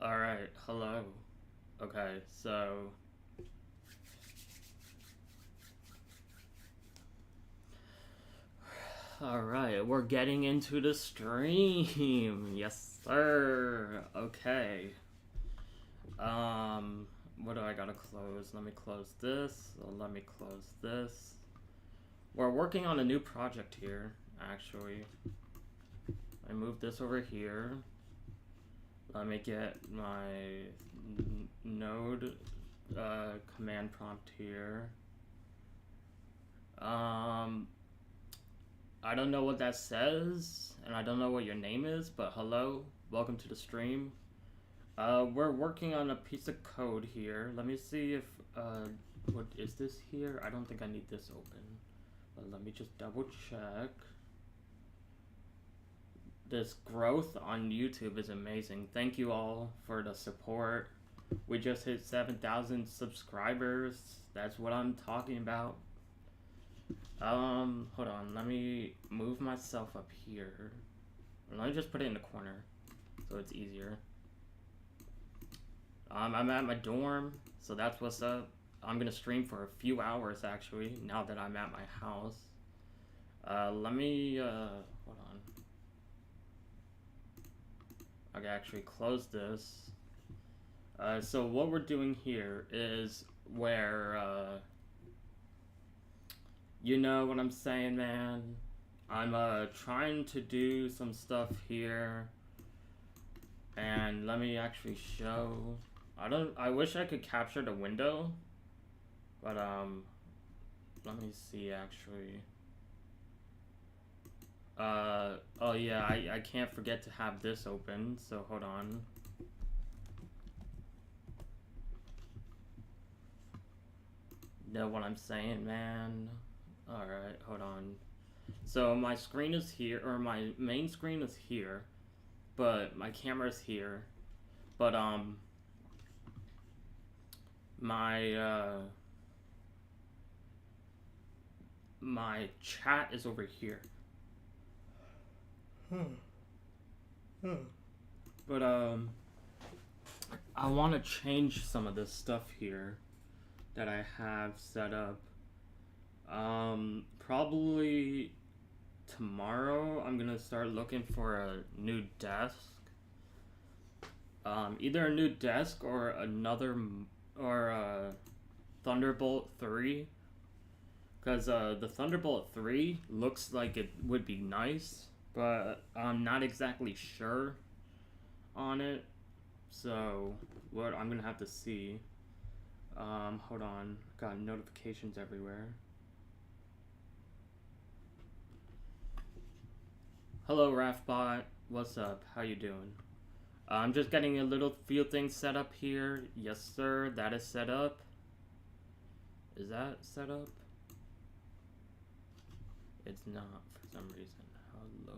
Alright, hello. Okay, so... Alright, we're getting into the stream. Yes, sir. Okay. What do I gotta close? Let me close this. Let me close this. We're working on a new project here, actually. I move this over here. Let me get my node command prompt here. I don't know what that says, and I don't know what your name is, but hello, welcome to the stream. We're working on a piece of code here. Let me see if, what is this here? I don't think I need this open, but let me just double check. This growth on YouTube is amazing. Thank you all for the support. We just hit 7,000 subscribers. That's what I'm talking about. Hold on. Let me move myself up here. Let me just put it in the corner so it's easier. I'm at my dorm, so that's what's up. I'm gonna stream for a few hours actually, now that I'm at my house. Let me, hold on. I can actually close this. So what we're doing here is where, you know what I'm saying, man? I'm trying to do some stuff here, and let me actually show. I wish I could capture the window, but let me see actually. Oh yeah, I can't forget to have this open, so hold on. Know what I'm saying, man? Alright, hold on. So my screen is here, or my main screen is here, but my camera's here. But my chat is over here. But I want to change some of this stuff here that I have set up. Probably tomorrow I'm gonna start looking for a new desk. Either a new desk or another, or Thunderbolt 3. Because the Thunderbolt 3 looks like it would be nice, but I'm not exactly sure on it. So, what I'm gonna have to see. Hold on. Got notifications everywhere. Hello, Rafbot. What's up? How you doing? I'm just getting a little few things set up here. Yes, sir. That is set up. Is that set up? It's not for some reason. Hello.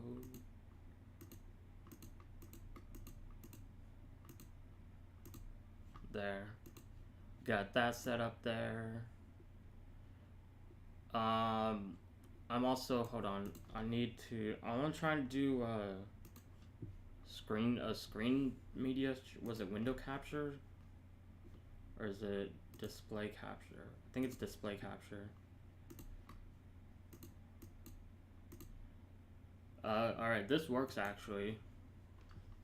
There. Got that set up there. I'm also, hold on. I want to try and do screen media. Was it window capture? Or is it display capture? I think it's display capture. Alright, this works actually.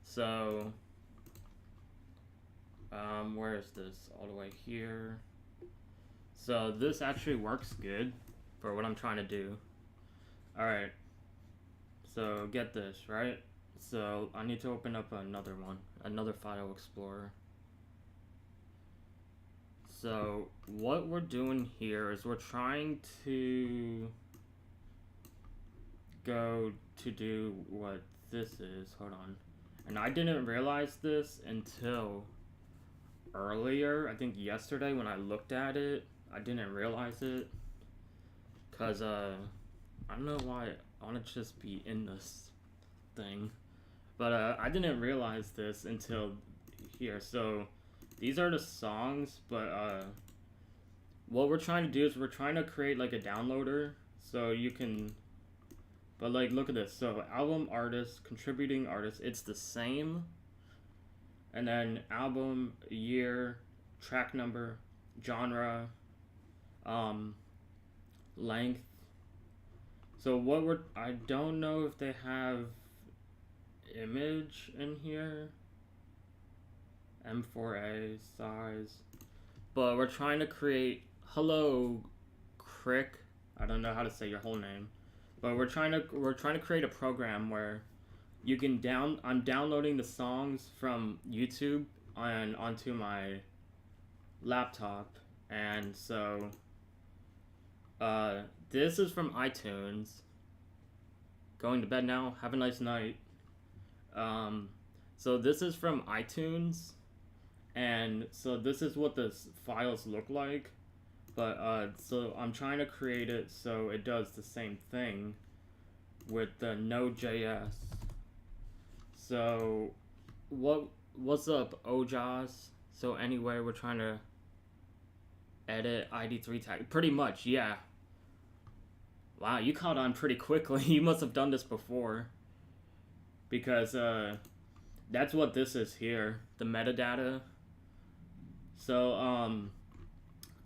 So, where is this? All the way here. So this actually works good for what I'm trying to do. Alright. So get this, right? So I need to open up another one. Another file explorer. So what we're doing here is we're trying to go to do what this is. Hold on. And I didn't realize this until earlier. I think yesterday when I looked at it, I didn't realize it. Cause I don't know why I want to just be in this thing. But I didn't realize this until here. So these are the songs, but what we're trying to do is we're trying to create like a downloader so you can, but like look at this. So album artist, contributing artist, it's the same, and then album, year, track number, genre, um, length. So what we're I don't know if they have image in here. M4A size. But we're trying to create hello Crick. I don't know how to say your whole name. But we're trying to create a program where you can I'm downloading the songs from YouTube and onto my laptop. And so this is from iTunes. Going to bed now. Have a nice night. So this is from iTunes, and so this is what the files look like. But so I'm trying to create it so it does the same thing with the Node.js. So what's up, Ojas? So anyway, we're trying to edit ID3 tag. Pretty much, yeah. Wow, you caught on pretty quickly. You must have done this before. Because that's what this is here, the metadata. So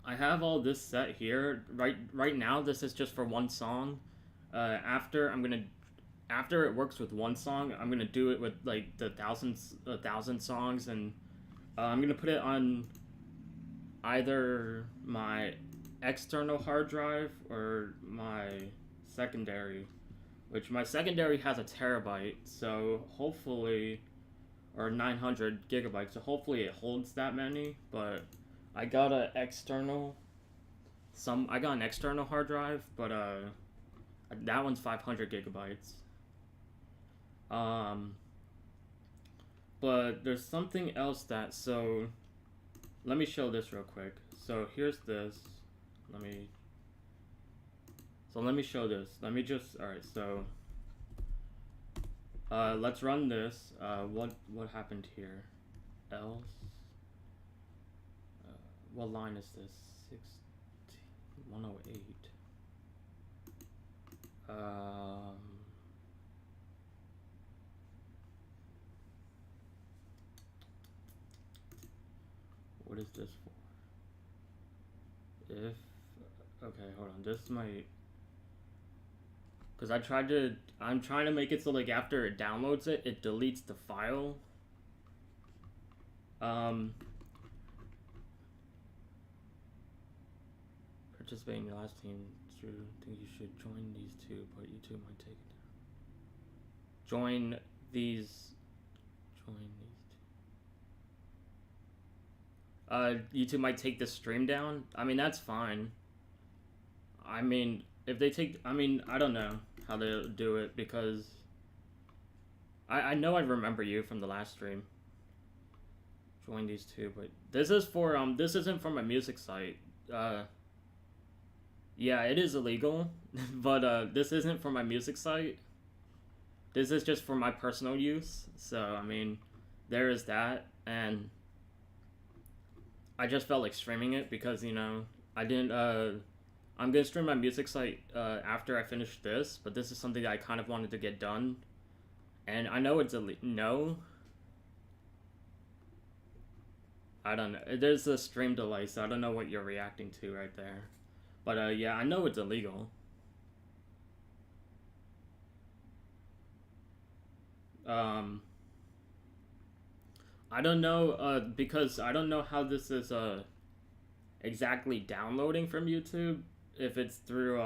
I have all this set here. Right now this is just for one song. After it works with one song, I'm gonna do it with like the thousand songs, and I'm gonna put it on either my external hard drive or my secondary, which my secondary has a terabyte, so hopefully, or 900 gigabytes, so hopefully it holds that many. But I got an external hard drive, but that one's 500 gigabytes. But there's something else so let me show this real quick. So here's this. Let me show this. Alright, so let's run this. What happened here? Else? What line is this? 108. What is this for? Okay, hold on. This might, because I'm trying to make it so like after it downloads it, it deletes the file. Participate in your last team. True. Think you should join these two, but YouTube might take it down. Join these YouTube might take the stream down. I mean, that's fine. I mean, if they take, I don't know how they'll do it, because I know I remember you from the last stream. Join these two, but this is for, this isn't from a music site. Yeah, it is illegal, but this isn't for my music site. This is just for my personal use, so, I mean, there is that, and I just felt like streaming it because, you know, I didn't, I'm gonna stream my music site after I finish this, but this is something that I kind of wanted to get done, and I know it's no. I don't know. There's a stream delay, so I don't know what you're reacting to right there. But yeah, I know it's illegal. I don't know, because I don't know how this is exactly downloading from YouTube. If it's through,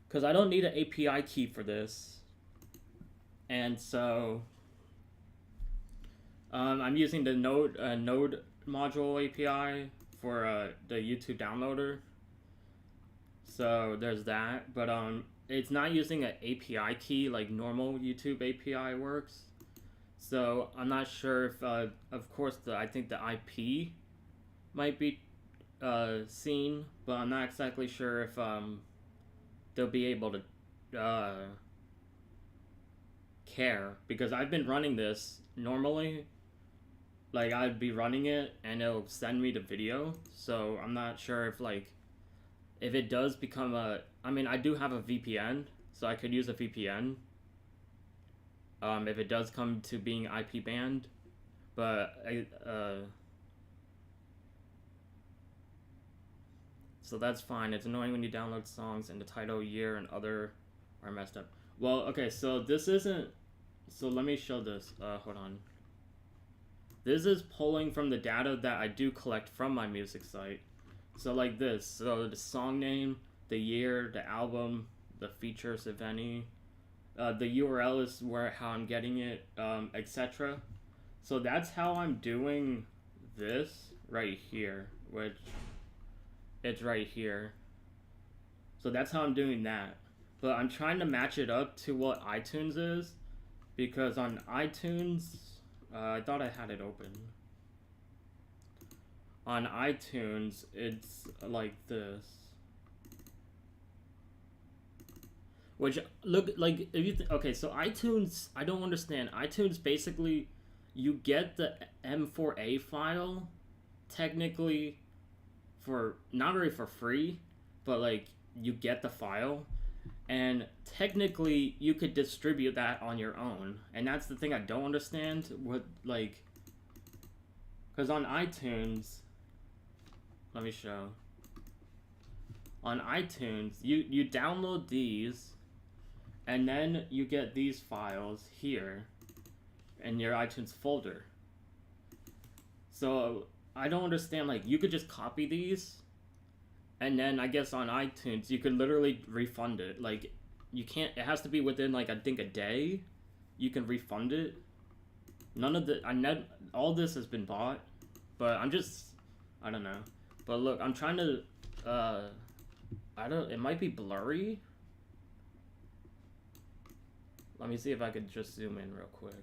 because I don't need an API key for this. And so, I'm using the Node module API for the YouTube downloader. So there's that, but it's not using an API key like normal YouTube API works. So I'm not sure if, of course, I think the IP might be seen, but I'm not exactly sure if they'll be able to care, because I've been running this normally. Like, I'd be running it and it'll send me the video, so I'm not sure if, like, if it does become I mean, I do have a VPN, so I could use a VPN if it does come to being IP banned. But so that's fine. It's annoying when you download songs and the title, year, and other are messed up. Well, okay, so this isn't. So let me show this. Hold on. This is pulling from the data that I do collect from my music site. So like this. So the song name, the year, the album, the features, if any. The URL is how I'm getting it, etc. So that's how I'm doing this right here, which it's right here. So that's how I'm doing that. But I'm trying to match it up to what iTunes is, because on iTunes, I thought I had it open. On iTunes, it's like this. Which, look, like, if you okay, so iTunes, I don't understand. iTunes, basically, you get the M4A file, technically, for, not really for free, but, like, you get the file, and technically, you could distribute that on your own. And that's the thing I don't understand, what, like, because on iTunes, let me show. On iTunes, you download these, and then you get these files here in your iTunes folder. So I don't understand, like, you could just copy these, and then I guess on iTunes you could literally refund it. Like, you can't, it has to be within, like, I think a day you can refund it. None of the, all this has been bought, but I'm just, I don't know. But look, I'm trying to, it might be blurry. Let me see if I could just zoom in real quick.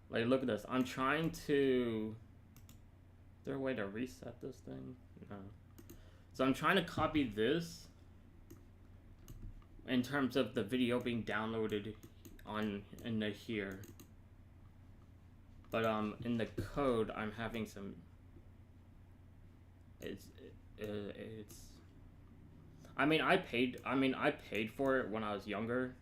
Like, look at this. I'm trying to... Is there a way to reset this thing? No. So I'm trying to copy this in terms of the video being downloaded in the here. But in the code, I'm having some... It's I mean, I paid for it when I was younger.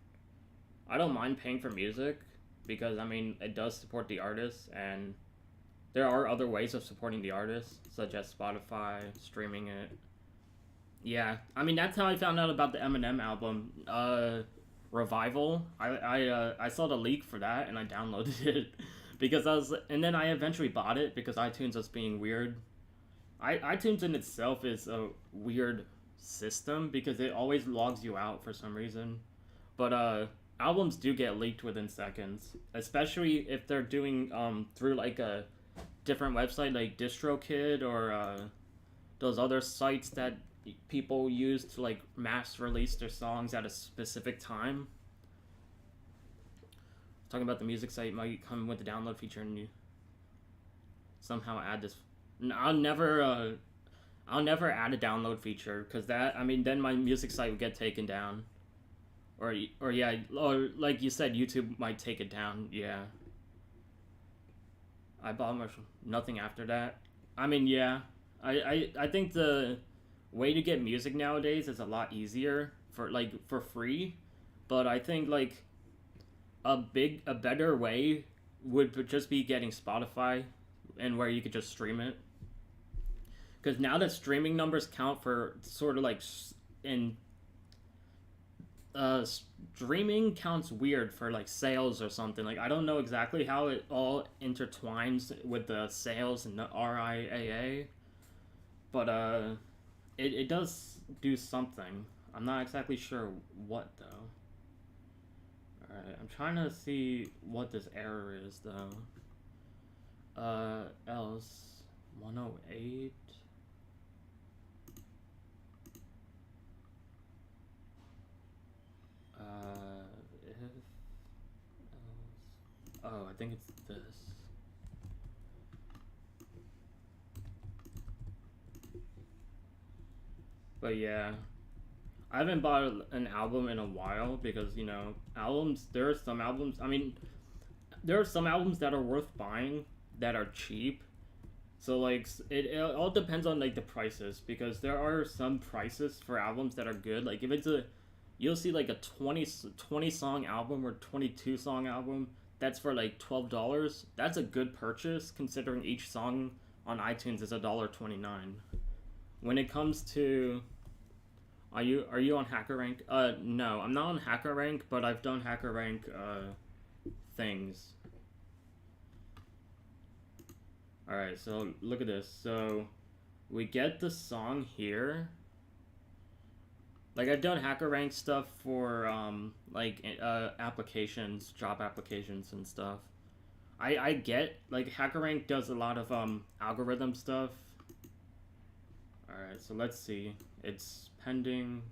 I don't mind paying for music because, I mean, it does support the artists, and there are other ways of supporting the artists, such as Spotify, streaming it. Yeah, I mean, that's how I found out about the Eminem album, Revival. I saw the leak for that, and I downloaded it because and then I eventually bought it because iTunes was being weird. iTunes in itself is a weird system because it always logs you out for some reason. But albums do get leaked within seconds, especially if they're doing through like a different website like DistroKid or those other sites that people use to like mass release their songs at a specific time. Talking about the music site might come with the download feature and you somehow add this. I'll never add a download feature because that, I mean, then my music site would get taken down, or yeah, or like you said, YouTube might take it down. Yeah, I bought nothing after that. I mean, yeah, I think the way to get music nowadays is a lot easier for free, but I think like a better way would just be getting Spotify, and where you could just stream it. Because now that streaming numbers count for sort of like streaming counts weird for like sales or something. Like, I don't know exactly how it all intertwines with the sales and the RIAA, but it does do something. I'm not exactly sure what though. Alright, I'm trying to see what this error is though. Else 108. If else. Oh, I think it's this. But yeah, I haven't bought an album in a while because, you know, there are some albums, I mean, there are some albums that are worth buying that are cheap. So like it all depends on like the prices, because there are some prices for albums that are good. Like if it's you'll see like a 20 song album or 22 song album that's for like $12. That's a good purchase considering each song on iTunes is $1.29. When it comes to, are you on HackerRank? No, I'm not on HackerRank, but I've done HackerRank things. All right, so look at this. So we get the song here. Like I've done HackerRank stuff for applications, job applications and stuff. I get like HackerRank does a lot of algorithm stuff. All right, so let's see. It's pending.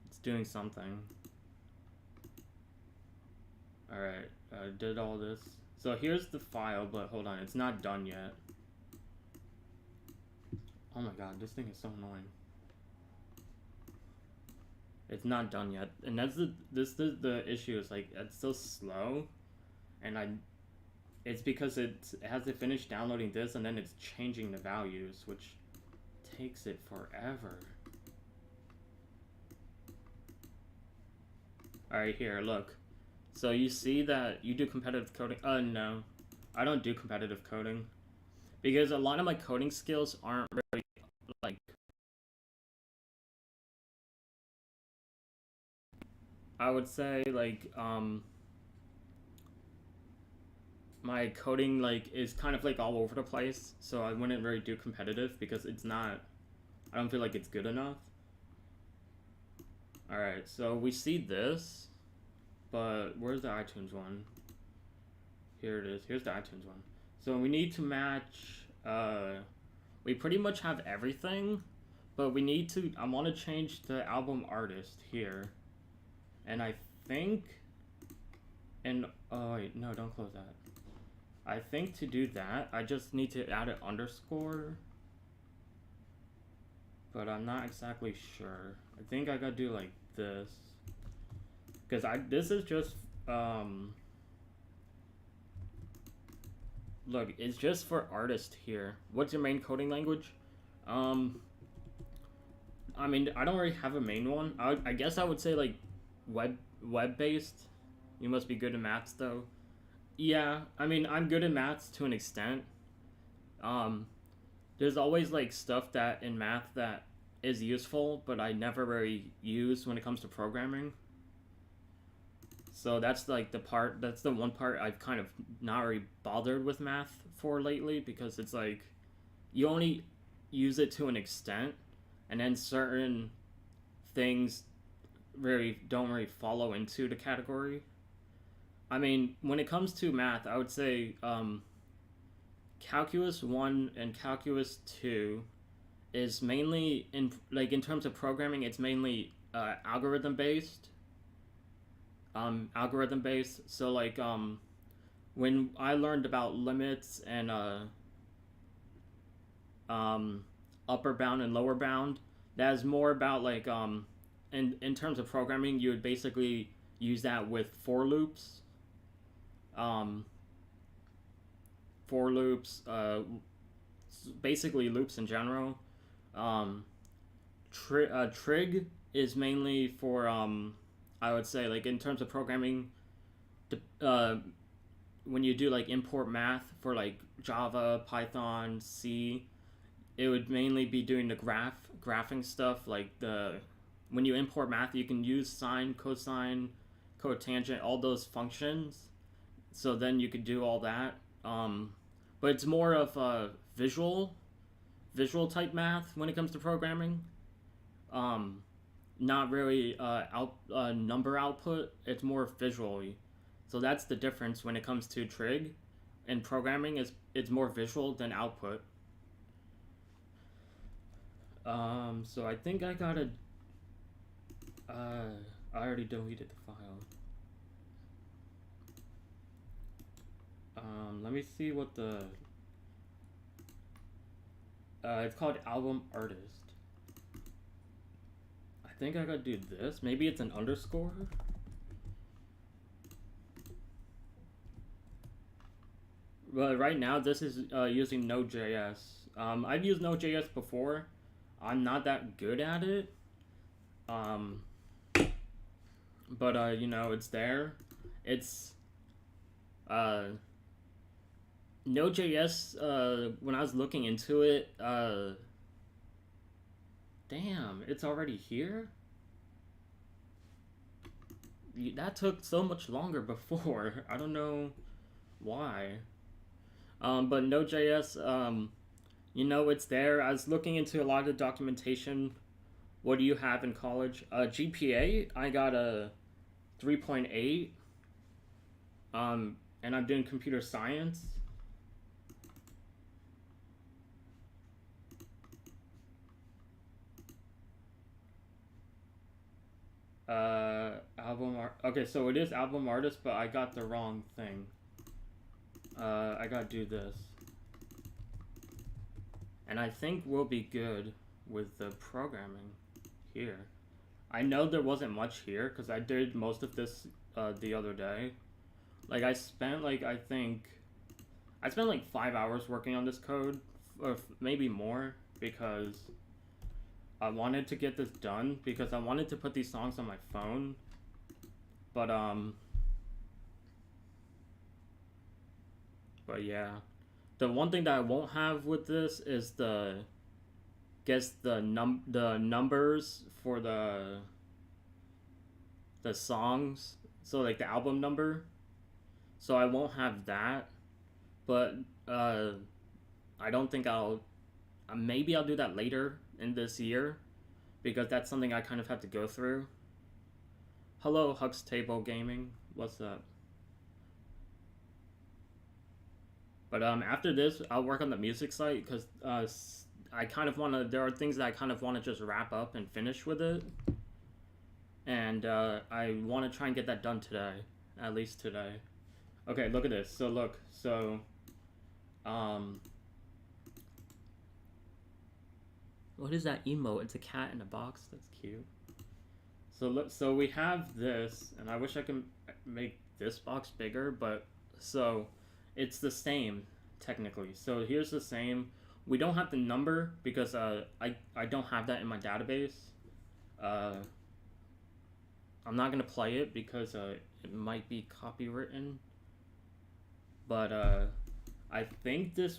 It's doing something. All right, did all this. So here's the file, but hold on, it's not done yet. Oh my god, this thing is so annoying. It's not done yet, and that's the issue. Is like it's so slow, and it's because it hasn't finished downloading this, and then it's changing the values, which takes it forever. All right, here, look. So you see that you do competitive coding? No, I don't do competitive coding because a lot of my coding skills aren't really like. I would say like my coding like is kind of like all over the place, so I wouldn't really do competitive because it's not. I don't feel like it's good enough. All right, so we see this, but where's the iTunes one? Here it is. Here's the iTunes one. So we need to match. We pretty much have everything, but we need to. I want to change the album artist here, and I think. And oh wait, no, don't close that. I think to do that, I just need to add an underscore, but I'm not exactly sure. I think I gotta do like this, because this is just look, it's just for artist here. What's your main coding language? I mean, I don't really have a main one. I guess I would say like web based. You must be good at maths though. Yeah, I mean, I'm good at maths to an extent. There's always like stuff that in math that is useful, but I never really use when it comes to programming. So that's like that's the one part I've kind of not really bothered with math for lately, because it's like you only use it to an extent, and then certain things really don't really follow into the category. I mean, when it comes to math, I would say Calculus 1 and Calculus 2 is mainly, in terms of programming, it's mainly algorithm based. So like when I learned about limits and upper bound and lower bound, that is more about like in terms of programming, you would basically use that with for loops. For loops, basically loops in general. Trig is mainly for I would say like in terms of programming, when you do like import math for like Java, Python, C, it would mainly be doing the graphing stuff. Like when you import math, you can use sine, cosine, cotangent, all those functions. So then you could do all that. But it's more of a visual type math when it comes to programming. Not really number output. It's more visually. So that's the difference when it comes to trig. And programming it's more visual than output. So I think I gotta. I already deleted the file. Let me see what the. It's called album artist. I think I gotta do this. Maybe it's an underscore. But right now, this is using Node.js. I've used Node.js before. I'm not that good at it. But you know, it's there. it's Node.js. When I was looking into it, damn, it's already here. That took so much longer before. I don't know why. But Node.js, it's there. I was looking into a lot of the documentation. What do you have in college? GPA, I got a 3.8. And I'm doing computer science. Album art. Okay, so it is album artist, but I got the wrong thing. I gotta do this. And I think we'll be good with the programming here. I know there wasn't much here because I did most of this the other day. Like I spent like 5 hours working on this code, or maybe more, because I wanted to get this done because I wanted to put these songs on my phone. But yeah. The one thing that I won't have with this is the numbers for the songs. So like the album number. So I won't have that. But I don't think maybe I'll do that later in this year, because that's something I kind of have to go through. Hello, Hux Table Gaming. What's up? But after this, I'll work on the music site because I kind of want to. There are things that I kind of want to just wrap up and finish with it, and I want to try and get that done today, at least today. Okay, look at this. So look, what is that emote? It's a cat in a box. That's cute. So look, so we have this, and I wish I could make this box bigger, but so it's the same technically. So here's the same. We don't have the number because I don't have that in my database. I'm not gonna play it because it might be copywritten. But I think this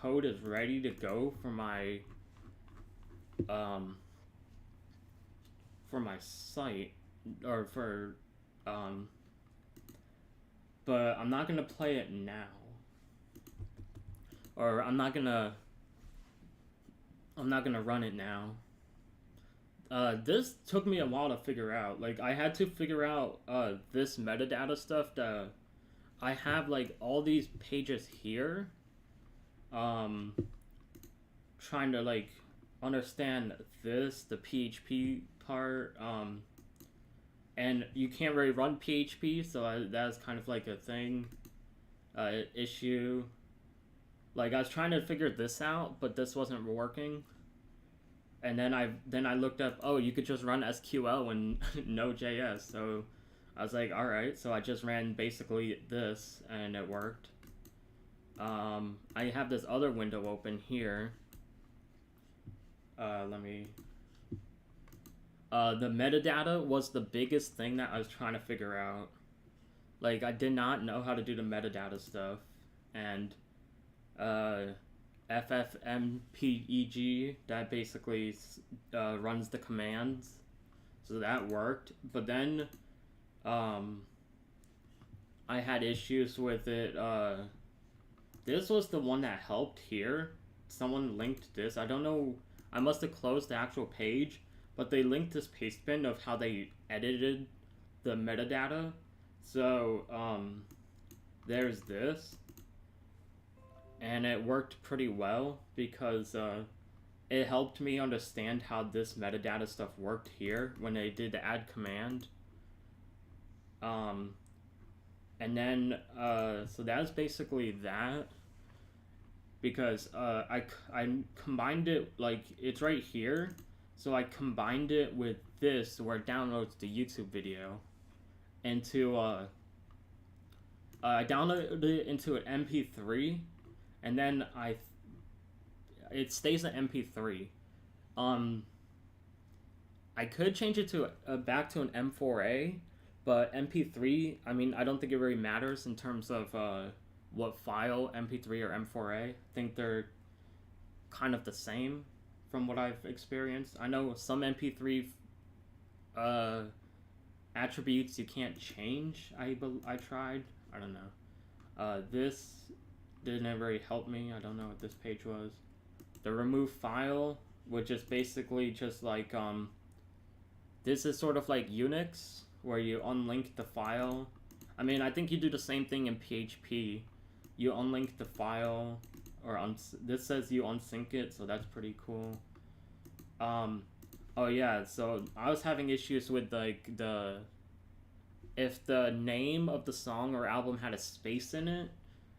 code is ready to go for my site, or for but I'm not gonna play it now, or I'm not gonna run it now. This took me a while to figure out. Like I had to figure out this metadata stuff. That I have like all these pages here, trying to like understand this, the PHP part, and you can't really run PHP, so that's kind of like a thing, issue. Like I was trying to figure this out, but this wasn't working. And then I looked up, oh, you could just run SQL and Node.js. So I was like, all right. So I just ran basically this, and it worked. I have this other window open here. Let me. The metadata was the biggest thing that I was trying to figure out. Like, I did not know how to do the metadata stuff. And, FFmpeg, that basically, runs the commands. So that worked. But then, I had issues with it. This was the one that helped here. Someone linked this. I don't know. I must have closed the actual page. But they linked this pastebin of how they edited the metadata. So, there's this. And it worked pretty well because it helped me understand how this metadata stuff worked here when they did the add command. And then, so that's basically that. Because I combined it, like, it's right here. So I combined it with this where it downloads the YouTube video into, I downloaded it into an MP3, and then it stays an MP3. I could change it to back to an M4A, But MP3, I mean, I don't think it really matters in terms of what file, MP3 or M4A. I think they're kind of the same from what I've experienced. I know some MP3 attributes you can't change. I tried. I don't know. This didn't really help me. I don't know what this page was. The remove file, which is basically just like this is sort of like Unix, where you unlink the file. I mean, I think you do the same thing in PHP. You unlink the file, or this says you unsync it, so that's pretty cool. Oh yeah, so I was having issues with like if the name of the song or album had a space in it,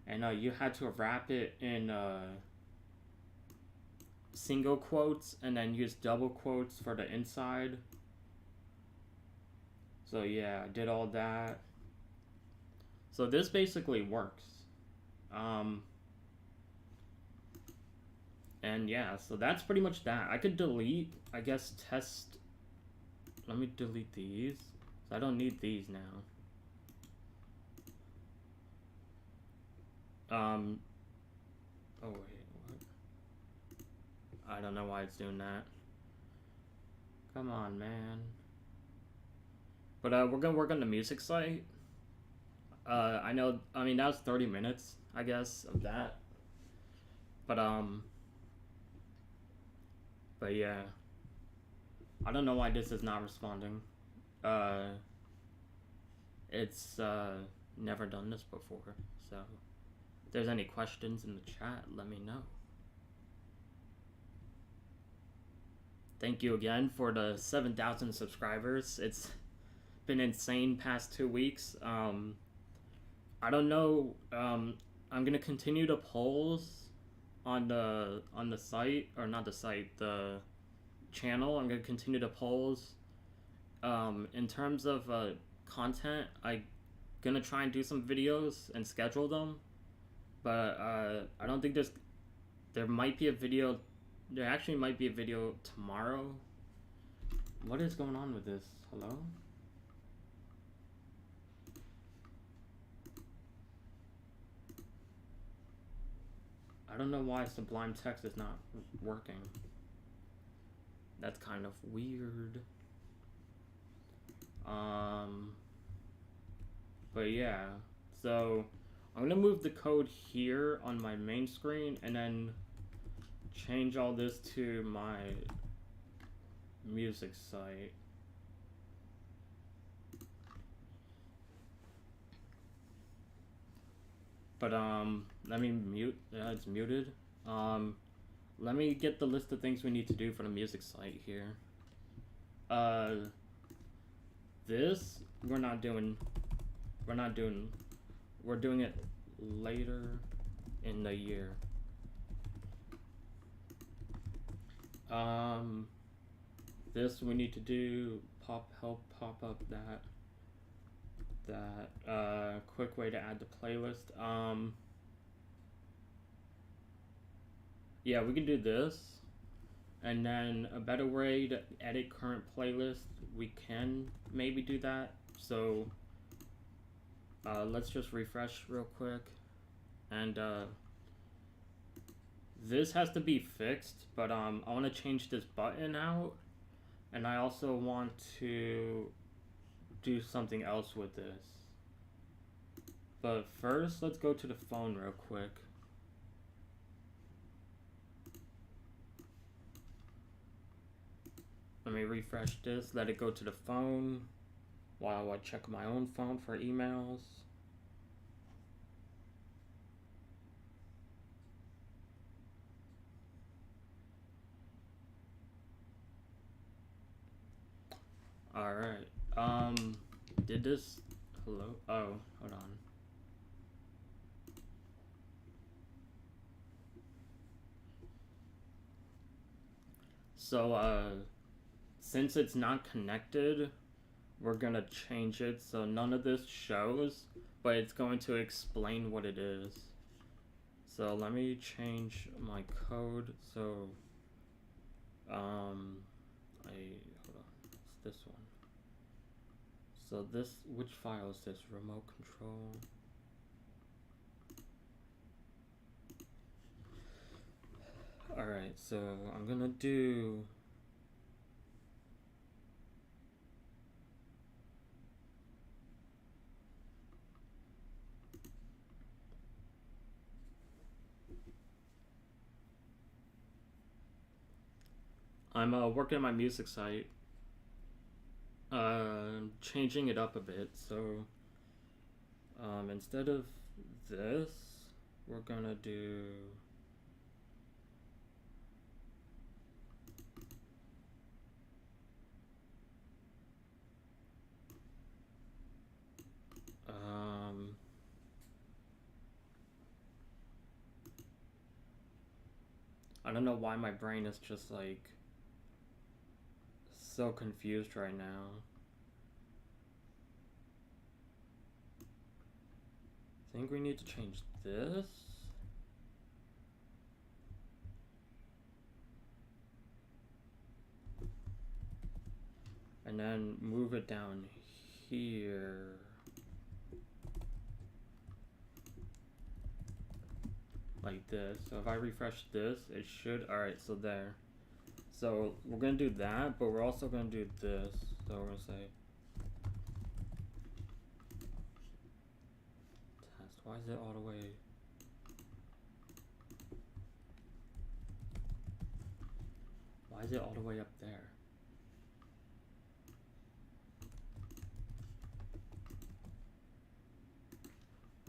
and you had to wrap it in single quotes and then use double quotes for the inside. So yeah, I did all that. So this basically works. And yeah, so that's pretty much that. I could delete, I guess, test. Let me delete these. So I don't need these now. Oh wait, what? I don't know why it's doing that. Come on, man. But we're gonna work on the music site. I know, I mean, that was 30 minutes, I guess, of that. But yeah. I don't know why this is not responding. It's never done this before, so if there's any questions in the chat, let me know. Thank you again for the 7,000 subscribers. It's been insane past 2 weeks. I don't know. I'm gonna continue the polls on the site, or not the site, the channel. I'm gonna continue the polls. In terms of content, I'm gonna try and do some videos and schedule them, but I don't think there might be a video. There actually might be a video tomorrow. What is going on with this? Hello? I don't know why Sublime Text is not working. That's kind of weird. But yeah, so I'm gonna move the code here on my main screen and then change all this to my music site. But let me mute. It's muted. Let me get the list of things we need to do for the music site here. This we're not doing. We're doing it later in the year. This we need to do. Help pop up that quick way to add the playlist. Yeah, we can do this, and then a better way to edit current playlist, we can maybe do that. So let's just refresh real quick, and this has to be fixed, but I want to change this button out, and I also want to do something else with this. But first, let's go to the phone real quick. Let me refresh this, let it go to the phone while I check my own phone for emails. Alright, did this, hello? Oh, hold on. So, since it's not connected, we're gonna change it so none of this shows, but it's going to explain what it is. So let me change my code. So, hold on, it's this one. So this, which file is this? Remote control. Alright, so I'm gonna do I'm working on my music site. Changing it up a bit, so instead of this, we're gonna do I don't know why my brain is just like so confused right now. I think we need to change this. And then move it down here. Like this. So if I refresh this, it should, alright, so there. So we're gonna do that, but we're also gonna do this. So we're gonna say test. Why is it all the way? Why is it all the way up there?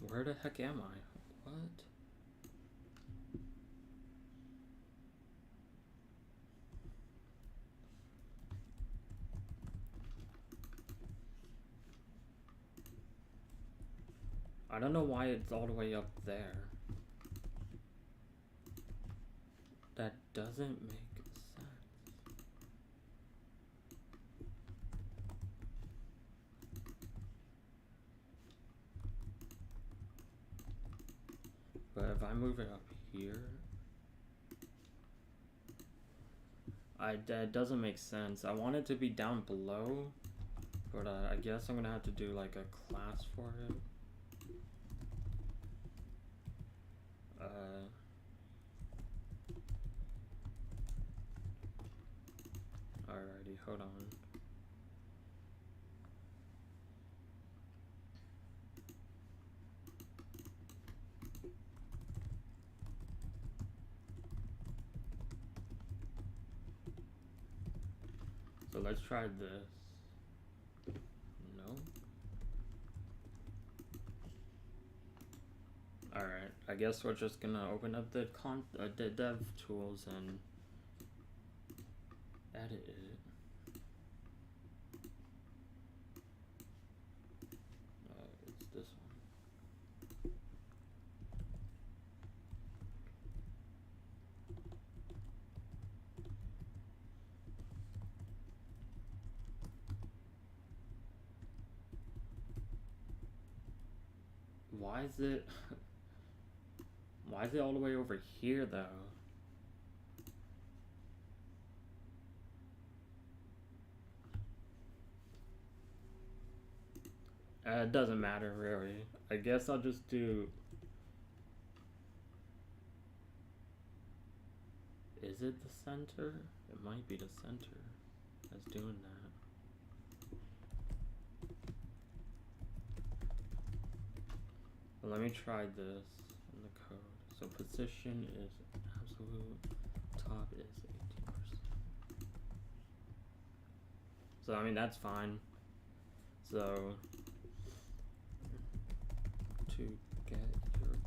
Where the heck am I? What? I don't know why it's all the way up there. That doesn't make sense. But if I move it up here, that doesn't make sense. I want it to be down below, but I guess I'm gonna have to do like a class for it. Alrighty, hold on. So let's try this. No. Alright, I guess we're just gonna open up the dev tools and edit it. It's this one. Why is it why is it all the way over here though? It doesn't matter really. I guess I'll just do. Is it the center? It might be the center that's doing that. But let me try this in the code. So position is absolute, top is 18%. So I mean that's fine. So to get your code,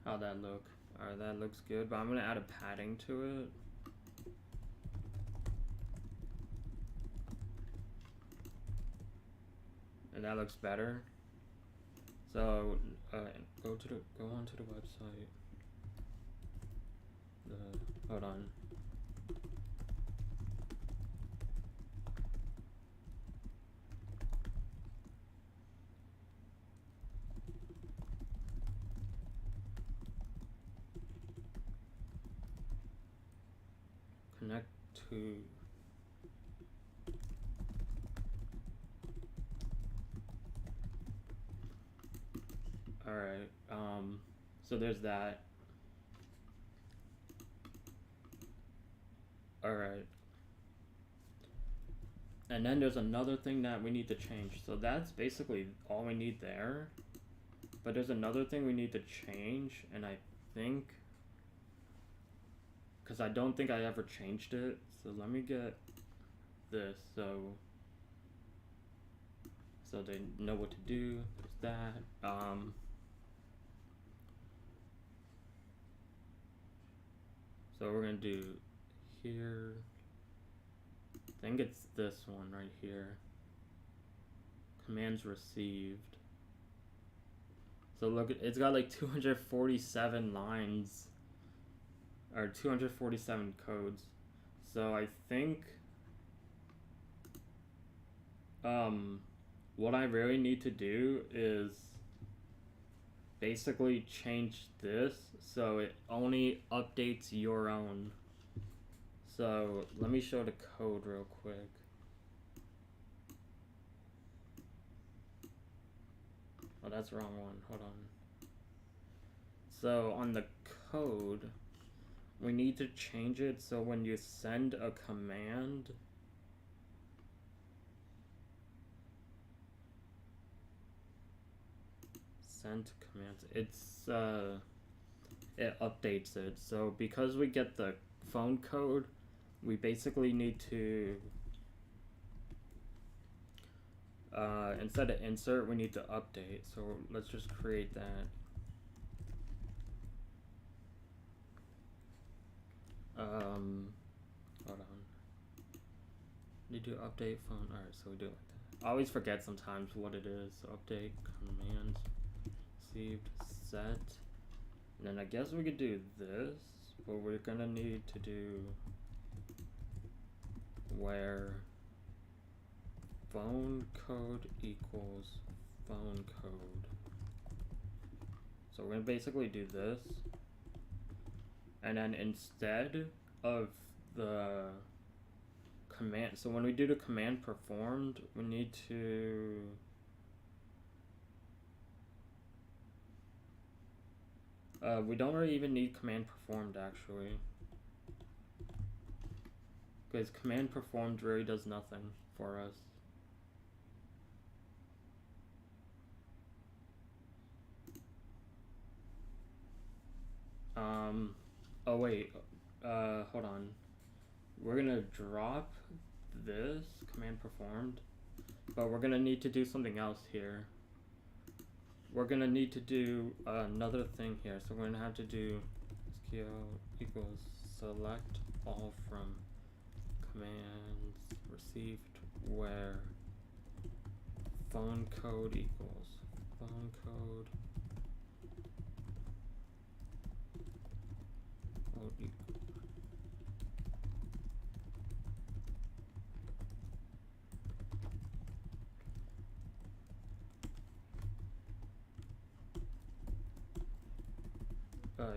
how'd that look? Alright, that looks good, but I'm gonna add a padding to it. And that looks better. So go onto the website. Hold on. connect to alright, so there's that. Alright. And then there's another thing that we need to change. So that's basically all we need there. But there's another thing we need to change, and I think, because I don't think I ever changed it. So let me get this so they know what to do. There's that. So we're gonna do here. I think it's this one right here. Commands received. So look, it's got like 247 lines, or 247 codes. So I think what I really need to do is basically change this so it only updates your own. So let me show the code real quick. Oh, that's the wrong one. Hold on. So on the code, we need to change it so when you send a command, send commands, it updates it. So because we get the phone code, we basically need to instead of insert, we need to update. So let's just create that. Hold on. Need to update phone. Alright, so we do it like that. I always forget sometimes what it is. So update commands received set. And then I guess we could do this, but we're gonna need to do where phone code equals phone code. So we're gonna basically do this, and then instead of the command, so when we do the command performed, we need to we don't really even need command performed actually, because command performed really does nothing for us. Oh wait, hold on. We're gonna drop this command performed, but we're gonna need to do something else here. We're gonna need to do another thing here. So we're gonna have to do SQL equals select all from commands received where phone code equals phone code equals.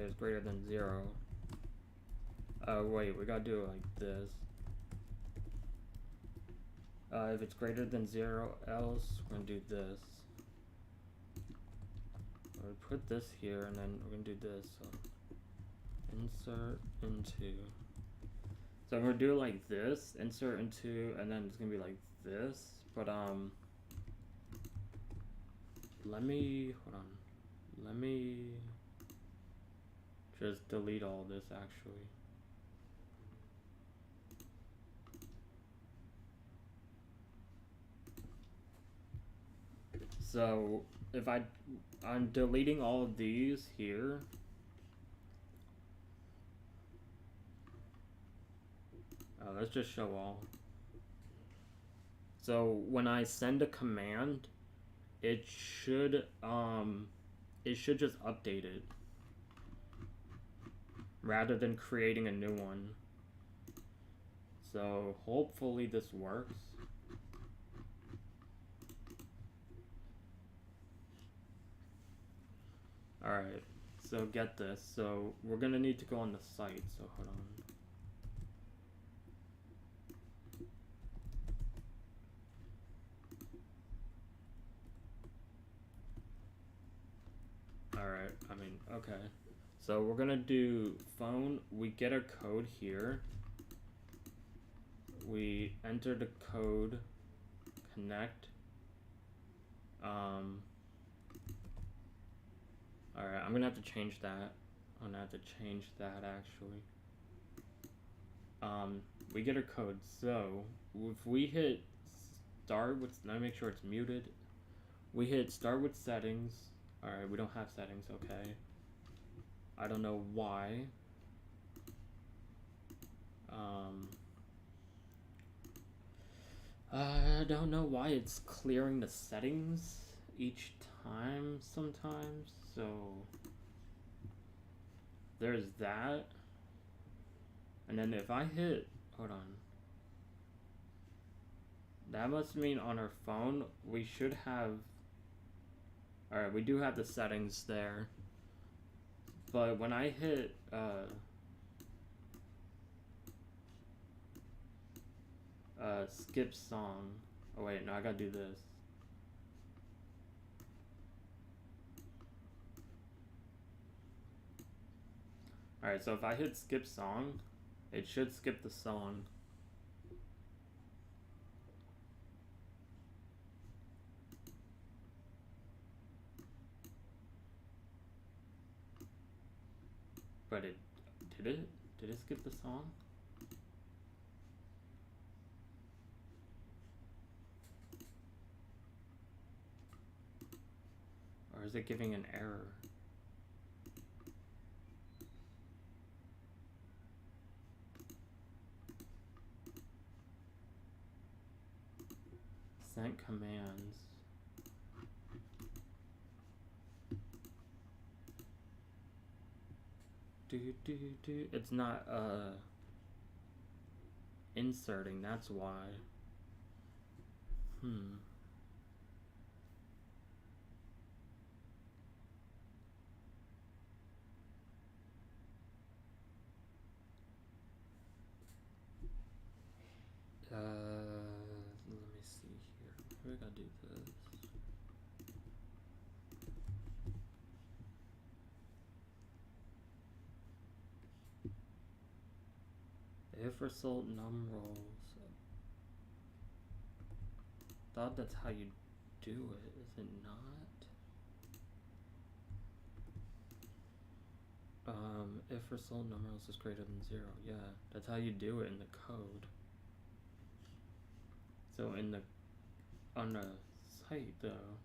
Is greater than 0. Wait, we gotta do it like this. If it's greater than 0 else, we're gonna do this. We'll put this here, and then we're gonna do this. So insert into. So I'm gonna do it like this, insert into, and then it's gonna be like this. But let me just delete all this actually. So if I'm deleting all of these here. Let's just show all. So when I send a command, it should just update it rather than creating a new one. So hopefully this works. Alright, so get this. So we're gonna need to go on the site, so hold on. Alright, I mean, okay. So we're gonna do phone. We get a code here. We enter the code, connect. Alright, I'm gonna have to change that. I'm gonna have to change that actually. We get a code. So if we hit start with, let me make sure it's muted. We hit start with settings. Alright, we don't have settings, okay. I don't know why. I don't know why it's clearing the settings each time sometimes, so there's that. And then if I hit, hold on. That must mean on our phone we should have, alright, we do have the settings there. But when I hit skip song, oh wait, no, I gotta do this. Alright, so if I hit skip song, it should skip the song. But it did it skip the song? Or is it giving an error? Sent commands. It's not inserting, that's why. Let me see here. We gotta do this. If result num rolls. Thought that's how you do it, is it not? If result num rolls is greater than 0, yeah, that's how you do it in the code. So in the on the site though,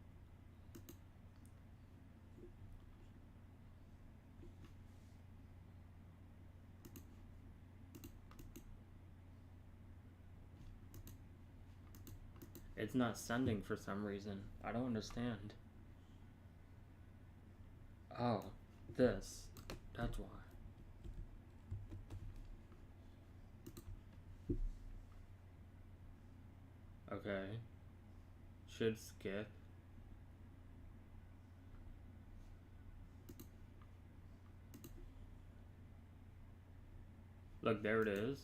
it's not sending for some reason. I don't understand. Oh, this. That's why. Okay. Should skip. Look, there it is.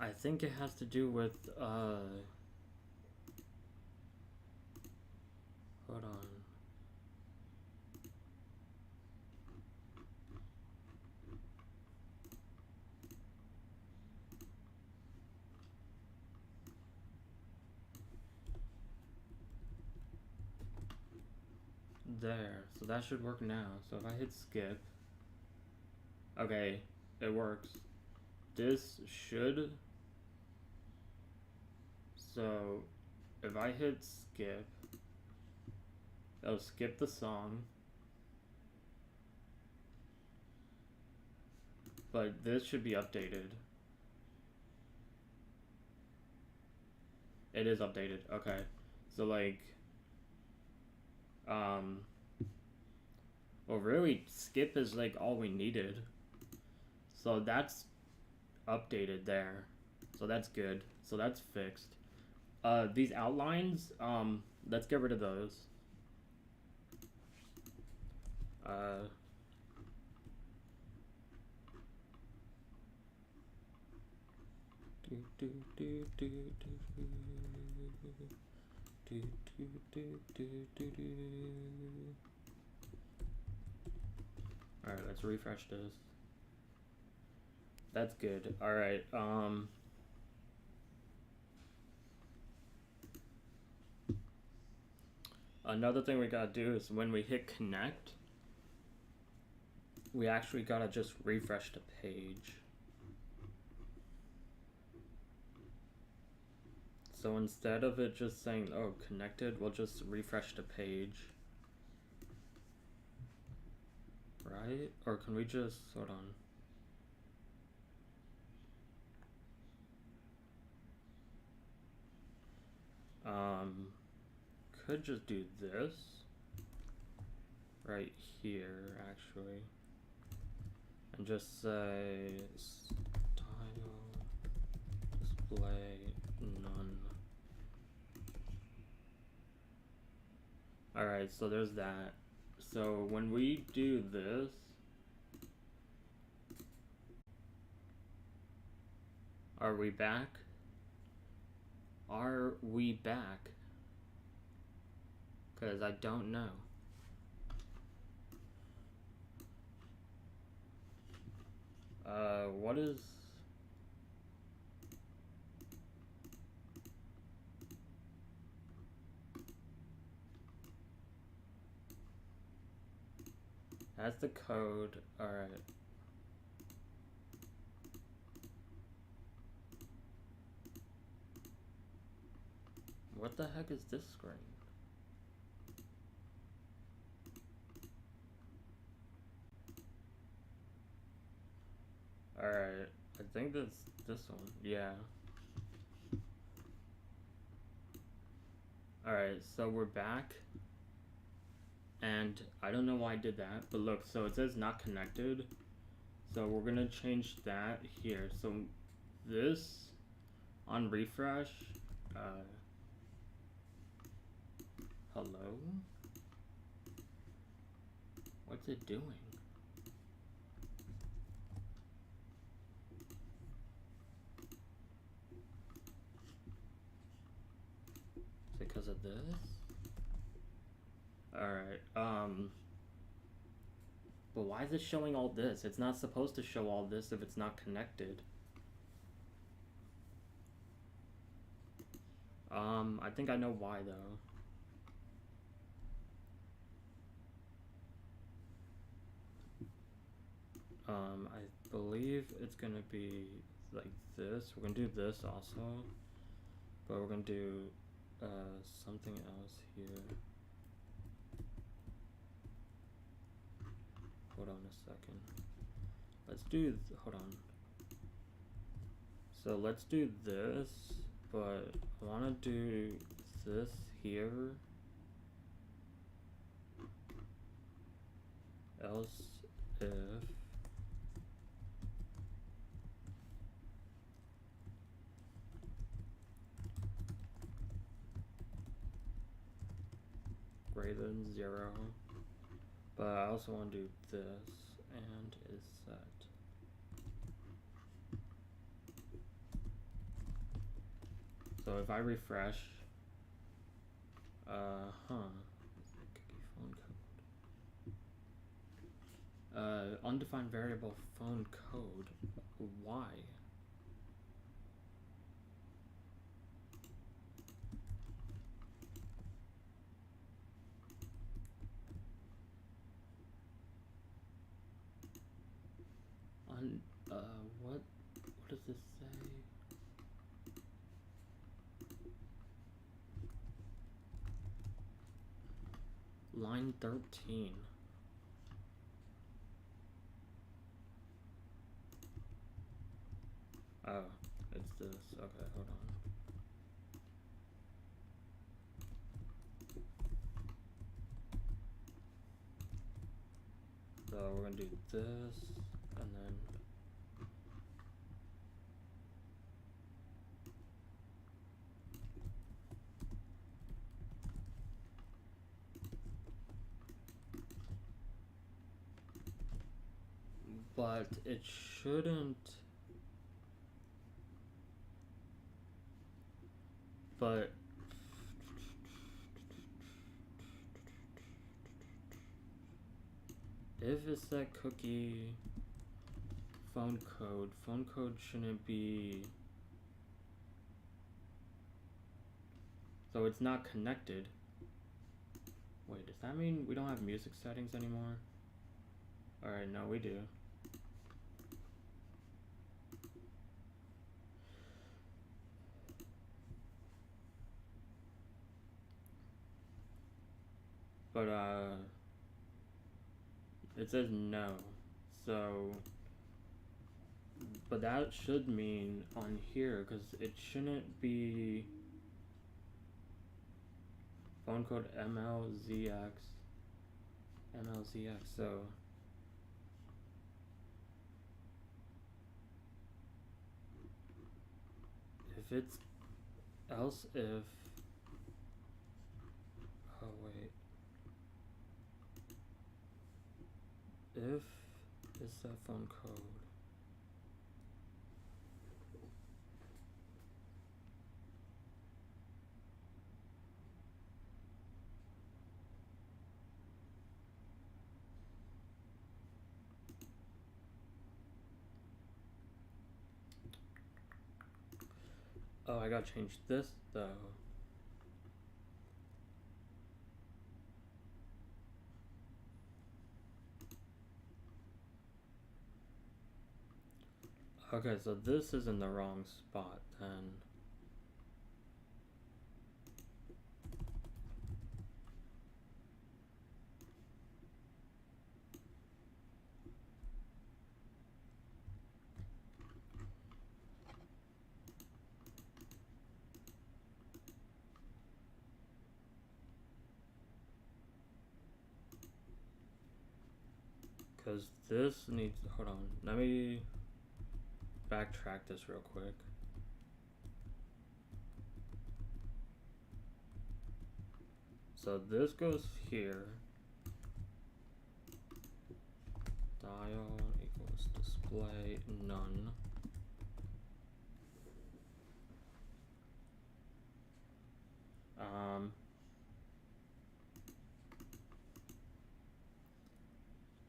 I think it has to do with, hold on. There, so that should work now. So if I hit skip, okay, it works. This should, so if I hit skip, it'll skip the song, but this should be updated. It is updated, okay. So like, well really, skip is like all we needed. So that's updated there. So that's good. So that's fixed. These outlines, let's get rid of those. Alright, let's refresh this. That's good. Alright, another thing we gotta do is when we hit connect, we actually gotta just refresh the page. So instead of it just saying, oh, connected, we'll just refresh the page. Right? Or can we just, hold on. Could just do this right here, actually. And just say, style, display, none. Alright, so there's that. So when we do this, are we back? Are we back? Because I don't know. What is... That's the code. Alright. What the heck is this screen? Alright, I think that's this one. Yeah. Alright, so we're back. And I don't know why I did that, but look, so it says not connected. So we're gonna change that here. So this on refresh, hello? What's it doing? Is it because of this? Alright, but why is it showing all this? It's not supposed to show all this if it's not connected. I think I know why though. I believe it's gonna be like this. We're gonna do this also, but we're gonna do something else here. Hold on a second. Let's do, hold on. So let's do this, but I wanna do this here. Else if greater than 0. But I also want to do this and is set. So if I refresh, cookie phone code. Undefined variable phone code. Why? What does this say? Line 13. Oh, it's this. Okay, hold on. So we're gonna do this, and then but it shouldn't. But if it's that cookie phone code shouldn't be, so it's not connected. Wait, does that mean we don't have music settings anymore? Alright, no, we do. But, it says no. So, but that should mean on here, because it shouldn't be phone code MLZX. So if it's else if, oh wait, if it's that phone code, oh, I gotta change this though. Okay, so this is in the wrong spot then. Because this needs, hold on, let me backtrack this real quick. So this goes here. Dial equals display none.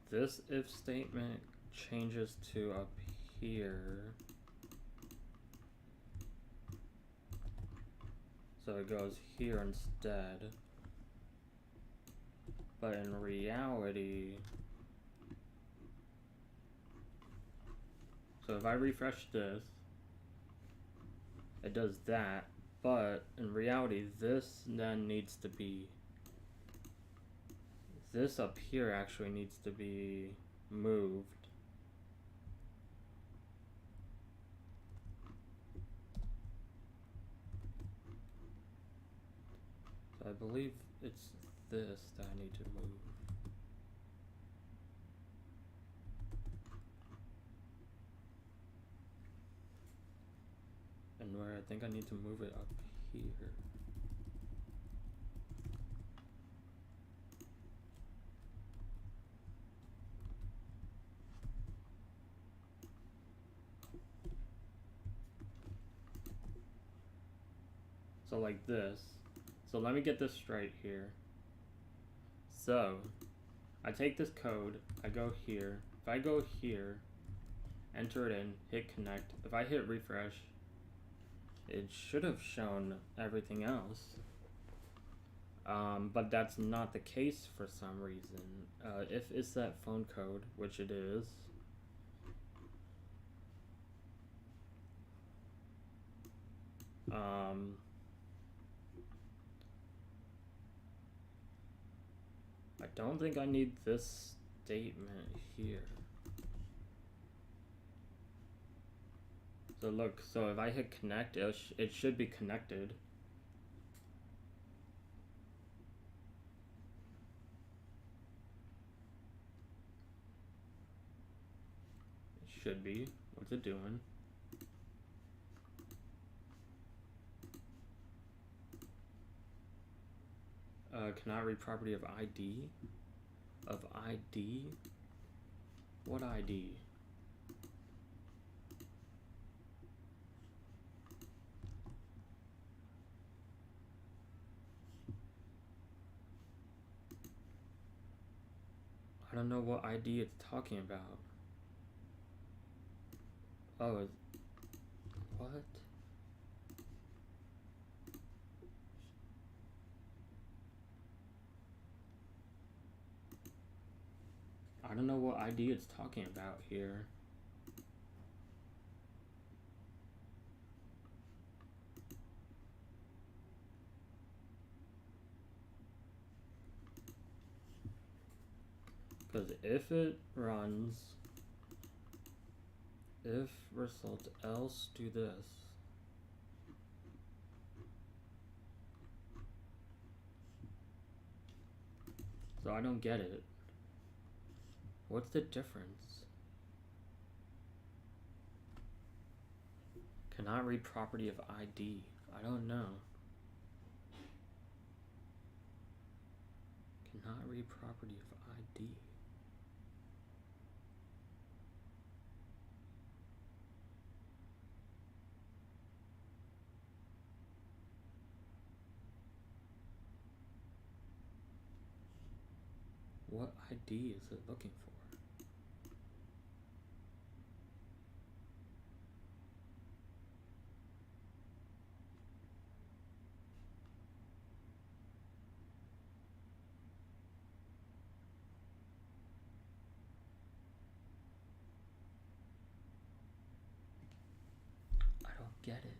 This if statement changes to up here. So it goes here instead. But in reality, so if I refresh this, it does that, but in reality this then needs to be, this up here actually needs to be moved. So I believe it's this that I need to move. And where I think I need to move it up here. So like this. So let me get this straight here. So I take this code, I go here. If I go here, enter it in, hit connect. If I hit refresh, it should have shown everything else. But that's not the case for some reason. If it's that phone code, which it is, I don't think I need this statement here. So look, so if I hit connect, it should be connected. It should be. What's it doing? Cannot read property of ID? Of ID? What ID? I don't know what ID it's talking about. Oh, what? I don't know what ID it's talking about here. Because if it runs, if result else do this. So I don't get it. What's the difference? Cannot read property of ID. I don't know. Cannot read property of ID. What ID is it looking for? I don't get it.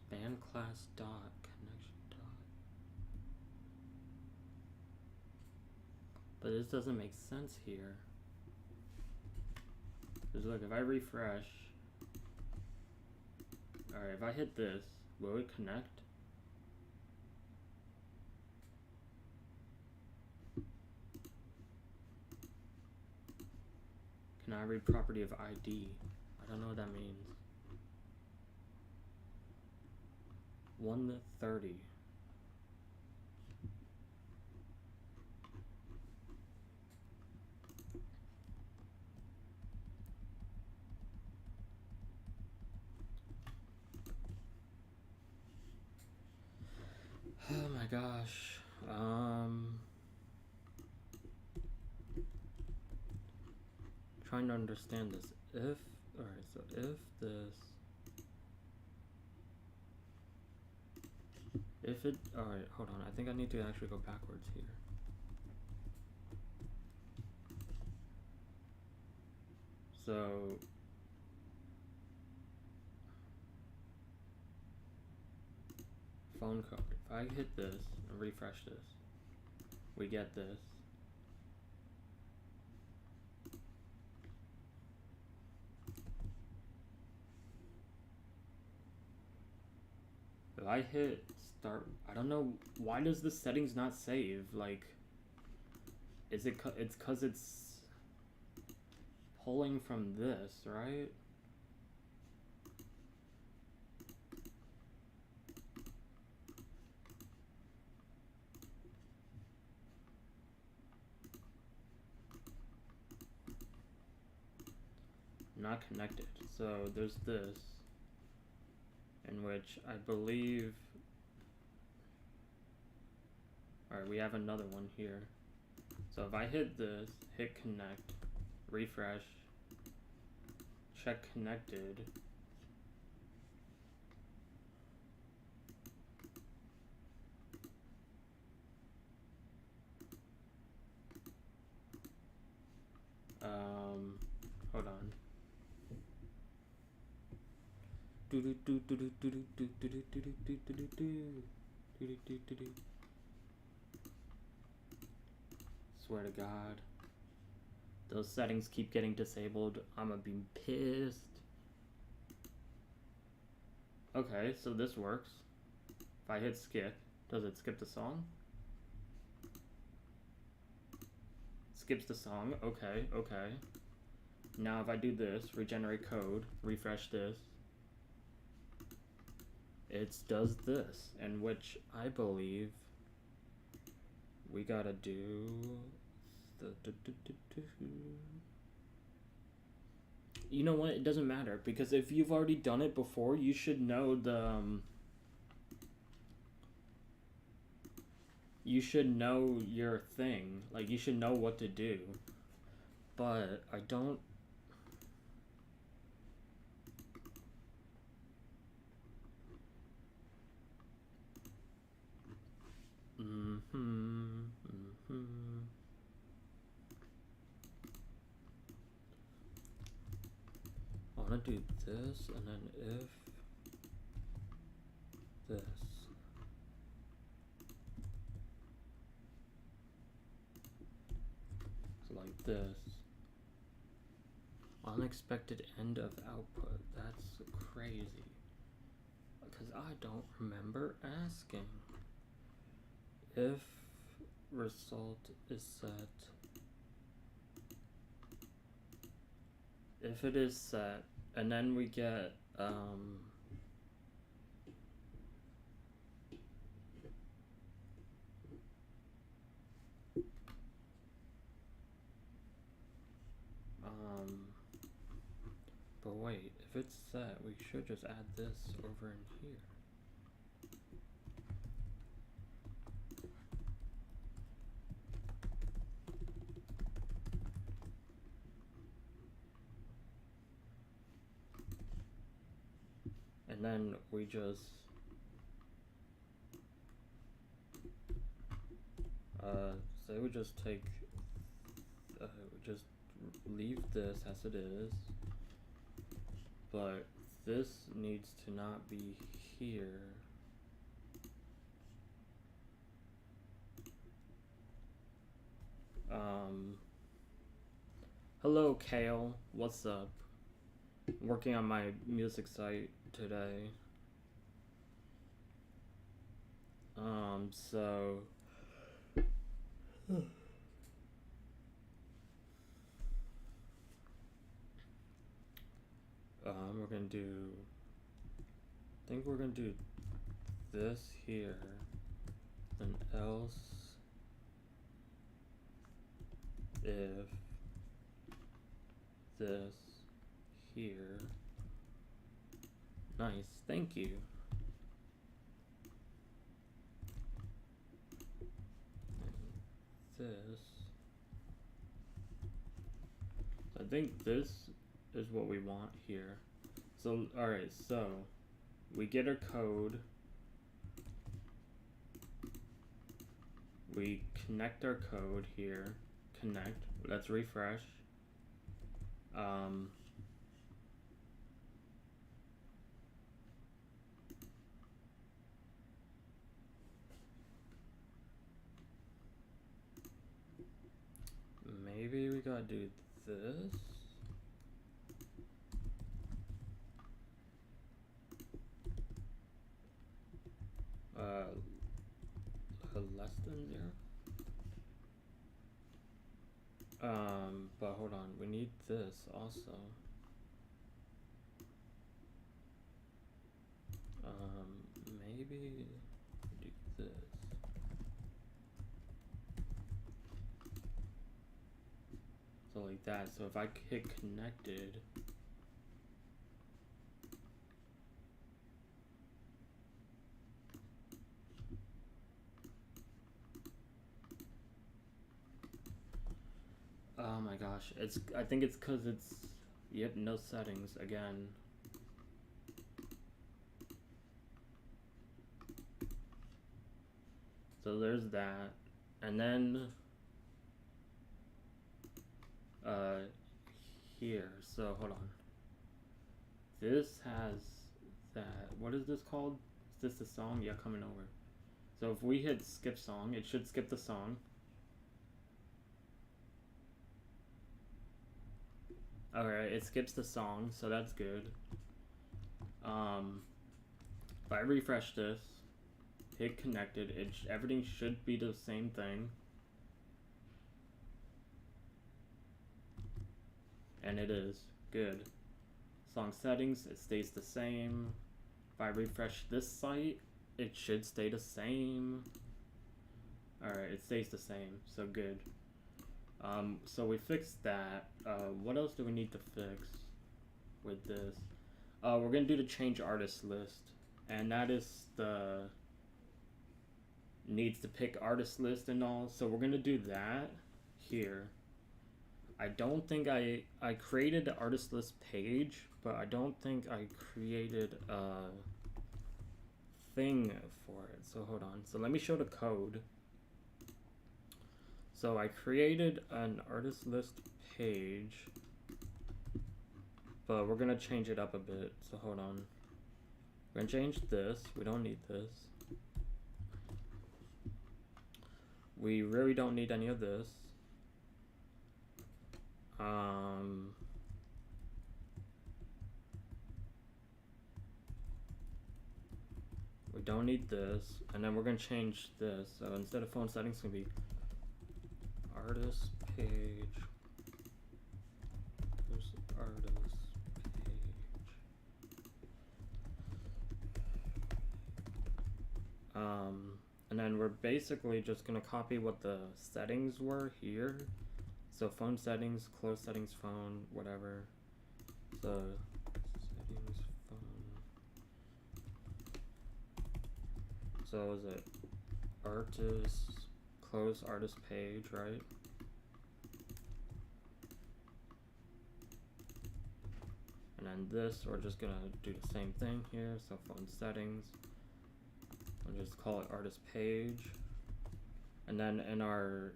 Span class dot connection dot. But this doesn't make sense here. Because look, if I refresh, alright, if I hit this, will it connect? Can I read property of ID? I don't know what that means. 1 to 30. Oh my gosh. Trying to understand this. If, alright, so if this, if it, alright, hold on. I think I need to actually go backwards here. So, phone code. If I hit this and refresh this, we get this. If I hit start, I don't know, why does the settings not save? Like, is it, it's cause it's pulling from this, right? Not connected. So there's this, in which I believe, alright, we have another one here. So if I hit this, hit connect, refresh, check connected, hold on. Swear to God, those settings keep getting disabled. I'ma be pissed. Okay, so this works. If I hit skip, does it skip the song? Skips the song. Okay, okay. Now if I do this, regenerate code, refresh this, it does this, in which I believe we gotta do the You know what? It doesn't matter because if you've already done it before, you should know you should know your thing. Like, you should know what to do. But I don't. I want to do this, and then if this. So like this. Unexpected end of output. That's crazy. Because I don't remember asking. If result is set. If it is set, and then we get but wait, if it's set, we should just add this over in here. And then we just say we just take just leave this as it is, but this needs to not be here. Hello Kale, what's up? I'm working on my music site today. So we're gonna do, I think we're gonna do this here, and else if this here. Nice, thank you. And this. I think this is what we want here. So, alright, so we get our code. We connect our code here. Connect. Let's refresh. Maybe we gotta do this. Less than 0. But hold on, we need this also. Maybe do this. So like that. So if I hit connected, oh my gosh, I think it's because it's, yep, no settings again. So there's that, and then here, so hold on. This has that, what is this called? Is this the song? Yeah, coming over. So if we hit skip song, it should skip the song. Alright, it skips the song, so that's good. If I refresh this, hit connected, everything should be the same thing. And it is. Good. Song settings, it stays the same. If I refresh this site, it should stay the same. Alright, it stays the same, so good. So we fixed that. What else do we need to fix? with this. We're gonna do the change artist list, and that is the needs to pick artist list and all. So we're gonna do that here. I don't think I created the artist list page, but I don't think I created a thing for it. So hold on. So let me show the code. So I created an artist list page, but we're gonna change it up a bit. So hold on. We're gonna change this. We don't need this. We really don't need any of this. We don't need this, and then we're gonna change this. So instead of phone settings, it's gonna be artist page. There's artist page. And then we're basically just gonna copy what the settings were here. So phone settings, close settings, phone, whatever. So settings, phone. So is it artist, close artist page, right? And then this, we're just gonna do the same thing here. So phone settings, we'll just call it artist page. And then in our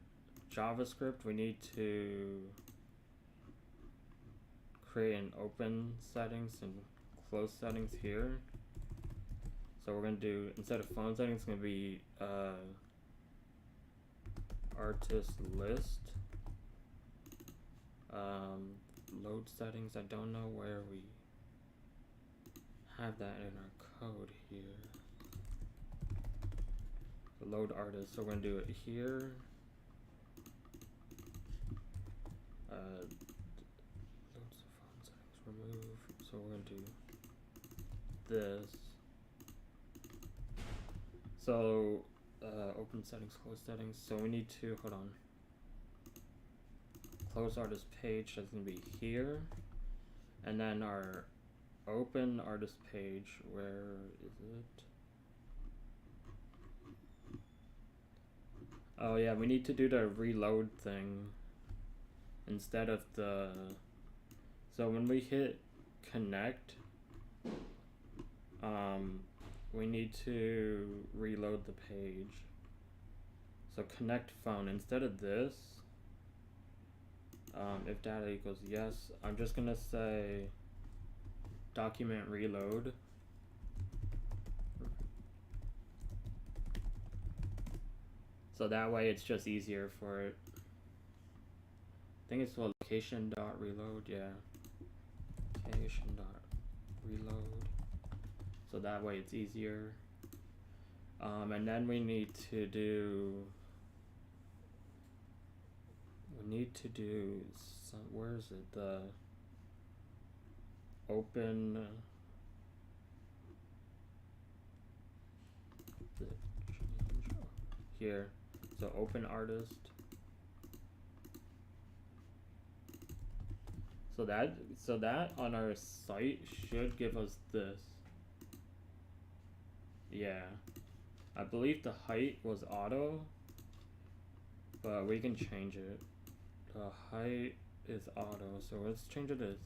JavaScript, we need to create an open settings and close settings here. So we're gonna do, instead of phone settings, it's gonna be artist list. Load settings, I don't know where we have that in our code here. So load artist, so we're gonna do it here. Loads of phone settings, remove. So we're gonna do this. So open settings, close settings. So we need to, hold on. Close artist page, that's gonna be here. And then our open artist page, where is it? Oh yeah, we need to do the reload thing instead of the, so when we hit connect, we need to reload the page. So connect phone, instead of this, if data equals yes, I'm just gonna say document reload. So that way it's just easier for it. I think it's location dot reload, yeah. Location dot reload. So that way it's easier. And then we need to do some, where is it? The open the change here. So open artist. So that on our site should give us this. Yeah. I believe the height was auto, but we can change it. The height is auto, so let's change it as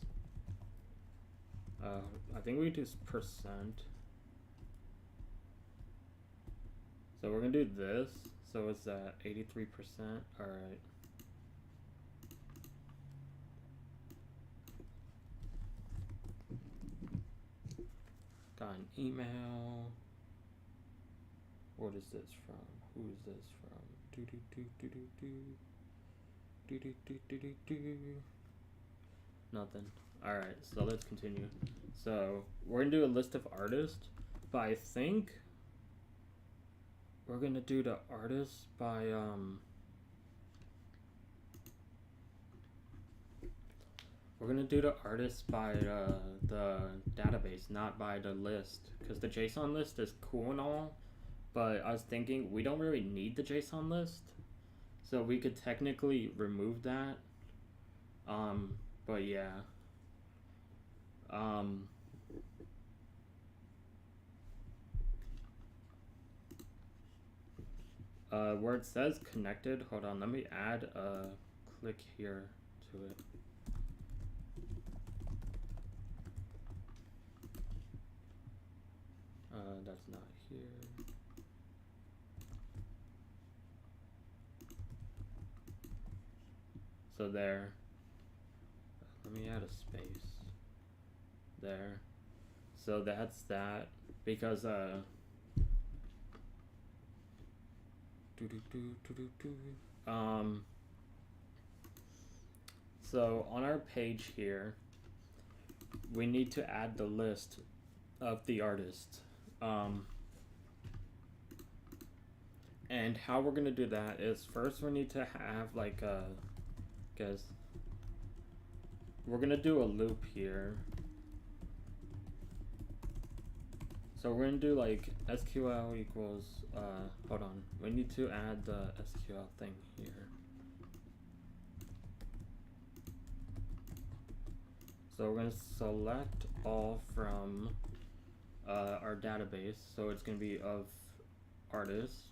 I think we do percent. So we're gonna do this. So it's at 83%. Alright. Got an email. What is this from? Who is this from? Nothing. Alright, so let's continue. So we're gonna do a list of artists, but I think we're gonna do the artists by we're gonna do the artists by the database, not by the list, because the JSON list is cool and all, but I was thinking we don't really need the JSON list, so we could technically remove that. But yeah. Um, where it says connected, hold on, let me add a click here to it. That's not here. So there. Let me add a space. There. So that's that. Because so on our page here, we need to add the list of the artists. And how we're gonna do that is first we need to have like a, guys, we're gonna do a loop here. So we're gonna do like SQL equals, hold on, we need to add the SQL thing here. So we're gonna select all from our database. So it's gonna be of artists.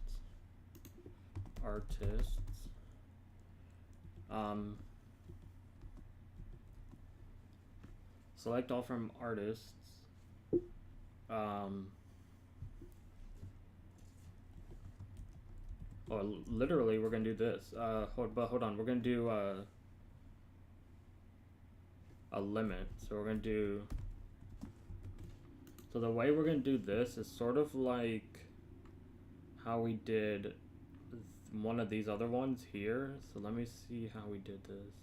Select all from artists. Or literally we're gonna do this. Hold on, we're gonna do a limit. So we're gonna do, so the way we're gonna do this is sort of like how we did one of these other ones here. So let me see how we did this.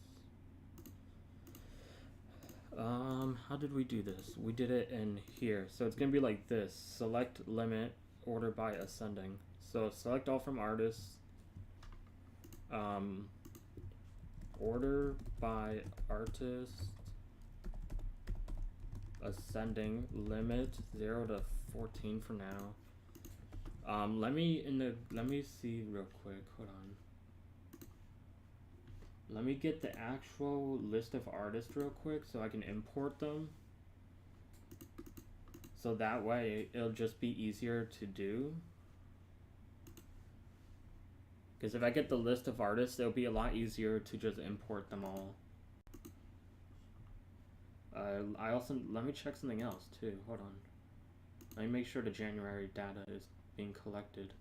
How did we do this? We did it in here. So it's gonna be like this. Select limit, order by ascending. So select all from artists. Order by artist. Ascending, limit 0 to 14 for now. Let me see real quick. Hold on. Let me get the actual list of artists real quick so I can import them. So that way it'll just be easier to do. Because if I get the list of artists, it'll be a lot easier to just import them all. I also, let me check something else too. Hold on. Let me make sure the January data is being collected.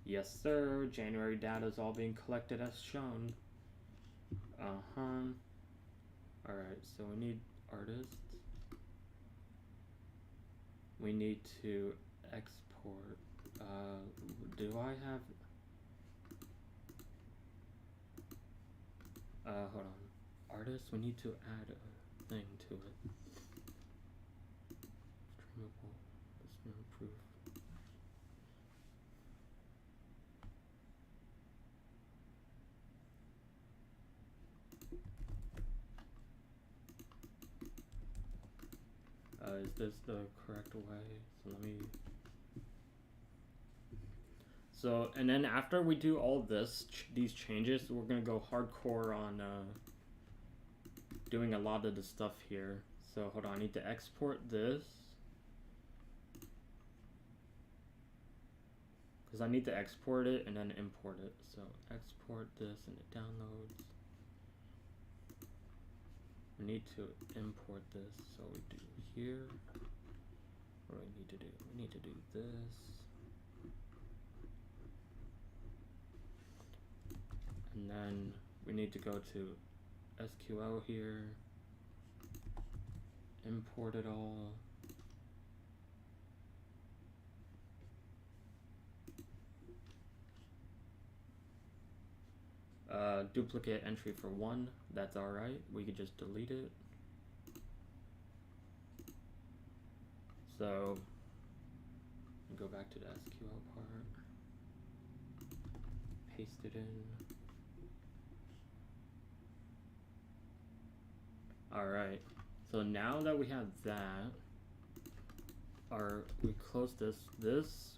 Yes, sir. January data is all being collected as shown. Alright, so we need artists. We need to export. Do I have... hold on. Artists, we need to add a thing to it. Streamable. Stream proof. Is this the correct way? So let me... So, and then after we do all this, these changes, we're gonna go hardcore on doing a lot of the stuff here. So hold on, I need to export this. Because I need to export it and then import it. So export this and it downloads. We need to import this, so we do here. What do we need to do? We need to do this. And then we need to go to SQL here. Import it all. Duplicate entry for 1, that's alright. We could just delete it. So, go back to the SQL part. Paste it in. Alright, so now that we have that, we close this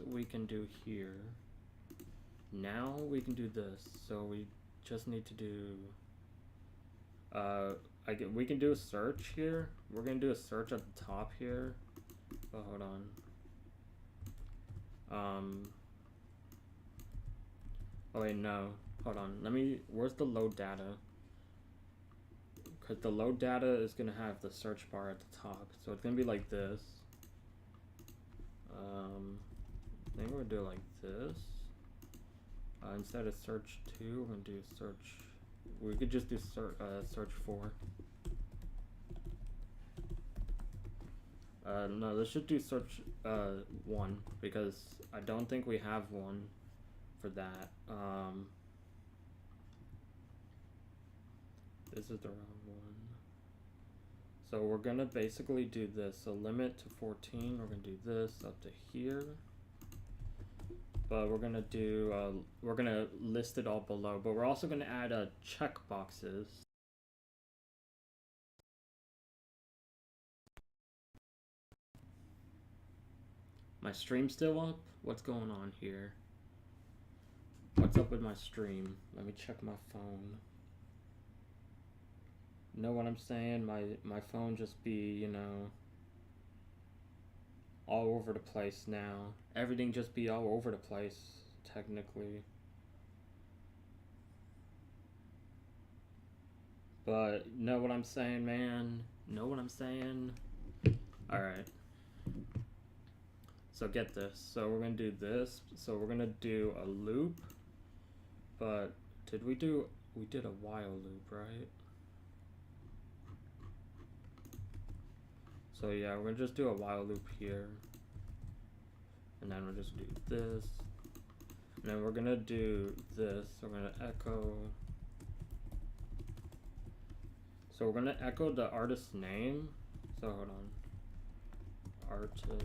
we can do here. Now we can do this, so we just need to do, we can do a search here. We're gonna do a search at the top here. Oh, hold on. Oh wait, no. Hold on. Where's the load data? Because the load data is gonna have the search bar at the top. So it's gonna be like this. I think we're gonna do it like this. Instead of search 2, we're gonna do search. We could just do search 4. No, let's just do search 1 because I don't think we have one for that. This is the wrong one. So we're gonna basically do this. So limit to 14. We're gonna do this up to here. But we're gonna list it all below. But we're also gonna add check boxes. My stream's still up? What's going on here? What's up with my stream? Let me check my phone. Know what I'm saying? My phone just be, you know, all over the place now. Everything just be all over the place, technically. But know what I'm saying, man? Know what I'm saying? Alright. So get this. So we're gonna do this. So we're gonna do a loop. But we did a while loop, right? So yeah, we're gonna just do a while loop here. And then we'll just do this. And then we're gonna do this. So we're gonna echo. So we're gonna echo the artist's name. So hold on. Artist name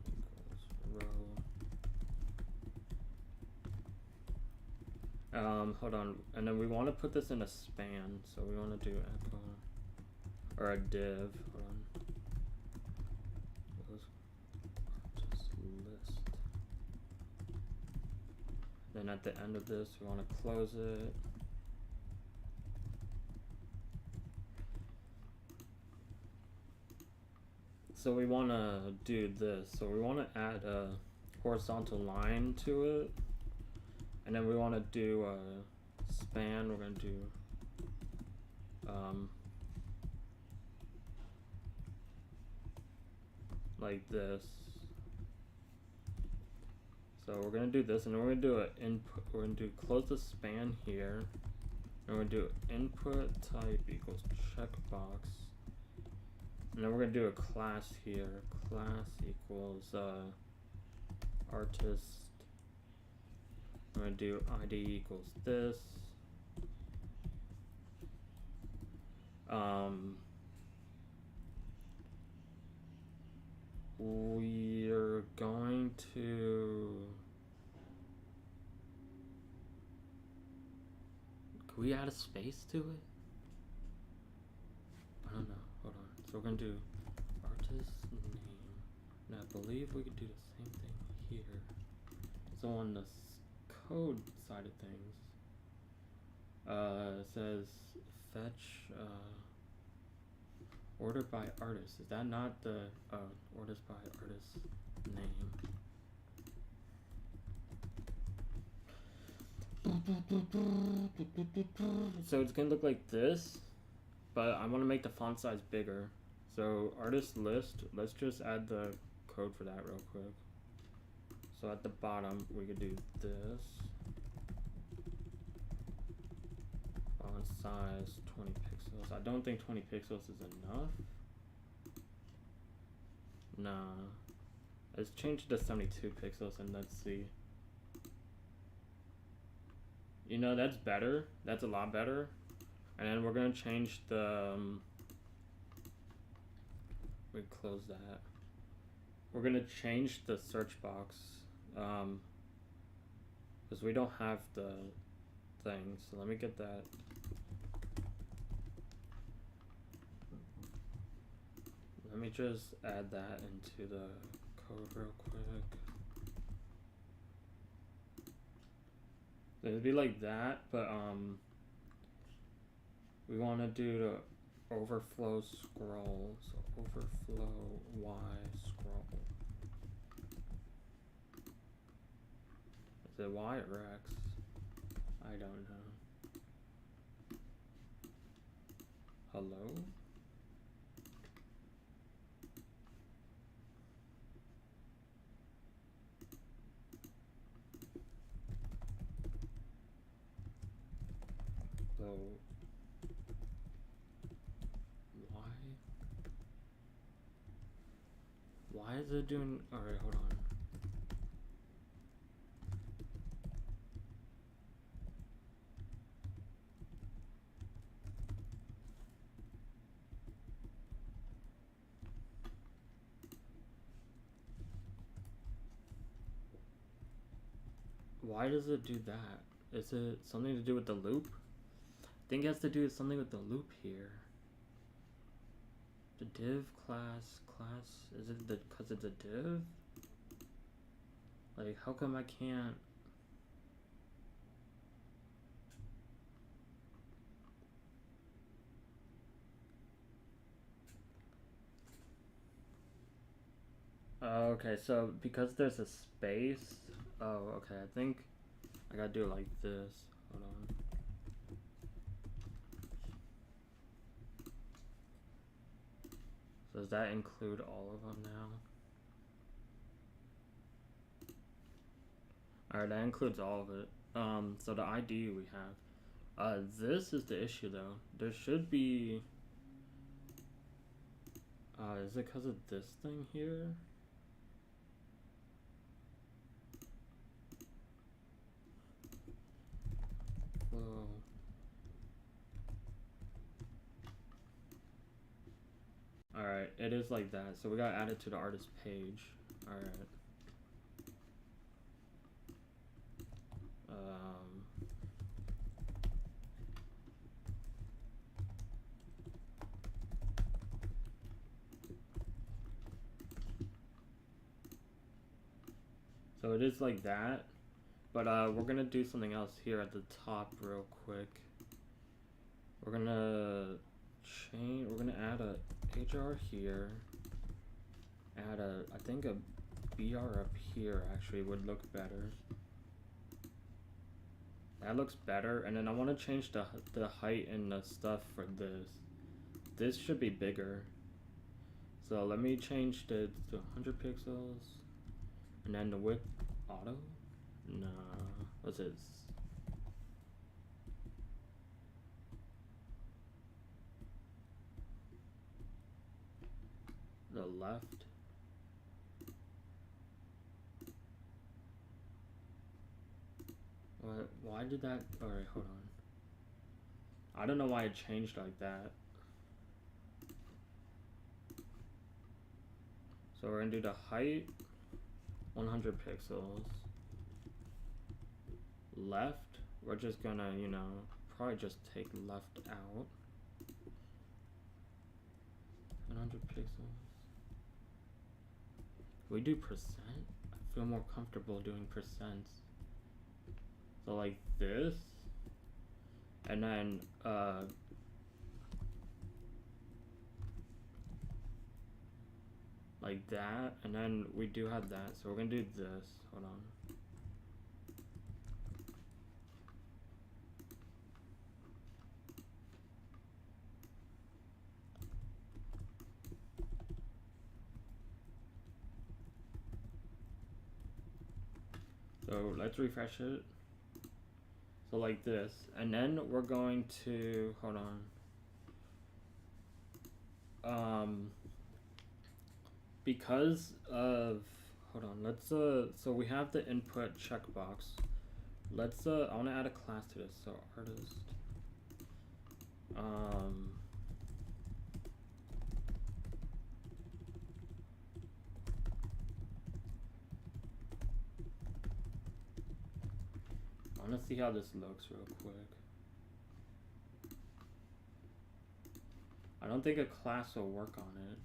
equals row. Hold on. And then we want to put this in a span. So we want to do echo or a div. Hold on. Artist list. Then at the end of this, we want to close it. So we want to do this. So we want to add a horizontal line to it. And then we want to do a span. We're going to do like this. So we're going to do this, and then we're going to do an input. We're going to do close the span here. And we're going to do input type equals checkbox. And then we're going to do a class here. Class equals artist. We're going to do ID equals this. We're going to... Can we add a space to it? I don't know. Hold on. So we're going to do artist name. And I believe we could do the same thing here. So on the code side of things, it says fetch order by artist. Is that not the orders by artist name? So it's gonna look like this, but I want to make the font size bigger. So artist list, let's just add the code for that real quick. So at the bottom, we could do this. Font size 20 pixels. I don't think 20 pixels is enough. Nah. Let's change it to 72 pixels and let's see. You know, that's better. That's a lot better. And then we're going to change the... we close that. We're going to change the search box. Because we don't have the thing. So let me get that. Let me just add that into the code real quick. It'd be like that, but we want to do overflow scroll. So overflow y scroll. Is it y or x? I don't know. Hello? So why is it doing? All right, hold on. Why does it do that? Is it something to do with the loop? I think it has to do with something with the loop here. The div class, is it because it's a div? Like, how come I can't? Oh, okay, so because there's a space. Oh, okay, I think I gotta do it like this. Hold on. So does that include all of them now? Alright, that includes all of it. So the ID we have. This is the issue though. There should be. Is it because of this thing here? Whoa. Alright, it is like that. So we gotta add it to the artist page. Alright. So it is like that. But we're gonna do something else here at the top real quick. We're gonna add a HR here. Add I think a BR up here actually would look better. That looks better, and then I want to change the height and the stuff for this. This should be bigger. So let me change it to 100 pixels, and then the width auto. No, what's this? The left. What? Why did that? All right, hold on. I don't know why it changed like that. So we're gonna do the height, 100 pixels. Left, we're just gonna, you know, probably just take left out. 100 pixels. We do percent? I feel more comfortable doing percents. So like this, and then like that, and then we do have that, so we're gonna do this. Hold on. So let's refresh it. So like this, and then we're going to, hold on. Because of, hold on, let's, so we have the input checkbox. Let's, I want to add a class to this, so artist, I want to see how this looks real quick. I don't think a class will work on it.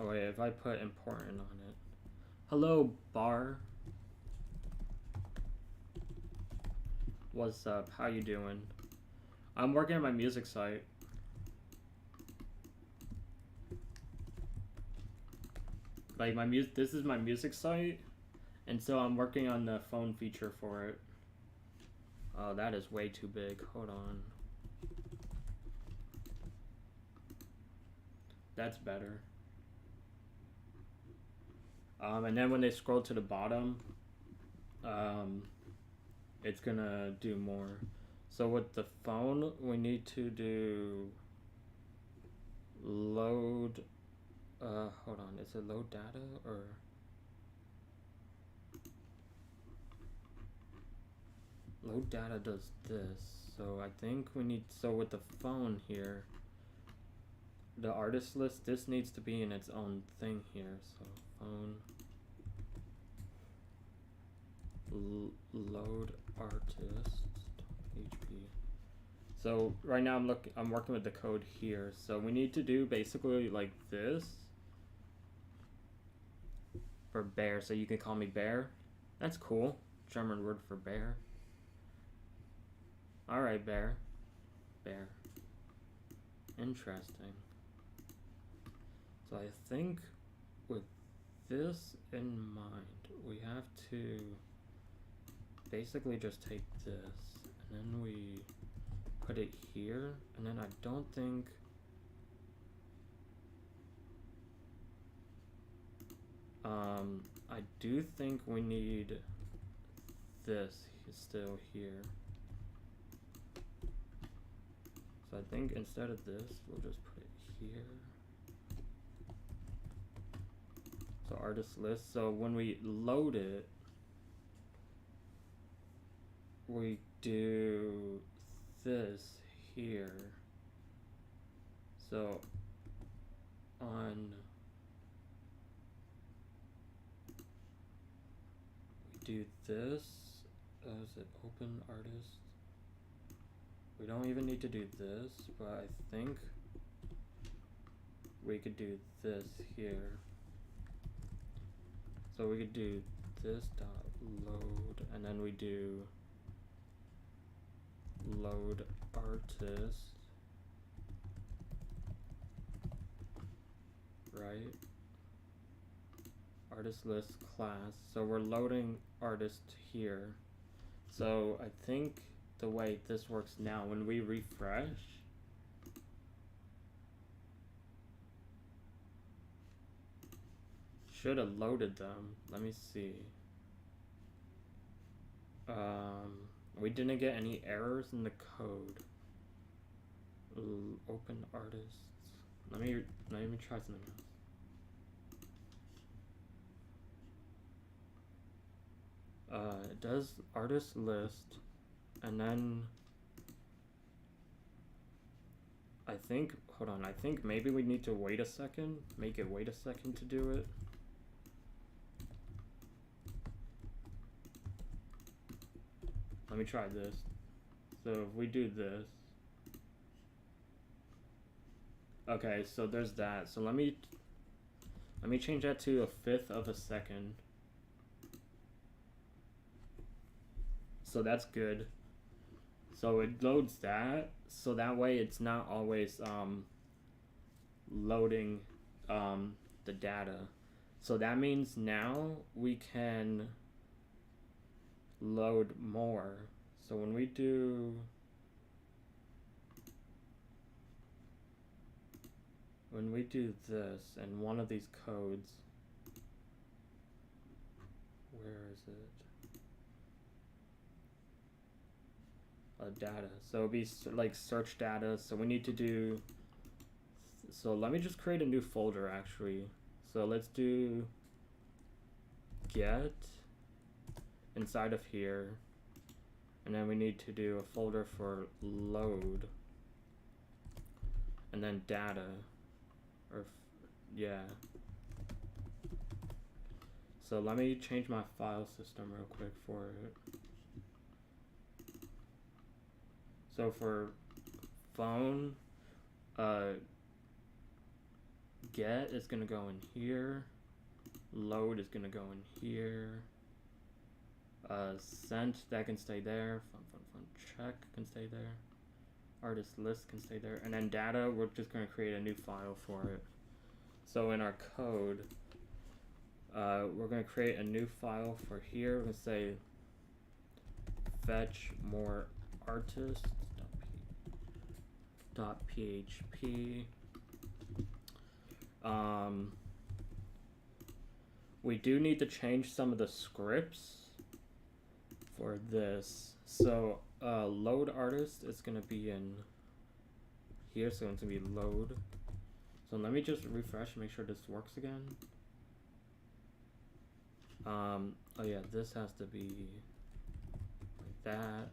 Oh wait, if I put important on it. Hello, Bar. What's up? How you doing? I'm working on my music site. Like this is my music site, and so I'm working on the phone feature for it. Oh, that is way too big. Hold on. That's better. And then when they scroll to the bottom, it's gonna do more. So with the phone, we need to do load. Hold on. Is it load data or? Load data does this. So I think we need. So with the phone here, the artist list, this needs to be in its own thing here. So phone. Load artist php. So right now I'm working with the code here. So we need to do basically like this for bear. So you can call me Bear. That's cool. German word for bear. All right, Bear. Bear. Interesting. So I think with this in mind, we have to basically just take this and then we put it here, and then I don't think I do think we need this still here. So I think instead of this, we'll just put it here. So artist list. So when we load it, we do this here. So on we do this. Is it open artist? We don't even need to do this, but I think we could do this here. So we could do this dot load, and then we do load artist, right? Artist list class. So we're loading artist here. So I think the way this works now, when we refresh, should have loaded them. Let me see. We didn't get any errors in the code. Open artists. Let me try something else. It does artist list, and then I think, hold on, I think maybe we need to wait a second, make it wait a second to do it. Let me try this. So if we do this, okay, so there's that. So let me change that to 1/5 of a second. So that's good. So it loads that, so that way it's not always loading the data. So that means now we can load more. So when we do this and one of these codes, where is it? Data. So it'll be like search data. So we need to do, so let me just create a new folder actually. So let's do get inside of here, and then we need to do a folder for load, and then data, or yeah. So let me change my file system real quick for it. So for phone, get is gonna go in here, Load is gonna go in here. Sent, that can stay there. Fun. Check can stay there. Artist list can stay there. And then data, we're just gonna create a new file for it. So in our code, we're gonna create a new file for here. We're gonna say fetch more artists .php. We do need to change some of the scripts for this. So load artist is gonna be in here, so it's gonna be load. So let me just refresh and make sure this works again. Oh yeah, this has to be like that.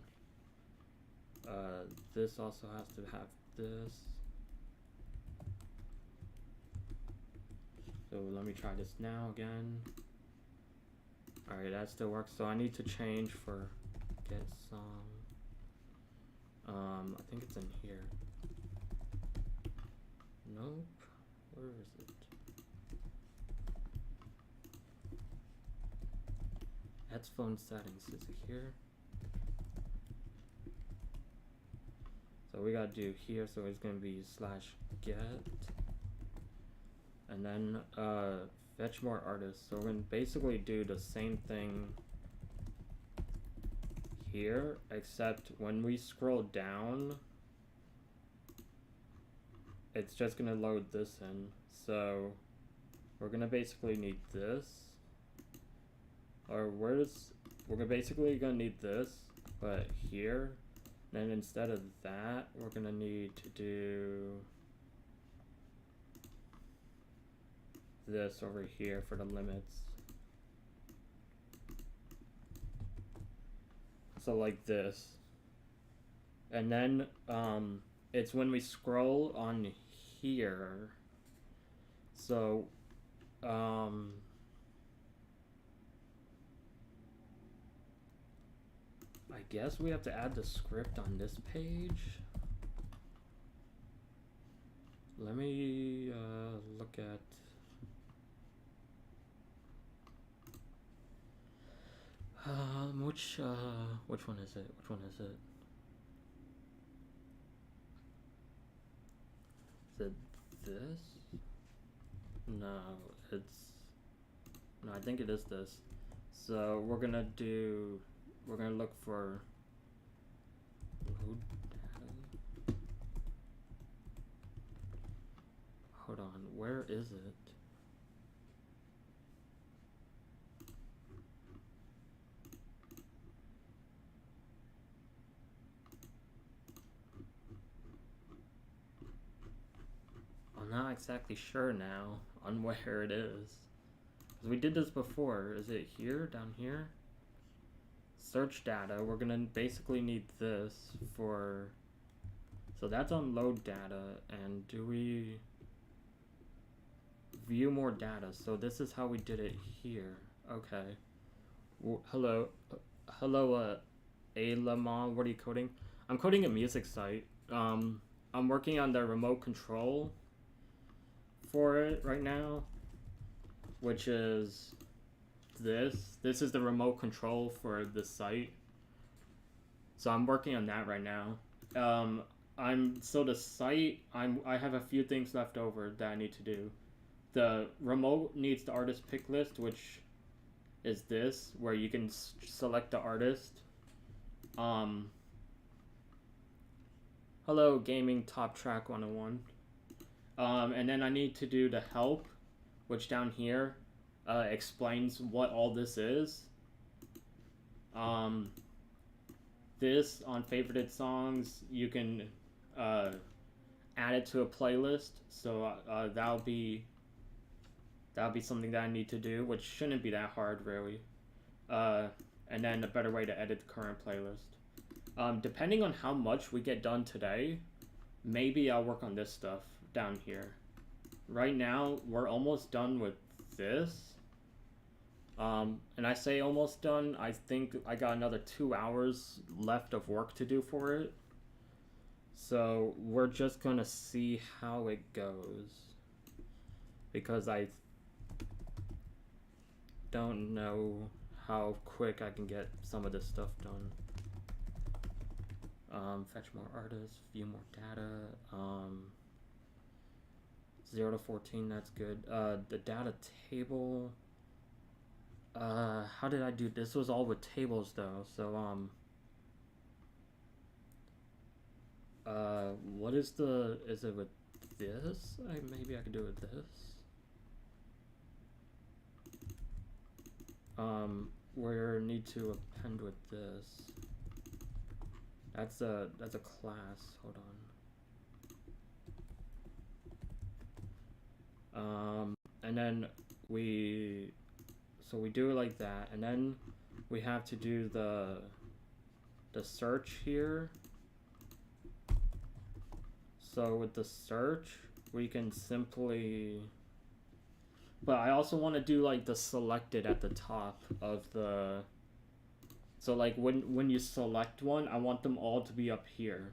This also has to have this. So let me try this now again. Alright, that still works. So I need to change for get song. I think it's in here. Nope. Where is it? Headphone settings. Is it here? So we gotta do here. So it's gonna be /get. And then fetch more artists. So we're gonna basically do the same thing here, except when we scroll down, it's just gonna load this in. So we're gonna basically need this, or we're basically gonna need this, but here. Then instead of that, we're gonna need to do this over here for the limits. So like this. And then it's when we scroll on here. So I guess we have to add the script on this page. Let me look at which one is it? Which one is it? Is it this? No, I think it is this. So we're gonna look for load data. Hold on, where is it? I'm not exactly sure now on where it is. 'Cause we did this before. Is it here? Down here? Search data. We're gonna basically need this for... So that's on load data. And do we... View more data. So this is how we did it here. Okay. Hello, Alama. What are you coding? I'm coding a music site. I'm working on the remote control for it right now, which is this. This is the remote control for the site. So I'm working on that right now. The site, I have a few things left over that I need to do. The remote needs the artist pick list, which is this, where you can select the artist. Hello, Gaming Top Track 101. And then I need to do the help, which down here explains what all this is. This on favorited songs, you can add it to a playlist. So that'll be something that I need to do, which shouldn't be that hard, really. And then a better way to edit the current playlist. Depending on how much we get done today, maybe I'll work on this stuff down here. Right now, we're almost done with this. And I say almost done, I think I got another 2 hours left of work to do for it. So we're just gonna see how it goes. Because don't know how quick I can get some of this stuff done. Fetch more artists, view more data. 0 to 14, that's good. The data table. How did I do this? Was all with tables though. So what is it with this? Maybe I could do it with this. Where need to append with this. That's a class. Hold on. And then we do it like that, and then we have to do the search here. So with the search, we can simply. But I also want to do like the selected at the top of the. So like when you select one, I want them all to be up here.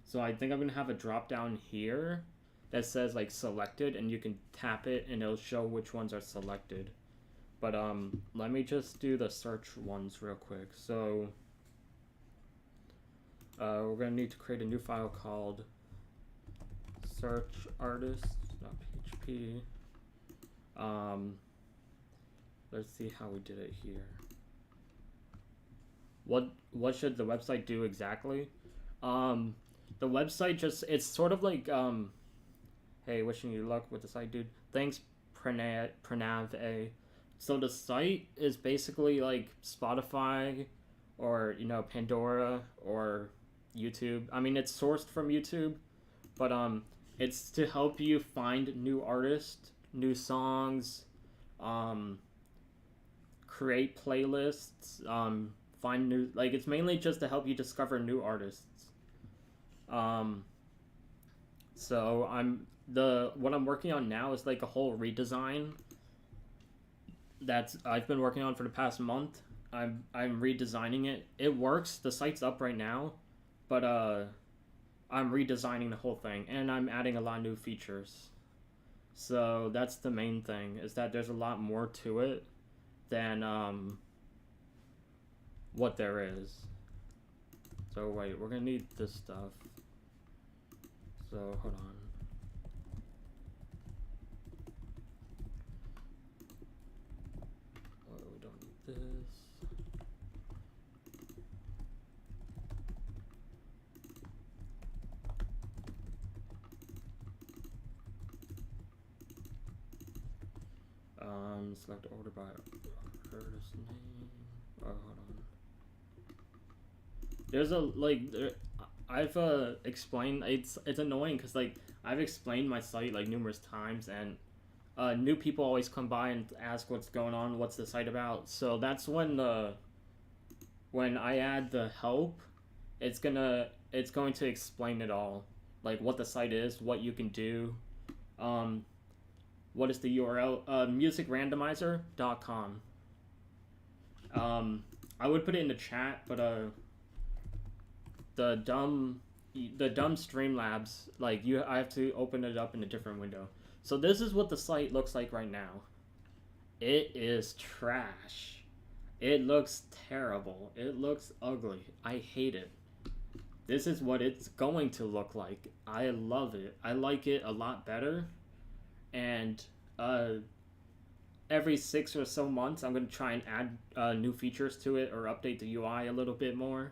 So I think I'm gonna have a drop down here that says like selected, and you can tap it and it'll show which ones are selected. But let me just do the search ones real quick. So we're gonna need to create a new file called search artist.php. Let's see how we did it here. What should the website do exactly? The website it's sort of like hey, wishing you luck with the site, dude. Thanks, Pranav A. So the site is basically like Spotify or Pandora or YouTube. I mean, it's sourced from YouTube, but it's to help you find new artists, new songs, create playlists, find new, like, it's mainly just to help you discover new artists. So what I'm working on now is like a whole redesign that's I've been working on for the past month. I'm redesigning it. It works. The site's up right now, but I'm redesigning the whole thing, and I'm adding a lot of new features. So that's the main thing, is that there's a lot more to it than what there is. So wait, we're gonna need this stuff. So hold on. Oh, we don't need this. Select order by artist name. Oh, hold on. There's I've explained, it's annoying because like I've explained my site like numerous times, and new people always come by and ask what's going on, what's the site about. So that's when I add the help, it's going to explain it all, like what the site is, what you can do, what is the URL, musicrandomizer.com. I would put it in the chat, but the dumb Streamlabs, like I have to open it up in a different window. So this is what the site looks like right now. It is trash. It looks terrible. It looks ugly. I hate it. This is what it's going to look like. I love it. I like it a lot better. And every 6 or so months, I'm going to try and add new features to it or update the UI a little bit more.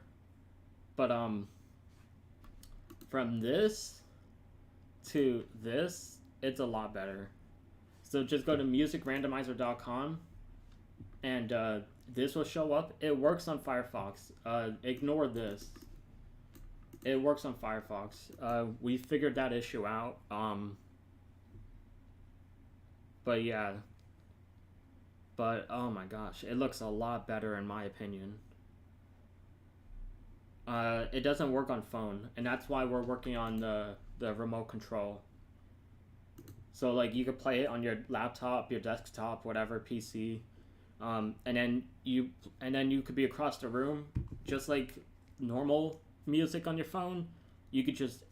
But from this to this, it's a lot better. So just go to musicrandomizer.com, and this will show up. It works on Firefox. Ignore this. It works on Firefox. We figured that issue out. But yeah. But oh my gosh, it looks a lot better in my opinion. It doesn't work on phone, and that's why we're working on the remote control. So like you could play it on your laptop, your desktop, whatever, PC, and then you could be across the room, just like normal music on your phone. You could just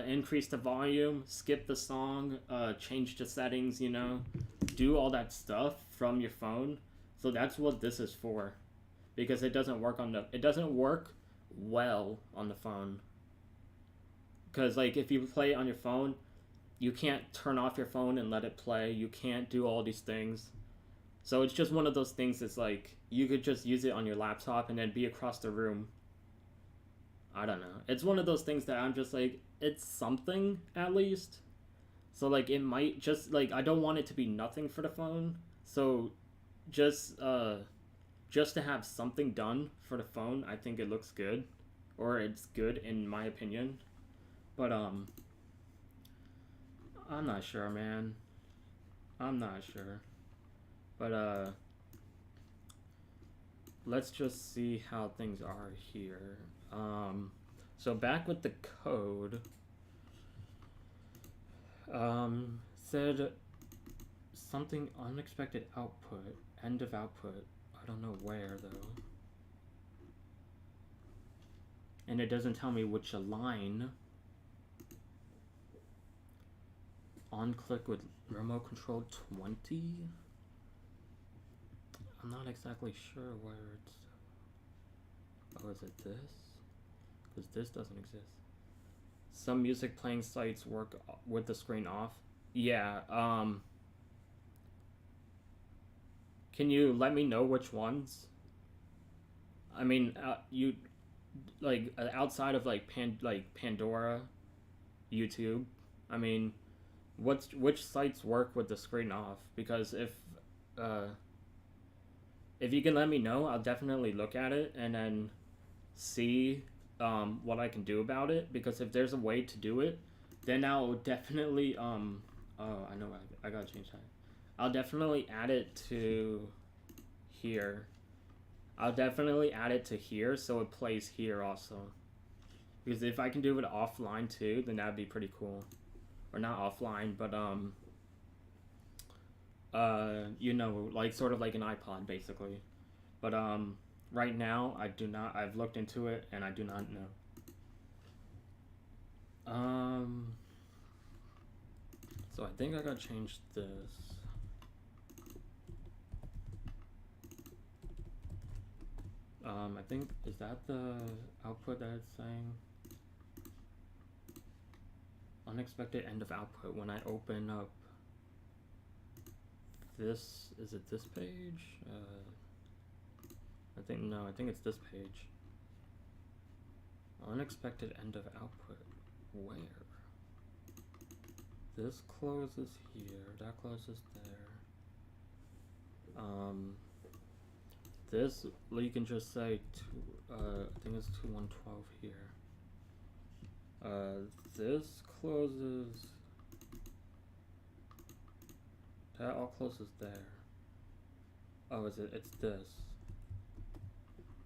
increase the volume, skip the song, change the settings, do all that stuff from your phone. So that's what this is for, because it doesn't work on the. It doesn't work well on the phone. Because like if you play it on your phone, you can't turn off your phone and let it play. You can't do all these things. So it's just one of those things that's like you could just use it on your laptop and then be across the room. I don't know. It's one of those things that I'm just like, it's something at least. So like it might just like I don't want it to be nothing for the phone. So just to have something done for the phone, I think it looks good, or it's good in my opinion. But I'm not sure, man. I'm not sure. But let's just see how things are here. So back with the code. Said something unexpected output, end of output. I don't know where though. And it doesn't tell me which line. On click with remote control 20. I'm not exactly sure where it's. Oh, is it this? Because this doesn't exist. Some music playing sites work with the screen off. Yeah, can you let me know which ones? I mean, you like outside of like Pandora, YouTube. I mean, which sites work with the screen off? Because if you can let me know, I'll definitely look at it and then see what I can do about it. Because if there's a way to do it, then I'll definitely oh, I know, I gotta change that. I'll definitely add it to here. I'll definitely add it to here so it plays here also. Because if I can do it offline too, then that'd be pretty cool. Or not offline, but you know, like sort of like an iPod basically. But right now I do not. I've looked into it and I do not know. So I think I gotta change this. I think, is that the output that it's saying? Unexpected end of output when I open up this. Is it this page? I think it's this page. Unexpected end of output. Where? This closes here, that closes there. This, you can just say, I think it's 2112 here. This closes, that all closes there. Oh, is it? It's this.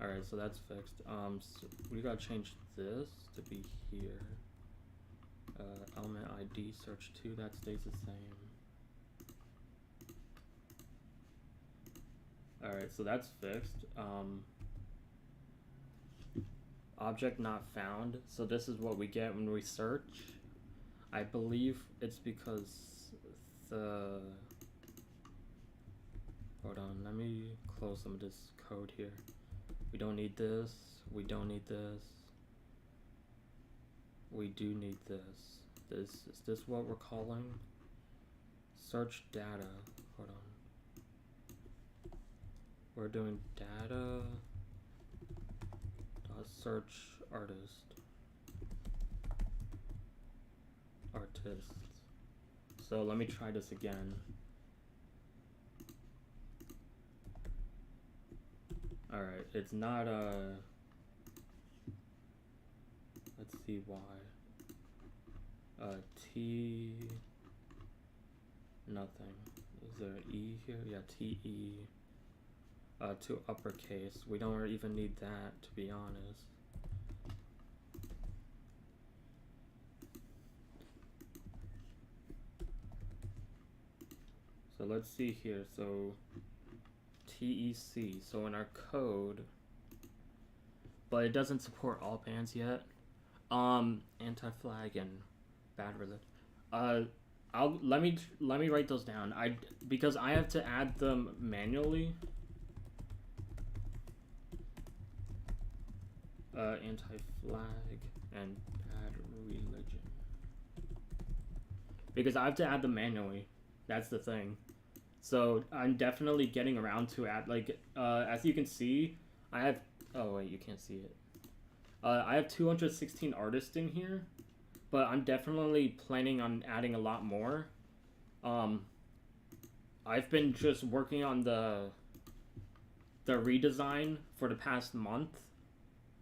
Alright, so that's fixed. So we gotta change this to be here. Element ID search 2, that stays the same. Alright, so that's fixed. Object not found. So this is what we get when we search. I believe it's because the... Hold on, let me close some of this code here. We don't need this. We don't need this. We do need this. Is this what we're calling? Search data. Hold on. We're doing data dot search artists. So let me try this again. Alright, it's not let's see why. T nothing. Is there an E here? Yeah, TE. To uppercase. We don't even need that, to be honest. So let's see here. So TEC. So in our code, but it doesn't support all bands yet. Anti-flag and bad religion. Let me write those down. Because I have to add them manually. anti-flag and bad religion. Because I have to add them manually. That's the thing. So I'm definitely getting around to add, like, as you can see, I have, oh wait, you can't see it. I have 216 artists in here, but I'm definitely planning on adding a lot more. I've been just working on the redesign for the past month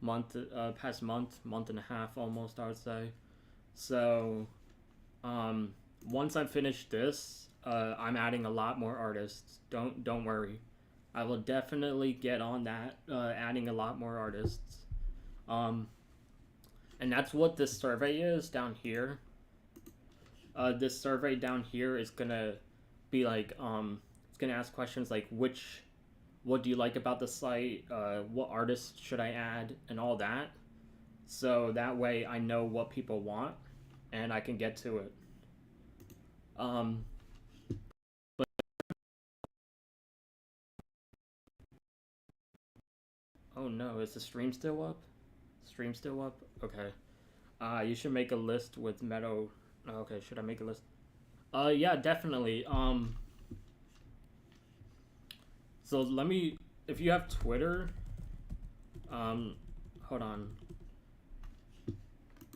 and a half almost, I would say. So, once I finish this, I'm adding a lot more artists. Don't worry, I will definitely get on that, adding a lot more artists. And that's what this survey is down here. This survey down here is gonna be like, it's gonna ask questions like what do you like about the site, what artists should I add, and all that. So that way I know what people want, and I can get to it. But oh no, is the stream still up? Stream still up? Okay. You should make a list with Meadow. Okay, should I make a list? Yeah, definitely. So let me, if you have Twitter, hold on.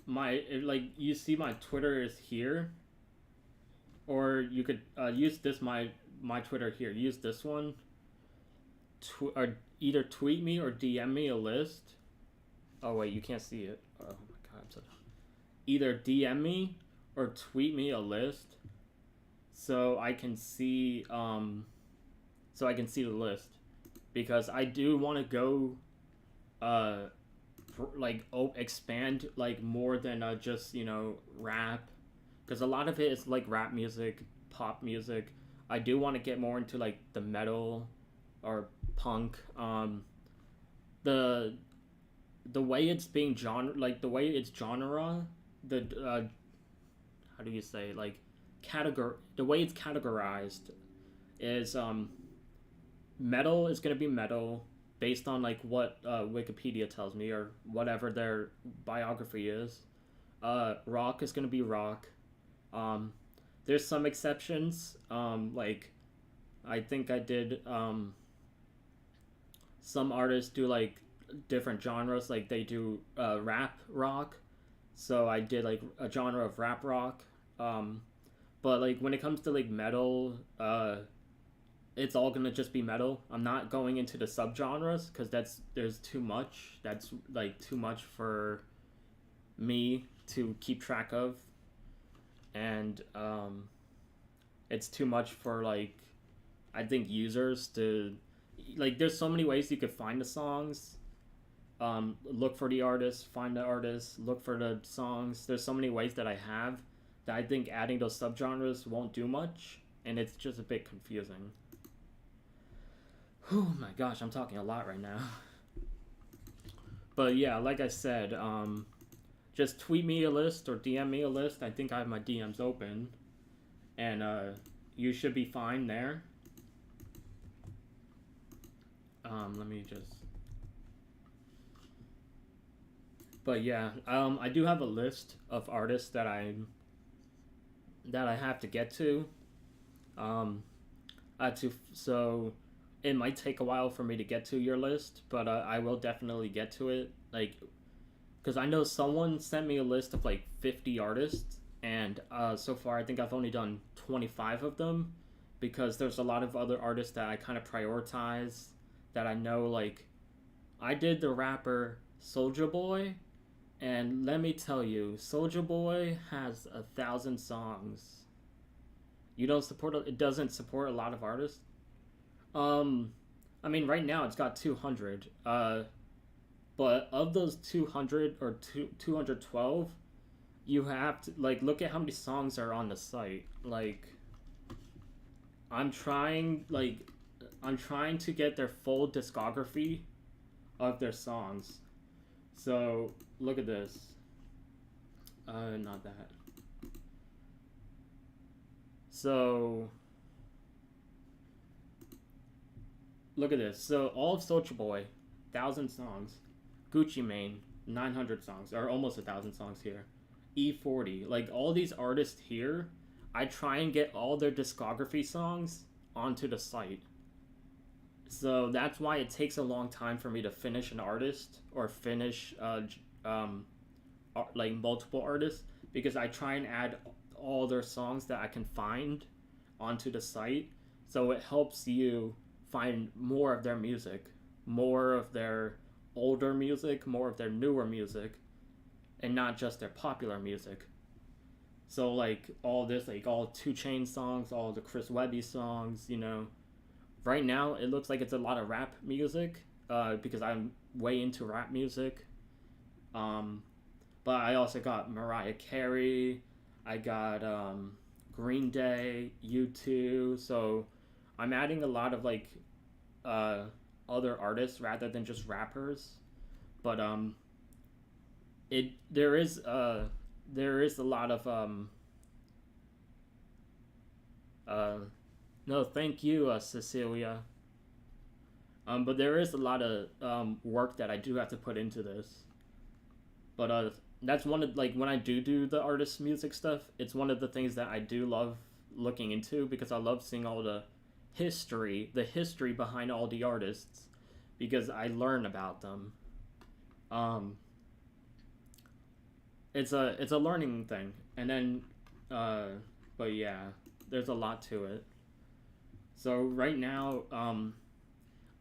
Like, you see my Twitter is here, or you could use this, my Twitter here. Use this one. Or either tweet me or DM me a list. Oh wait, you can't see it. Oh my god, I'm so dumb. Either DM me or tweet me a list, so I can see the list, because I do want to go expand like more than just, you know, rap, because a lot of it is like rap music, pop music. I do want to get more into like the metal or punk. The way it's being genre, like the way it's genre, the how do you say, like, the way it's categorized is, metal is going to be metal based on like what Wikipedia tells me, or whatever their biography is. Rock is going to be rock. There's some exceptions, like I think I did, some artists do like different genres, like they do rap rock, so I did like a genre of rap rock. But like when it comes to like metal, it's all gonna just be metal. I'm not going into the subgenres, because there's too much. That's like too much for me to keep track of, and it's too much for, like, I think users to, like, there's so many ways you could find the songs. Look for the artist, find the artist, look for the songs. There's so many ways that I have that I think adding those subgenres won't do much, and it's just a bit confusing. Oh my gosh, I'm talking a lot right now. But yeah, like I said, just tweet me a list or DM me a list. I think I have my DMs open, and you should be fine there. Let me just. But yeah, I do have a list of artists that I have to get to. So it might take a while for me to get to your list, but I will definitely get to it. Like, because I know someone sent me a list of like 50 artists, and so far I think I've only done 25 of them, because there's a lot of other artists that I kind of prioritize, that I know. Like, I did the rapper Soulja Boy, and let me tell you, Soulja Boy has 1,000 songs. You don't support it doesn't support a lot of artists. I mean, right now it's got 200. But of those 200 or 212, you have to, like, look at how many songs are on the site. Like, I'm trying to get their full discography of their songs. So look at this. Not that. So look at this. So all of Soulja Boy, 1,000 songs. Gucci Mane, 900 songs, or almost 1,000 songs here. E40, like all these artists here, I try and get all their discography songs onto the site. So that's why it takes a long time for me to finish an artist or finish like multiple artists, because I try and add all their songs that I can find onto the site. So it helps you find more of their music, more of their older music, more of their newer music, and not just their popular music. So like all this, like all 2 Chainz songs, all the Chris Webby songs, you know. Right now it looks like it's a lot of rap music, because I'm way into rap music. But I also got Mariah Carey, I got Green Day, U2. So I'm adding a lot of like other artists rather than just rappers. But there is a lot of no, thank you, Cecilia. But there is a lot of work that I do have to put into this. But that's one of, like, when I do the artist music stuff, it's one of the things that I do love looking into, because I love seeing all the history behind all the artists, because I learn about them. It's a learning thing, and then but yeah, there's a lot to it. So right now,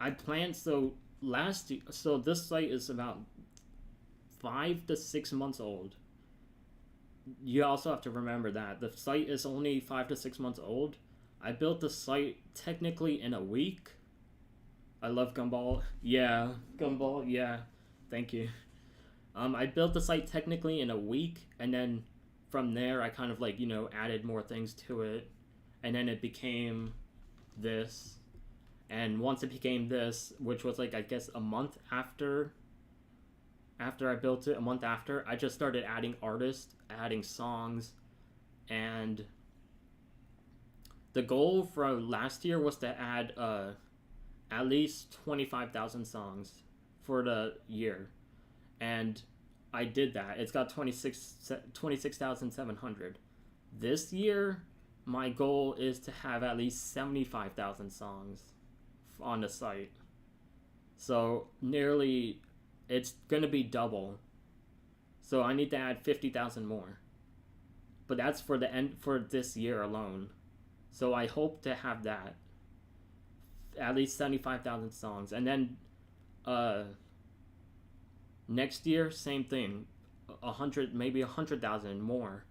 I plan, so this site is about 5 to 6 months old. You also have to remember that the site is only 5 to 6 months old. I built the site technically in a week. I love Gumball. Yeah, Gumball. Yeah, thank you. I built the site technically in a week, and then from there I kind of, like, you know, added more things to it, and then it became this. And once it became this, which was like, I guess, a month after I built it, a month after, I just started adding artists, adding songs, and the goal for last year was to add at least 25,000 songs for the year, and I did that. It's got 26,700. This year, my goal is to have at least 75,000 songs on the site. So nearly, it's going to be double. So I need to add 50,000 more. But that's for the end, for this year alone. So I hope to have that. At least 75,000 songs. And then next year, same thing. 100, maybe 100,000 more.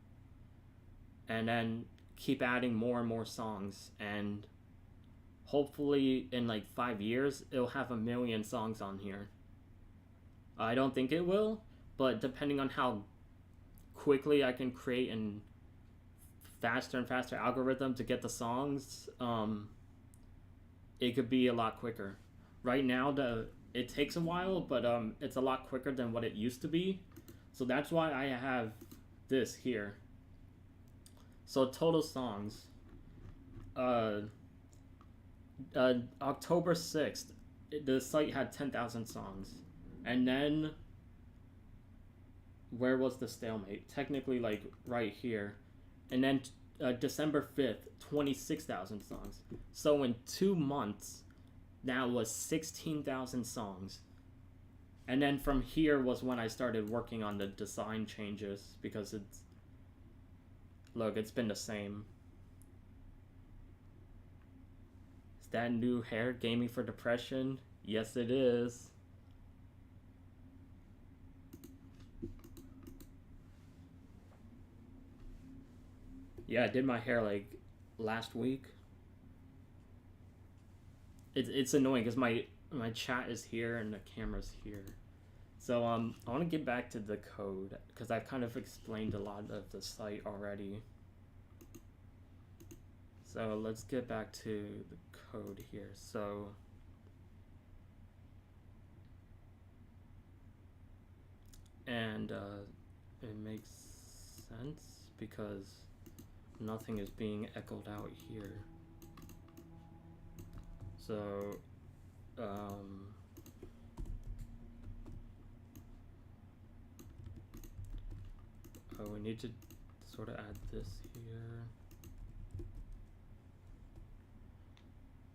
And then keep adding more and more songs. And hopefully in like 5 years, it'll have 1 million songs on here. I don't think it will, but depending on how quickly I can create and faster and faster algorithm to get the songs, it could be a lot quicker. Right now, it takes a while, but it's a lot quicker than what it used to be. So that's why I have this here. So total songs. October 6th, the site had 10,000 songs. And then, where was the stalemate? Technically, like, right here. And then December 5th, 26,000 songs. So in 2 months, that was 16,000 songs. And then from here was when I started working on the design changes, because it's... Look, it's been the same. Is that new hair gaming for depression? Yes, it is. Yeah, I did my hair like last week. It's annoying because my chat is here and the camera's here. So I want to get back to the code because I've kind of explained a lot of the site already. So let's get back to the code here. So and it makes sense because nothing is being echoed out here. So Oh, we need to sort of add this here.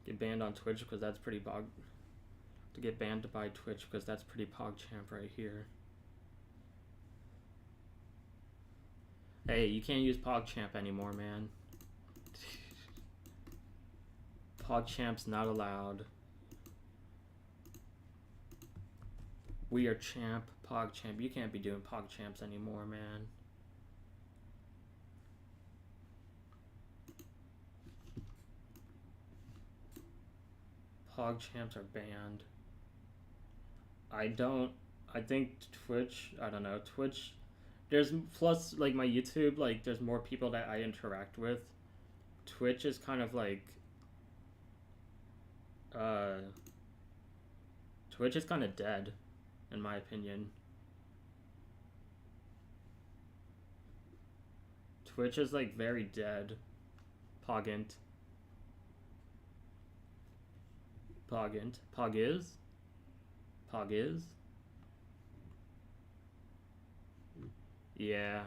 Get banned on Twitch because that's pretty bog. To get banned by Twitch because that's pretty PogChamp right here. Hey, you can't use PogChamp anymore, man. PogChamp's not allowed. We are champ, PogChamp. You can't be doing PogChamps anymore, man. PogChamps are banned. I think Twitch, I don't know, Twitch, there's plus like my YouTube, like there's more people that I interact with. Twitch is kind of like, Twitch is kind of dead, in my opinion. Twitch is like very dead. Pogint. Pog is? Yeah.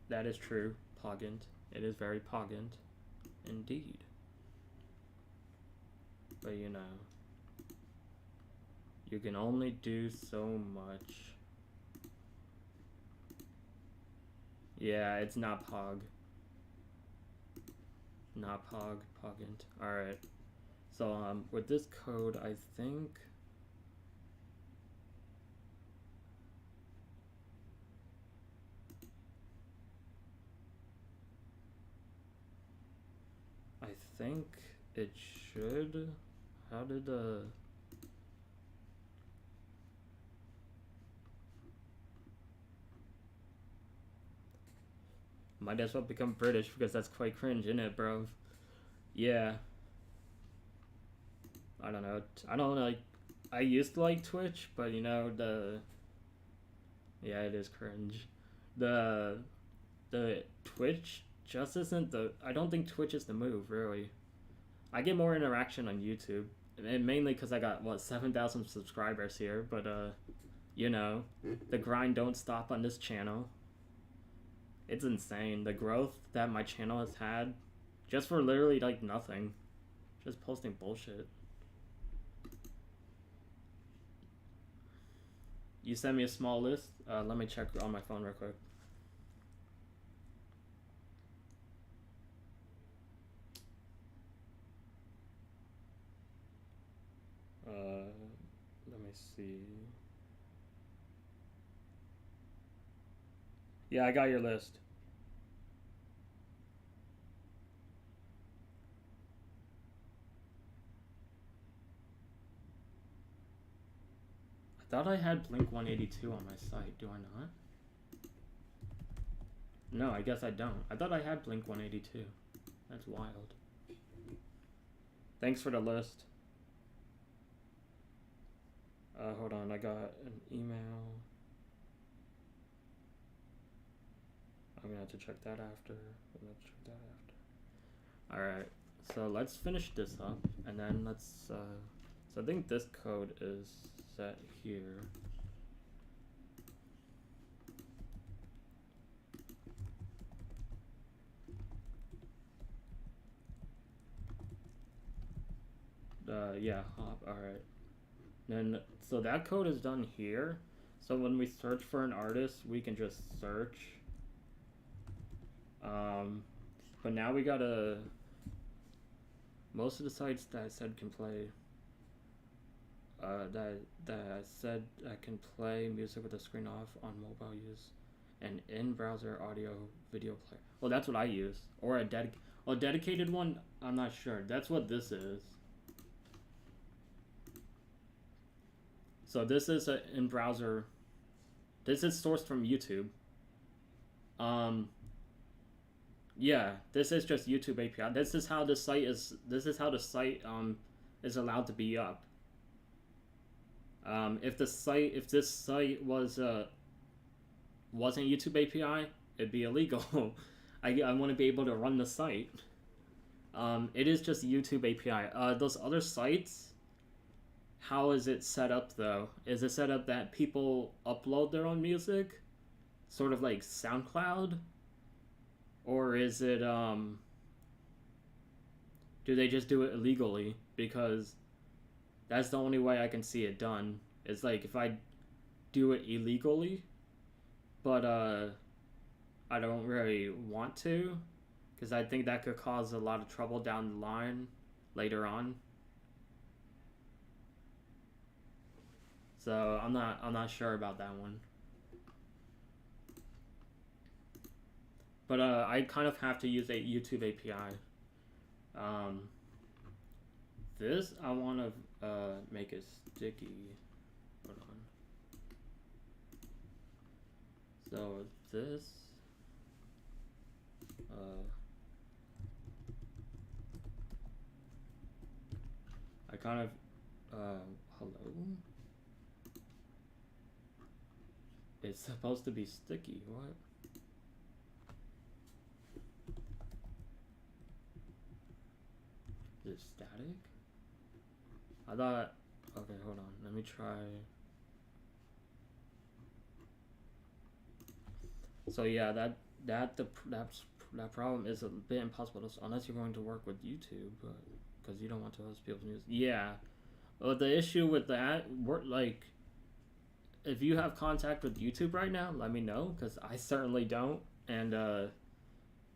That is true, Pogint. It is very Pogint, indeed. But you know, you can only do so much. Yeah, it's not Pog. Not Pog, Pogint. Alright. So, with this code, I think... it should... How did Might as well become British because that's quite cringe, isn't it, bro? Yeah. I don't know. Like, I used to like Twitch, but you know, yeah, it is cringe. The Twitch just isn't I don't think Twitch is the move, really. I get more interaction on YouTube, and mainly because I got, what, 7,000 subscribers here, but, you know, the grind don't stop on this channel. It's insane, the growth that my channel has had, just for literally, like, nothing. Just posting bullshit. You sent me a small list? Let me check on my phone real quick. Let me see. Yeah, I got your list. I thought I had Blink-182 on my site. Do I not? No, I guess I don't. I thought I had Blink-182. That's wild. Thanks for the list. Hold on, I got an email. I'm gonna have to check that after. Alright, so let's finish this up, and then let's, so I think this code is set here. Yeah, hop, alright. Then, so that code is done here. So when we search for an artist, we can just search. But now we gotta, most of the sites that I said can play, that I said I can play music with the screen off on mobile use an in-browser audio video player. Well, that's what I use. Or a dedicated one, I'm not sure. That's what this is. So this is an in-browser. This is sourced from YouTube. Yeah, this is just YouTube API. This is how the site is. This is how the site is allowed to be up. If this site wasn't YouTube API, it'd be illegal. I want to be able to run the site. It is just YouTube API. Those other sites, how is it set up though? Is it set up that people upload their own music, sort of like SoundCloud, or is it do they just do it illegally? Because that's the only way I can see it done. It's like if I do it illegally, but I don't really want to, because I think that could cause a lot of trouble down the line later on. So I'm not sure about that one. But I kind of have to use a YouTube API. This I want to make it sticky. Hold on. So this I kind of hello. It's supposed to be sticky. What? Is it static? I thought. Okay, hold on. Let me try. So yeah, that problem is a bit impossible to, unless you're going to work with YouTube, because you don't want to host people's music. Yeah, well, the issue with that, like, if you have contact with YouTube right now, let me know, because I certainly don't. And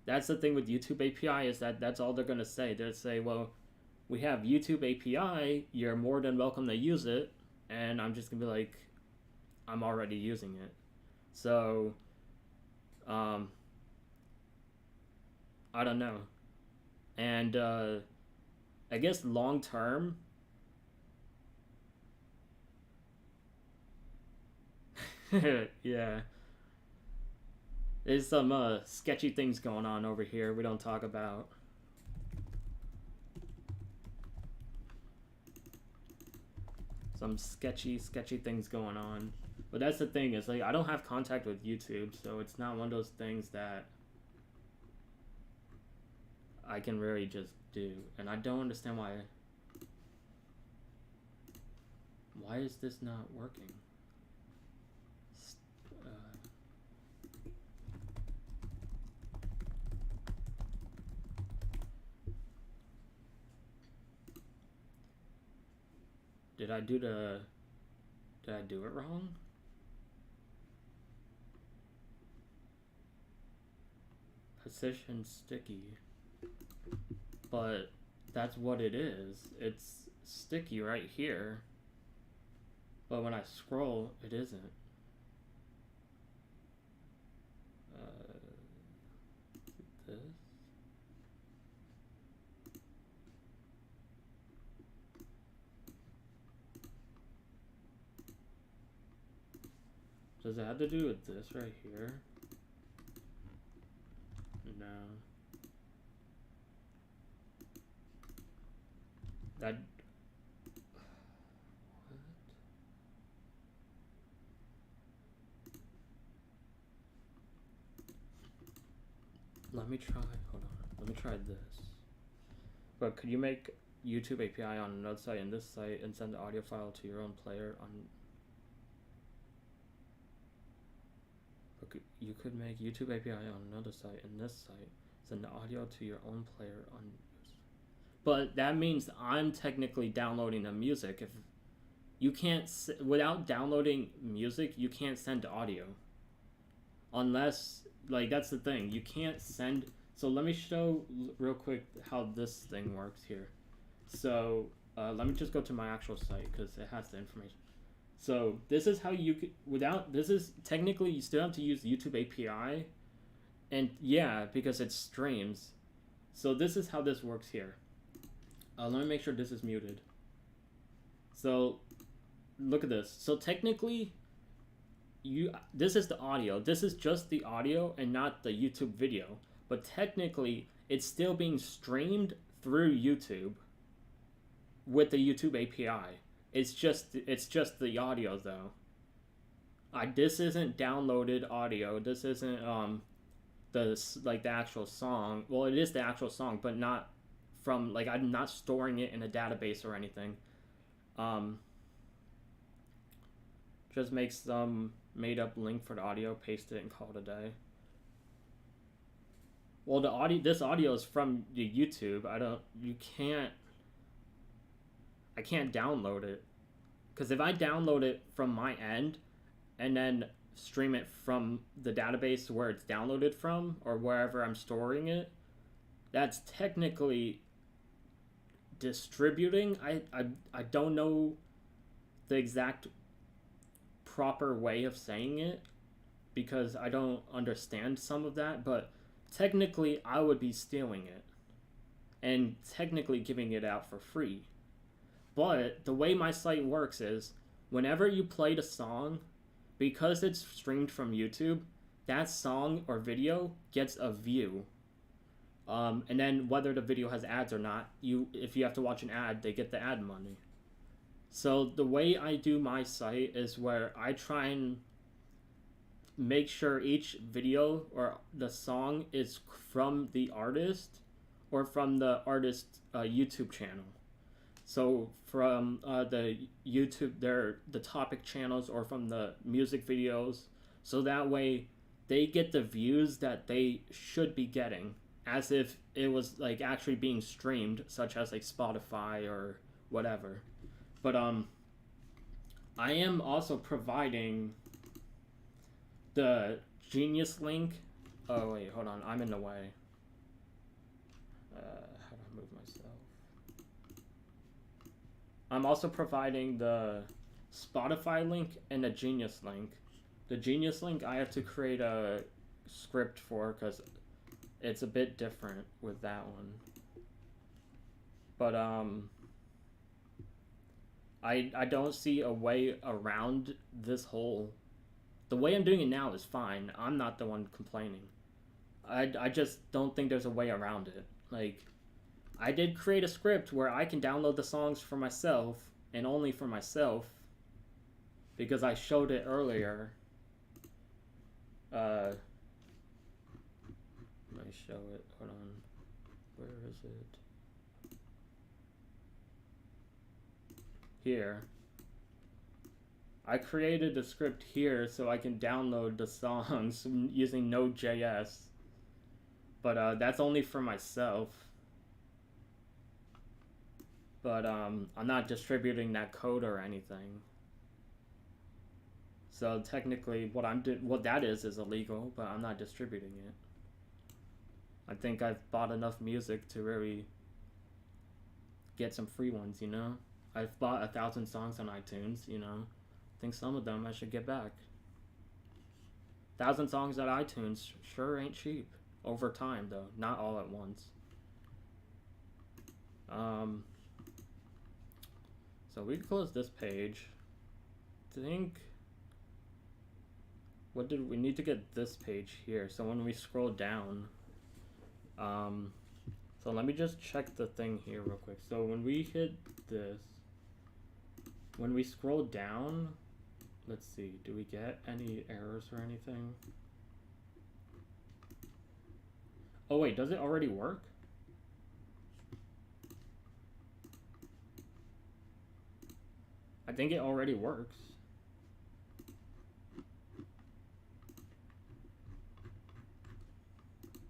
that's the thing with YouTube API, is that that's all they're gonna say. They'll say, well, we have YouTube API. You're more than welcome to use it, and I'm just gonna be like, I'm already using it. So I don't know. And I guess long term, yeah, there's some sketchy things going on over here we don't talk about. Some sketchy things going on. But that's the thing, is like I don't have contact with YouTube, so it's not one of those things that I can really just do. And I don't understand why is this not working? Did I do it wrong? Position sticky. But that's what it is. It's sticky right here. But when I scroll, it isn't. This. Does it have to do with this right here? No. That. What? Let me try. Hold on. Let me try this. But could you make YouTube API on another site and this site and send the audio file to your own player on? You could make YouTube API on another site and this site, send the audio to your own player on. But that means I'm technically downloading the music. If you can't, without downloading music, you can't send audio. Unless, like, that's the thing. You can't send. So let me show real quick how this thing works here. So let me just go to my actual site because it has the information. So this is how you could, this is technically you still have to use YouTube API, and yeah, because it streams. So this is how this works here. Let me make sure this is muted. So look at this. So technically, this is the audio. This is just the audio and not the YouTube video. But technically, it's still being streamed through YouTube with the YouTube API. It's just the audio though. This isn't downloaded audio. This isn't the actual song. Well, it is the actual song, but not from, like, I'm not storing it in a database or anything. Just make some made up link for the audio, paste it, and call it a day. Well, the audio, this audio is from the YouTube. I can't download it. Because if I download it from my end and then stream it from the database where it's downloaded from or wherever I'm storing it, that's technically distributing. I don't know the exact proper way of saying it because I don't understand some of that, but technically I would be stealing it and technically giving it out for free. But the way my site works is whenever you play the song, because it's streamed from YouTube, that song or video gets a view. And then whether the video has ads or not, if you have to watch an ad, they get the ad money. So the way I do my site is where I try and make sure each video or the song is from the artist or from the artist's YouTube channel. So from the YouTube, the topic channels, or from the music videos. So that way they get the views that they should be getting as if it was like actually being streamed, such as like Spotify or whatever. But I am also providing the Genius link. Oh wait, hold on, I'm in the way. How do I move myself? I'm also providing the Spotify link and the Genius link. The Genius link I have to create a script for because it's a bit different with that one. But I don't see a way around this whole. The way I'm doing it now is fine. I'm not the one complaining. I just don't think there's a way around it. Like, I did create a script where I can download the songs for myself and only for myself because I showed it earlier. Let me show it. Hold on. Where is it? Here. I created the script here so I can download the songs using Node.js. But that's only for myself. But I'm not distributing that code or anything. So technically what that is illegal, but I'm not distributing it. I think I've bought enough music to really get some free ones, you know? I've bought 1,000 songs on iTunes, you know? I think some of them I should get back. 1,000 songs at iTunes sure ain't cheap. Over time, though. Not all at once. So we close this page. I think... we need to get this page here. So when we scroll down... so let me just check the thing here real quick. So when we hit this... When we scroll down... Let's see, do we get any errors or anything? Oh wait, does it already work? I think it already works.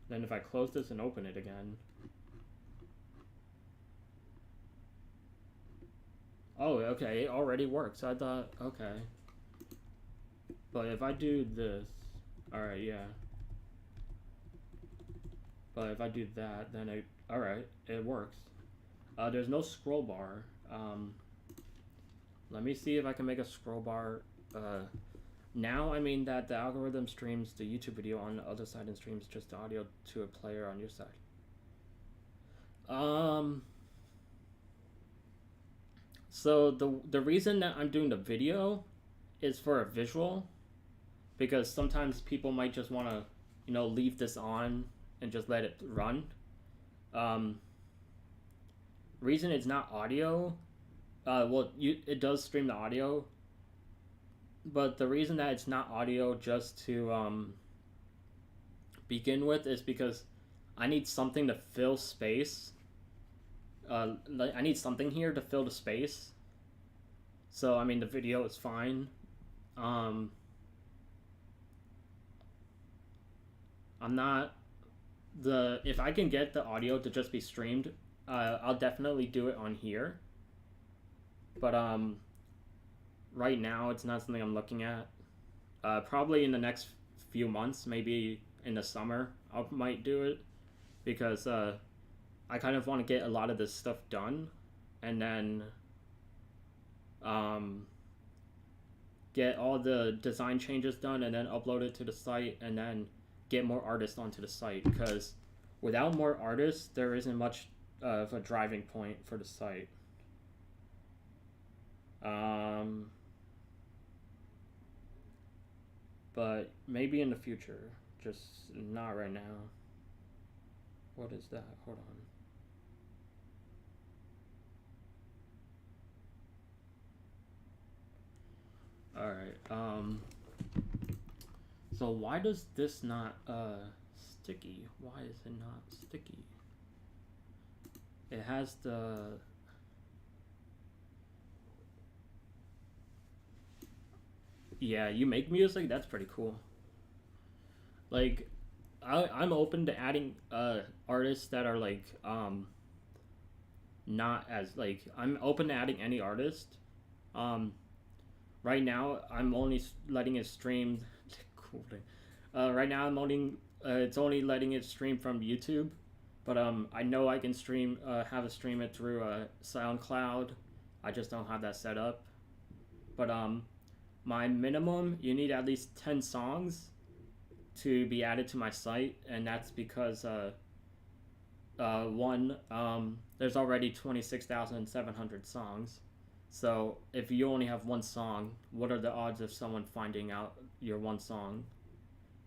Then if I close this and open it again. Oh, okay, it already works. I thought, okay. But if I do this, alright, yeah. But if I do that, then it, alright, it works. There's no scroll bar. Let me see if I can make a scroll bar. Now I mean that the algorithm streams the YouTube video on the other side and streams just the audio to a player on your side. So the reason that I'm doing the video is for a visual, because sometimes people might just want to, you know, leave this on and just let it run. Reason it's not audio, well, it does stream the audio, but the reason that it's not audio just to begin with is because I need something to fill space. I need something here to fill the space. So I mean the video is fine, Um, I'm not the if I can get the audio to just be streamed, I'll definitely do it on here. But right now it's not something I'm looking at. Probably in the next few months, maybe in the summer, I might do it because I kind of want to get a lot of this stuff done, and then um, get all the design changes done, and then upload it to the site, and then get more artists onto the site. Because without more artists, there isn't much of a driving point for the site. Um, but maybe in the future, just not right now. What is that? Hold on. All right. So why does this not sticky? Why is it not sticky? It has the yeah. You make music. That's pretty cool. Like, I'm open to adding artists that are like not as like I'm open to adding any artist. Um, right now I'm only letting it stream. Cool thing. Right now I'm only it's only letting it stream from YouTube, but I know I can stream have a stream it through SoundCloud. I just don't have that set up. But my minimum you need at least 10 songs to be added to my site, and that's because one there's already 26,700 songs. So if you only have one song, what are the odds of someone finding out your one song?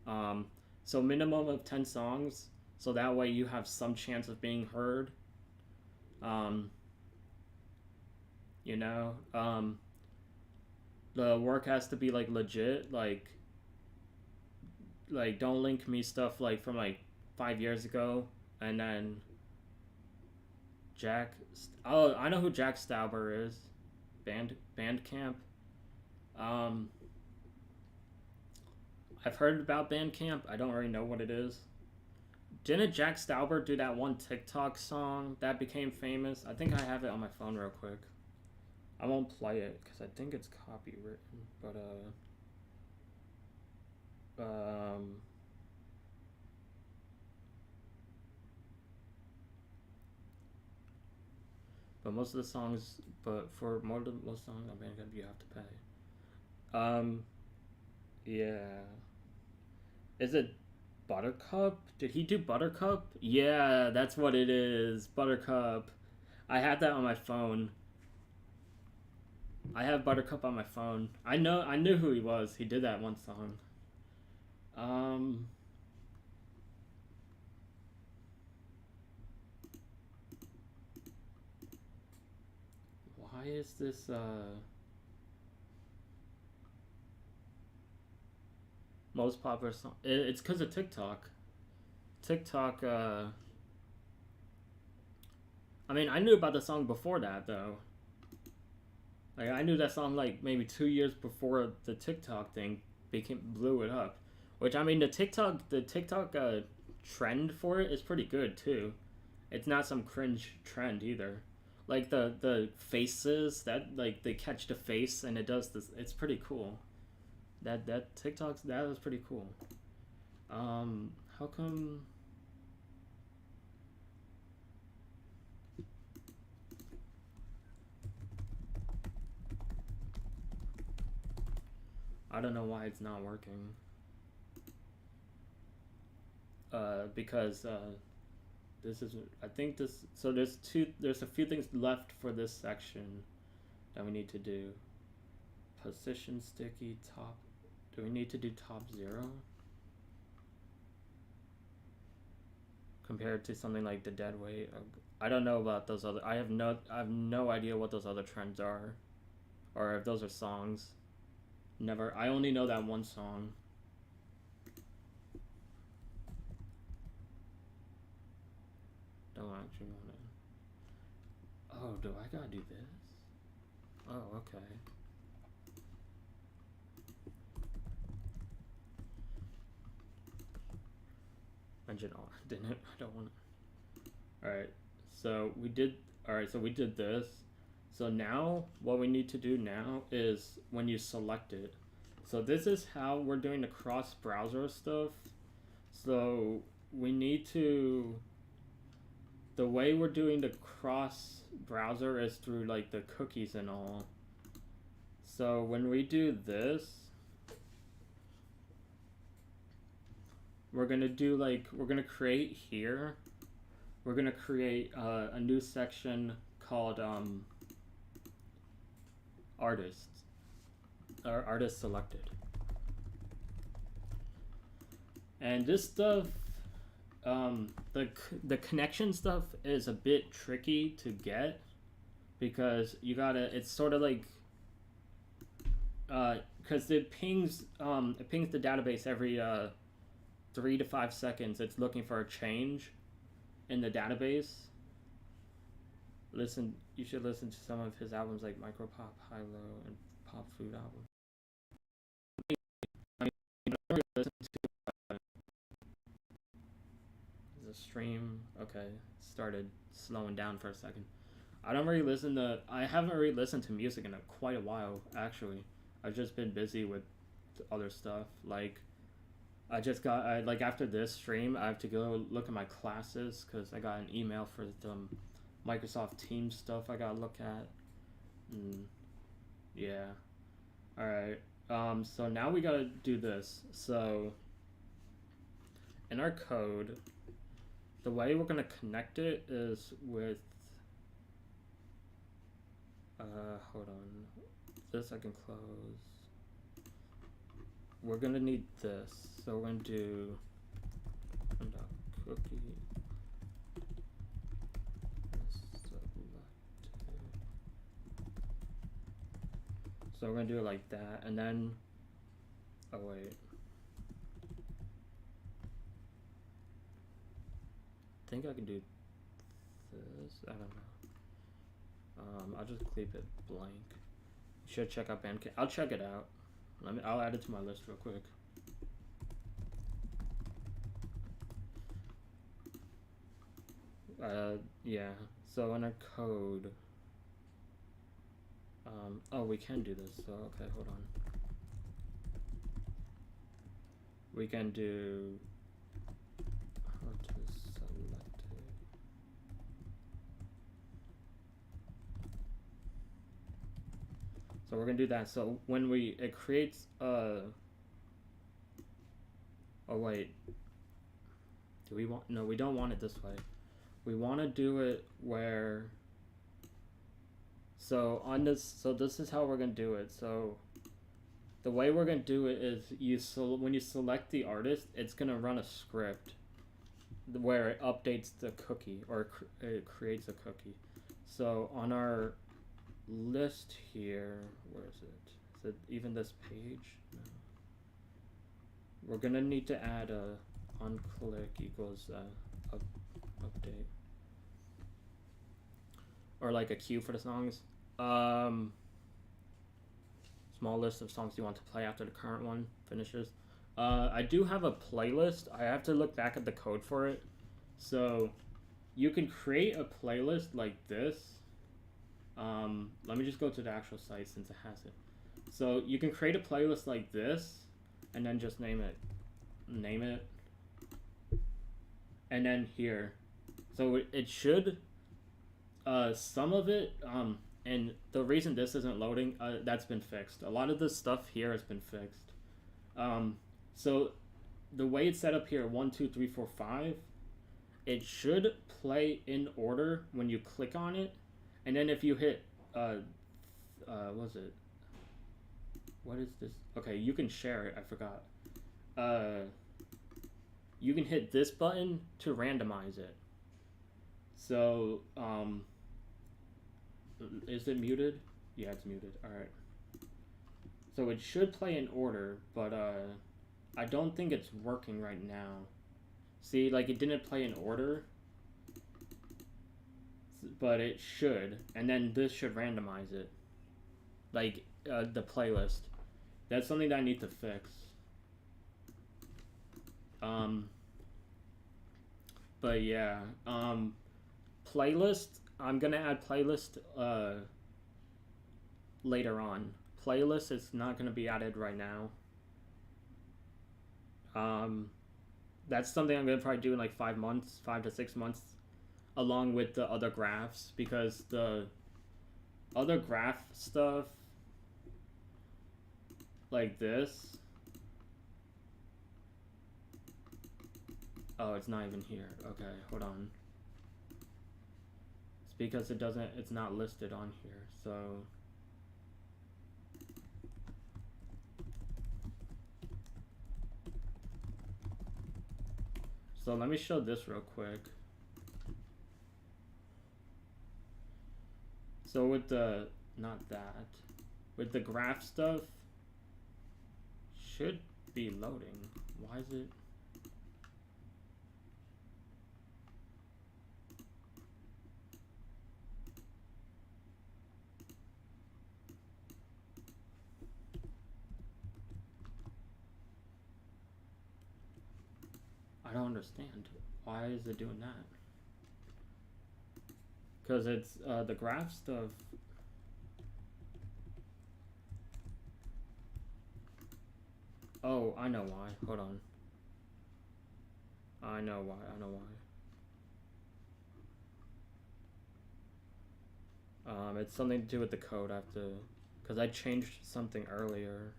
Um, so minimum of 10 songs, so that way you have some chance of being heard. Um, you know, the work has to be like legit, like don't link me stuff like from like 5 years ago, and then Jack. Oh, I know who Jack Stauber is. Bandcamp. Um, I've heard about Bandcamp. I don't really know what it is. Didn't Jack Stauber do that one TikTok song that became famous? I think I have it on my phone real quick. I won't play it because I think it's copywritten. But but most of the songs, but for most songs on Bandcamp, you have to pay. Yeah. Is it Buttercup? Did he do Buttercup? Yeah, that's what it is. Buttercup. I had that on my phone. I have Buttercup on my phone. I knew who he was. He did that one song. Um why is this most popular song? It's cuz of TikTok. TikTok I mean, I knew about the song before that though. Like I knew that song like maybe 2 years before the TikTok thing became blew it up. Which I mean the TikTok trend for it is pretty good too. It's not some cringe trend either. Like the faces that like they catch the face and it does this. It's pretty cool. That TikTok's that was pretty cool. How come? I don't know why it's not working. Because this is I think this so there's a few things left for this section that we need to do. Position sticky top. Do we need to do top 0? Compared to something like the dead weight. I don't know about those other. I have no idea what those other trends are, or if those are songs. Never. I only know that one song. Don't actually want to. Oh, do I gotta do this? Oh, okay. engine on. Didn't it? I don't want it. Alright, so we did. Alright, so we did this. So now, what we need to do now is when you select it. So this is how we're doing the cross-browser stuff. So we need to. The way we're doing the cross-browser is through like the cookies and all. So when we do this, we're gonna do like, we're gonna create here. We're gonna create a new section called artists, or artist selected. And this stuff, the connection stuff is a bit tricky to get because you gotta, it's sort of like, because it pings the database every 3 to 5 seconds. It's looking for a change in the database. You should listen to some of his albums like Micropop, High Low, and Pop Food album. I mean, listen to the stream. Okay, started slowing down for a second. I haven't really listened to music in quite a while, actually. I've just been busy with other stuff. Like, like after this stream, I have to go look at my classes because I got an email for the Microsoft Teams stuff I gotta look at. Yeah. Alright. So now we gotta do this. So, in our code, the way we're gonna connect it is with, hold on. This I can close. We're gonna need this. So we're gonna do cookie. So we're gonna do it like that, and then, oh wait. I think I can do this, I don't know. I'll just keep it blank. You should check out Bandcamp. I'll check it out. I'll add it to my list real quick. Yeah, so in our code, oh, we can do this, so okay, hold on. We can do artist selected. So we're gonna do that. So when it creates oh wait, no, we don't want it this way. We want to do it where, so this is how we're going to do it. So the way we're going to do it is when you select the artist, it's going to run a script where it updates the cookie, or it creates a cookie. So on our list here, where is it? Is it even this page? No. We're going to need to add a onClick equals update, or like a queue for the songs. Small list of songs you want to play after the current one finishes. I do have a playlist. I have to look back at the code for it. So you can create a playlist like this. Let me just go to the actual site since it has it. So you can create a playlist like this and then just name it, and then here. So it should, some of it, and the reason this isn't loading, that's been fixed. A lot of this stuff here has been fixed. So the way it's set up here, 1, 2, 3, 4, 5, it should play in order when you click on it. And then if you hit, what is it? What is this? Okay, you can share it, I forgot. You can hit this button to randomize it. So, is it muted? Yeah, it's muted. Alright. So it should play in order, but I don't think it's working right now. See, like it didn't play in order, but it should. And then this should randomize it. Like the playlist. That's something that I need to fix. But yeah, playlist. I'm gonna add playlist later on. Playlist is not gonna be added right now. Um, that's something I'm gonna probably do in like 5 months, 5 to 6 months, along with the other graphs, because the other graph stuff like this. Oh, it's not even here. Okay, hold on. It's because it's not listed on here, so. So let me show this real quick. So with the, not that, with the graph stuff, should be loading. Why is it? I don't understand. Why is it doing that? Because it's the graph stuff. Oh, I know why. Hold on. I know why. It's something to do with the code. I have to, because I changed something earlier.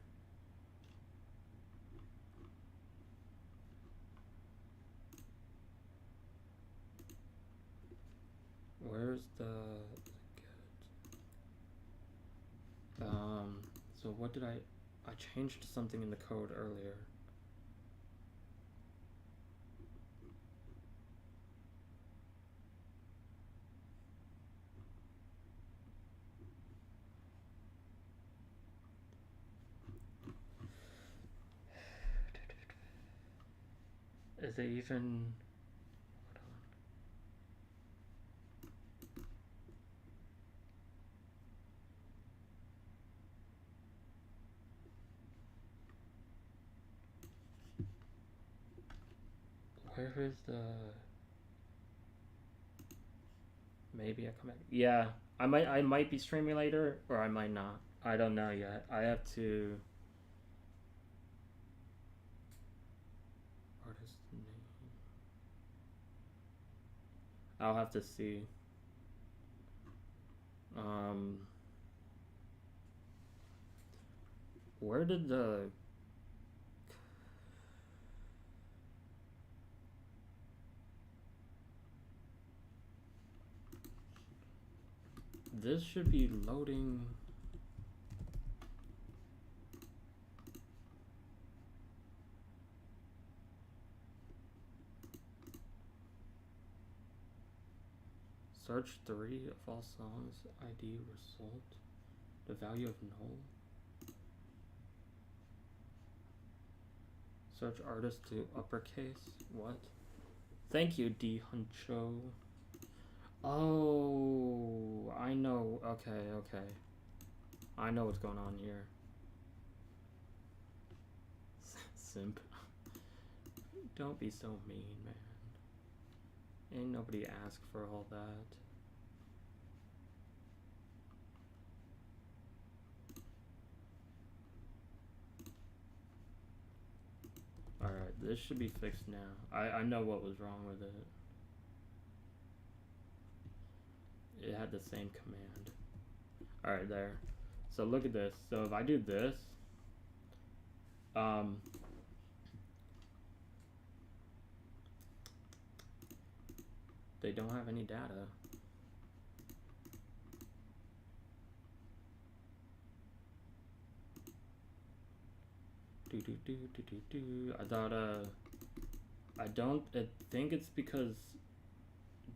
Where's the so what did I changed something in the code earlier. Is it even, hold on. Where is the, maybe I come back. Yeah, I might be streaming later, or I might not. I don't know yet. I have to, artist name. I'll have to see. Where did the, this should be loading. Search 3 of all songs, ID result, the value of null. Search artist to uppercase, what? Thank you, D Huncho. Oh, I know, okay. I know what's going on here. Simp. Don't be so mean, man. Ain't nobody asked for all that. Alright, this should be fixed now. I know what was wrong with it. It had the same command. Alright, there. So look at this. So if I do this, they don't have any data. I thought, I think it's because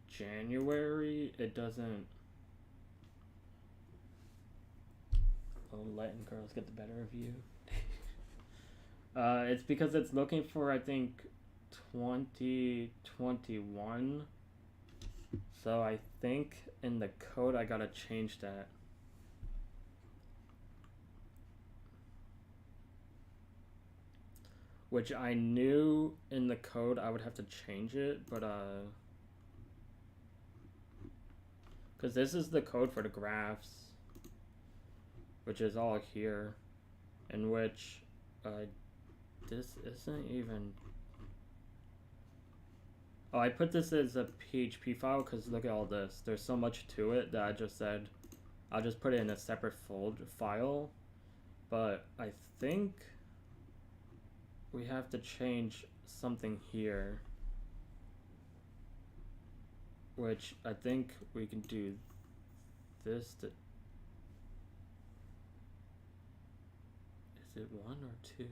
January, it doesn't, oh, letting girls get the better of you. It's because it's looking for, I think, 2021. So I think in the code I gotta change that. which I knew in the code I would have to change it, but because this is the code for the graphs, which is all here, in which this isn't even. Oh, I put this as a PHP file because look at all this. There's so much to it that I just said I'll just put it in a separate file. But I think we have to change something here, which I think we can do this to. Is it 1 or 2?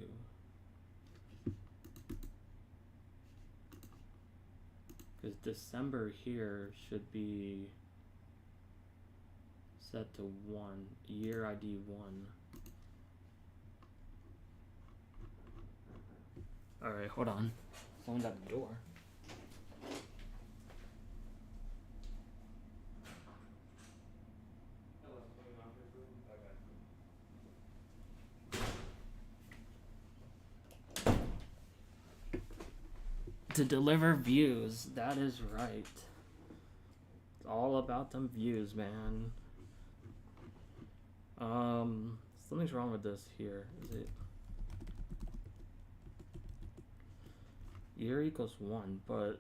Because December here should be set to 1, year ID 1. Alright, hold on. Someone's at the door. To deliver views, that is right. It's all about them views, man. Something's wrong with this here. Is it year equals 1, but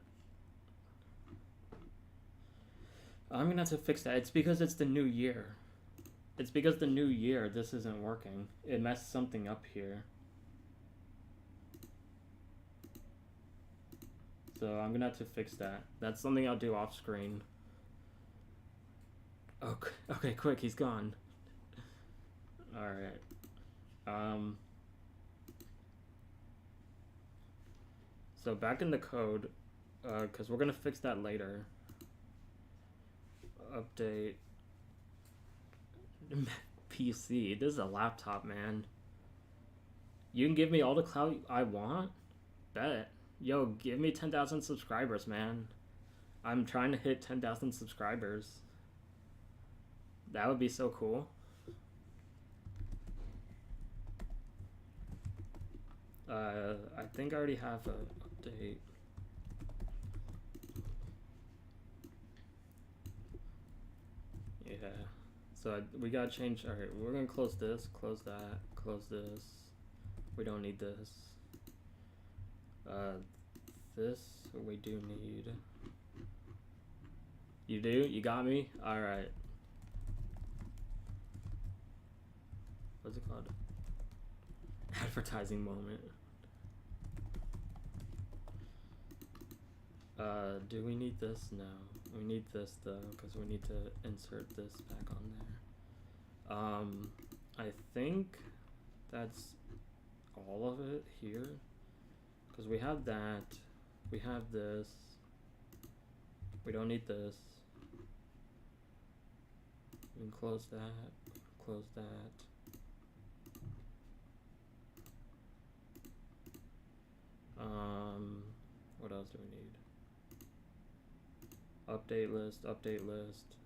I'm gonna have to fix that. It's because it's the new year. It's because the new year this isn't working. It messed something up here. So I'm gonna have to fix that. That's something I'll do off screen. Oh, okay, quick, he's gone. Alright. So back in the code, because we're gonna fix that later. Update PC. This is a laptop, man. You can give me all the clout I want? Bet. Yo, give me 10,000 subscribers, man. I'm trying to hit 10,000 subscribers. That would be so cool. I think I already have an update. Yeah. So we gotta change. Alright, we're gonna close this, close that, close this. We don't need this. This we do need. You do? You got me? Alright. What's it called? Advertising moment. Do we need this? No. We need this though, because we need to insert this back on there. I think that's all of it here. Because we have that. We have this. We don't need this. We can close that. Close that. What else do we need? Update list, update list.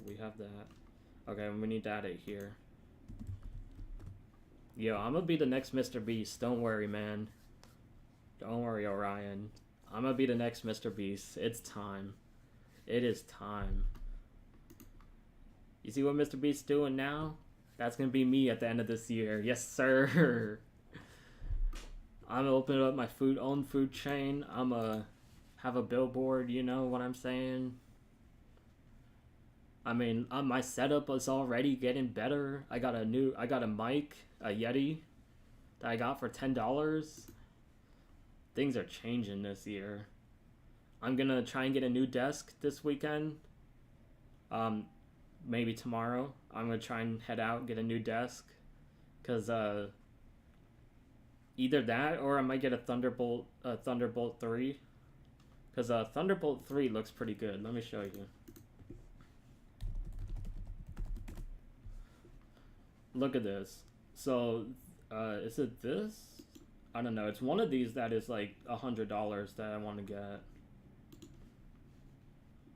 We have that. Okay, we need to add it here. Yo, I'm gonna be the next Mr. Beast. Don't worry, man. Don't worry, Orion. I'm gonna be the next Mr. Beast. It's time. It is time. You see what Mr. Beast's doing now? That's gonna be me at the end of this year. Yes, sir. I'm gonna open up my own food chain. I'm gonna have a billboard, you know what I'm saying? I mean, my setup is already getting better. I got a mic, a Yeti, that I got for $10. Things are changing this year. I'm gonna try and get a new desk this weekend. Maybe tomorrow. I'm gonna try and head out and get a new desk. Cause either that or I might get a Thunderbolt 3. Cause Thunderbolt 3 looks pretty good. Let me show you. Look at this. So, is it this? I don't know. It's one of these that is like $100 that I want to get.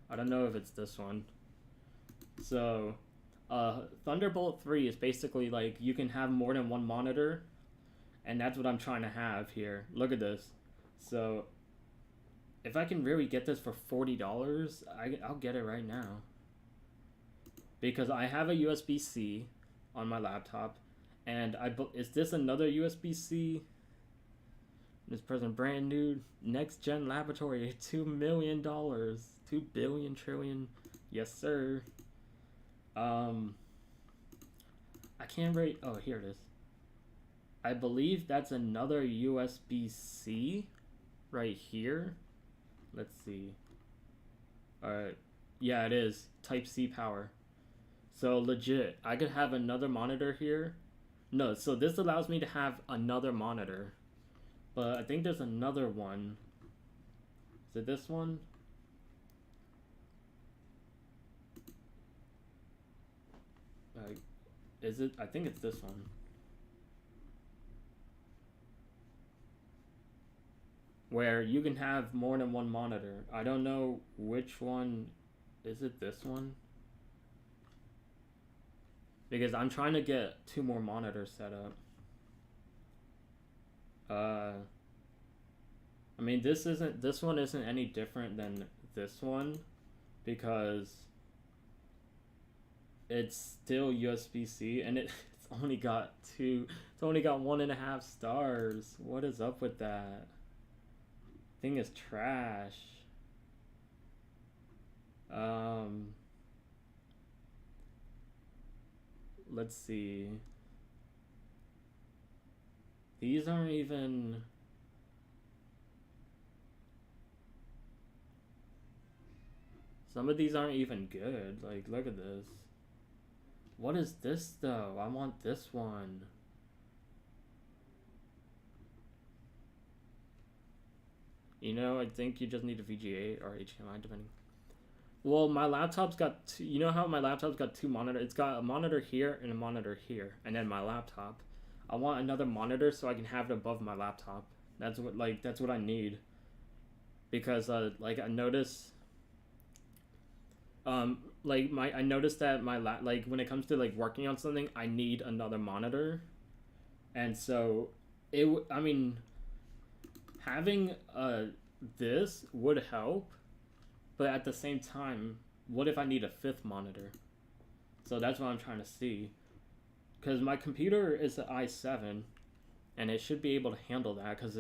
I don't know if it's this one. So, Thunderbolt 3 is basically like you can have more than one monitor, And that's what I'm trying to have here. Look at this. So if I can really get this for $40, I'll get it right now. Because I have a USB-C on my laptop, and is this another USB-C? This present brand new next gen laboratory, $2 million, 2 billion trillion, yes sir. I can't rate. Oh, here it is. I believe that's another USB-C right here. Let's see. Alright. Yeah, it is. Type-C power. So legit, I could have another monitor here. No, so this allows me to have another monitor. But I think there's another one. Is it this one? Is it? I think it's this one. Where you can have more than one monitor. I don't know which one. Is it this one? Because I'm trying to get 2 more monitors set up. I mean, this one isn't any different than this one, because it's still USB-C, and it's only got 1.5 stars. What is up with that? Thing is trash. Let's see. These aren't even. Some of these aren't even good. Like, look at this. What is this though? I want this one. You know, I think you just need a VGA or HDMI, depending. Well, my laptop's got two. You know how my laptop's got 2 monitors? It's got a monitor here and a monitor here, and then my laptop. I want another monitor so I can have it above my laptop. That's what I need. Because I notice. I noticed that when it comes to like working on something, I need another monitor, and so having this would help, but at the same time, what if I need a 5th monitor? So that's what I'm trying to see, because my computer is an i7, and it should be able to handle that, because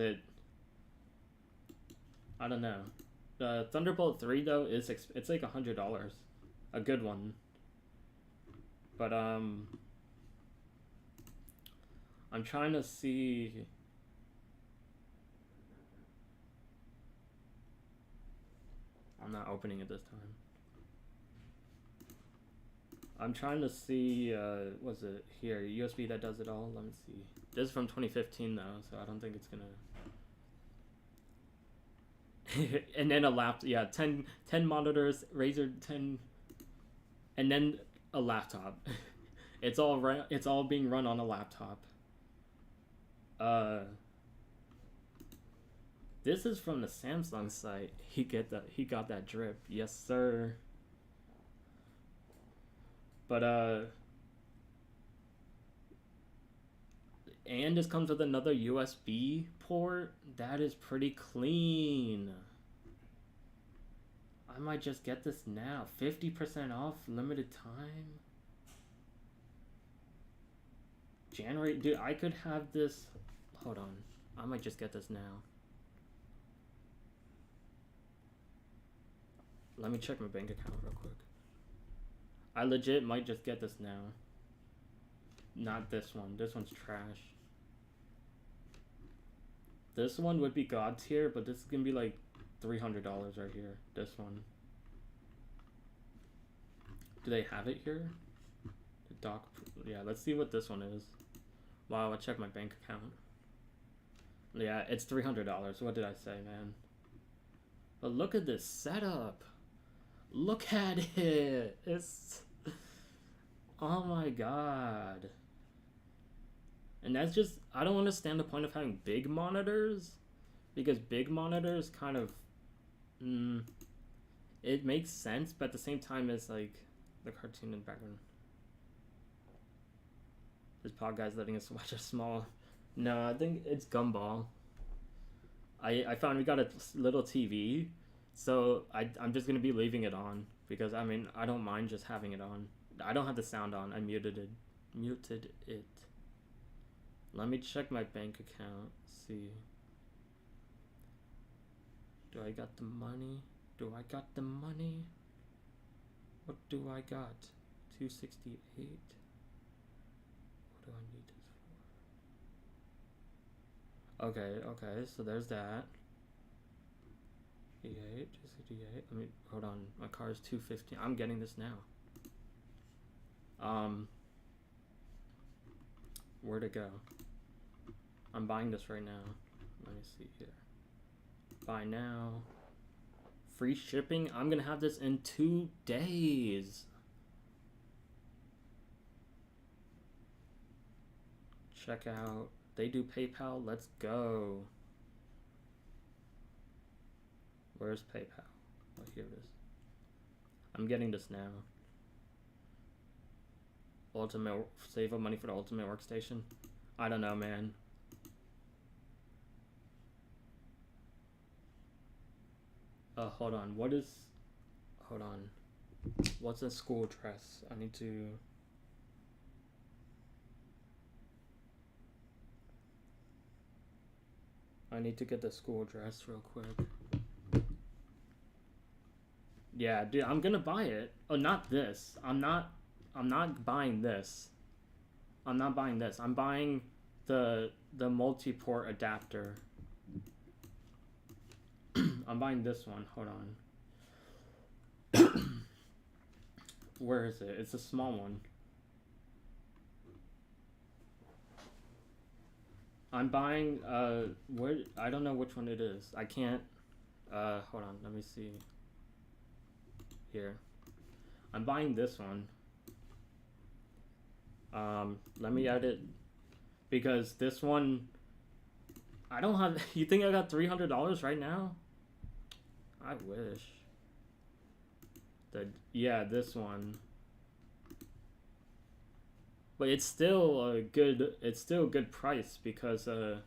I don't know. The Thunderbolt 3 though it's like $100, a good one. But I'm trying to see. I'm not opening it this time. I'm trying to see. What's it here? USB that does it all. Let me see. This is from 2015 though, so I don't think it's gonna. And then a laptop, yeah, 10 monitors, Razer 10, and then a laptop. It's all being run on a laptop. This is from the Samsung site. He got that drip, yes sir. But and this comes with another USB port. That is pretty clean. I might just get this now. 50% off, limited time. January, dude, I could have this. Hold on. I might just get this now. Let me check my bank account real quick. I legit might just get this now. Not this one. This one's trash. This one would be God tier, but this is gonna be like $300 right here. This one. Do they have it here? The doc. Yeah, let's see what this one is. Wow, I checked my bank account. Yeah, it's $300. What did I say, man? But look at this setup. Look at it. It's. Oh my god. And that's just, I don't understand the point of having big monitors, because big monitors kind of, it makes sense, but at the same time it's like the cartoon in the background. This pod guy's letting us watch a small No, I think it's Gumball. I found we got a little TV, so I'm just gonna be leaving it on because I mean I don't mind just having it on. I don't have the sound on. I muted it. Muted it. Let me check my bank account. See. Do I got the money? Do I got the money? What do I got? 268. What do I need this for? Okay, so there's that. 58, 268. Let me hold on. My car is 250. I'm getting this now. Where'd it go? I'm buying this right now. Let me see here. Buy now. Free shipping? I'm gonna have this in 2 days. Check out. They do PayPal. Let's go. Where's PayPal? Oh, here it is. I'm getting this now. Ultimate, save up money for the Ultimate Workstation. I don't know, man. Hold on. Hold on. What's a school dress? I need to. get the school dress real quick. Yeah, dude, I'm gonna buy it. Oh, not this. I'm not buying this. I'm not buying this. I'm buying the multi-port adapter. I'm buying this one. Hold on. Where is it? It's a small one. I'm buying where I don't know which one it is. I can't hold on, let me see. Here. I'm buying this one. Let me edit because this one I don't have. You think I got $300 right now? I wish. Yeah, this one. But it's still a good price because I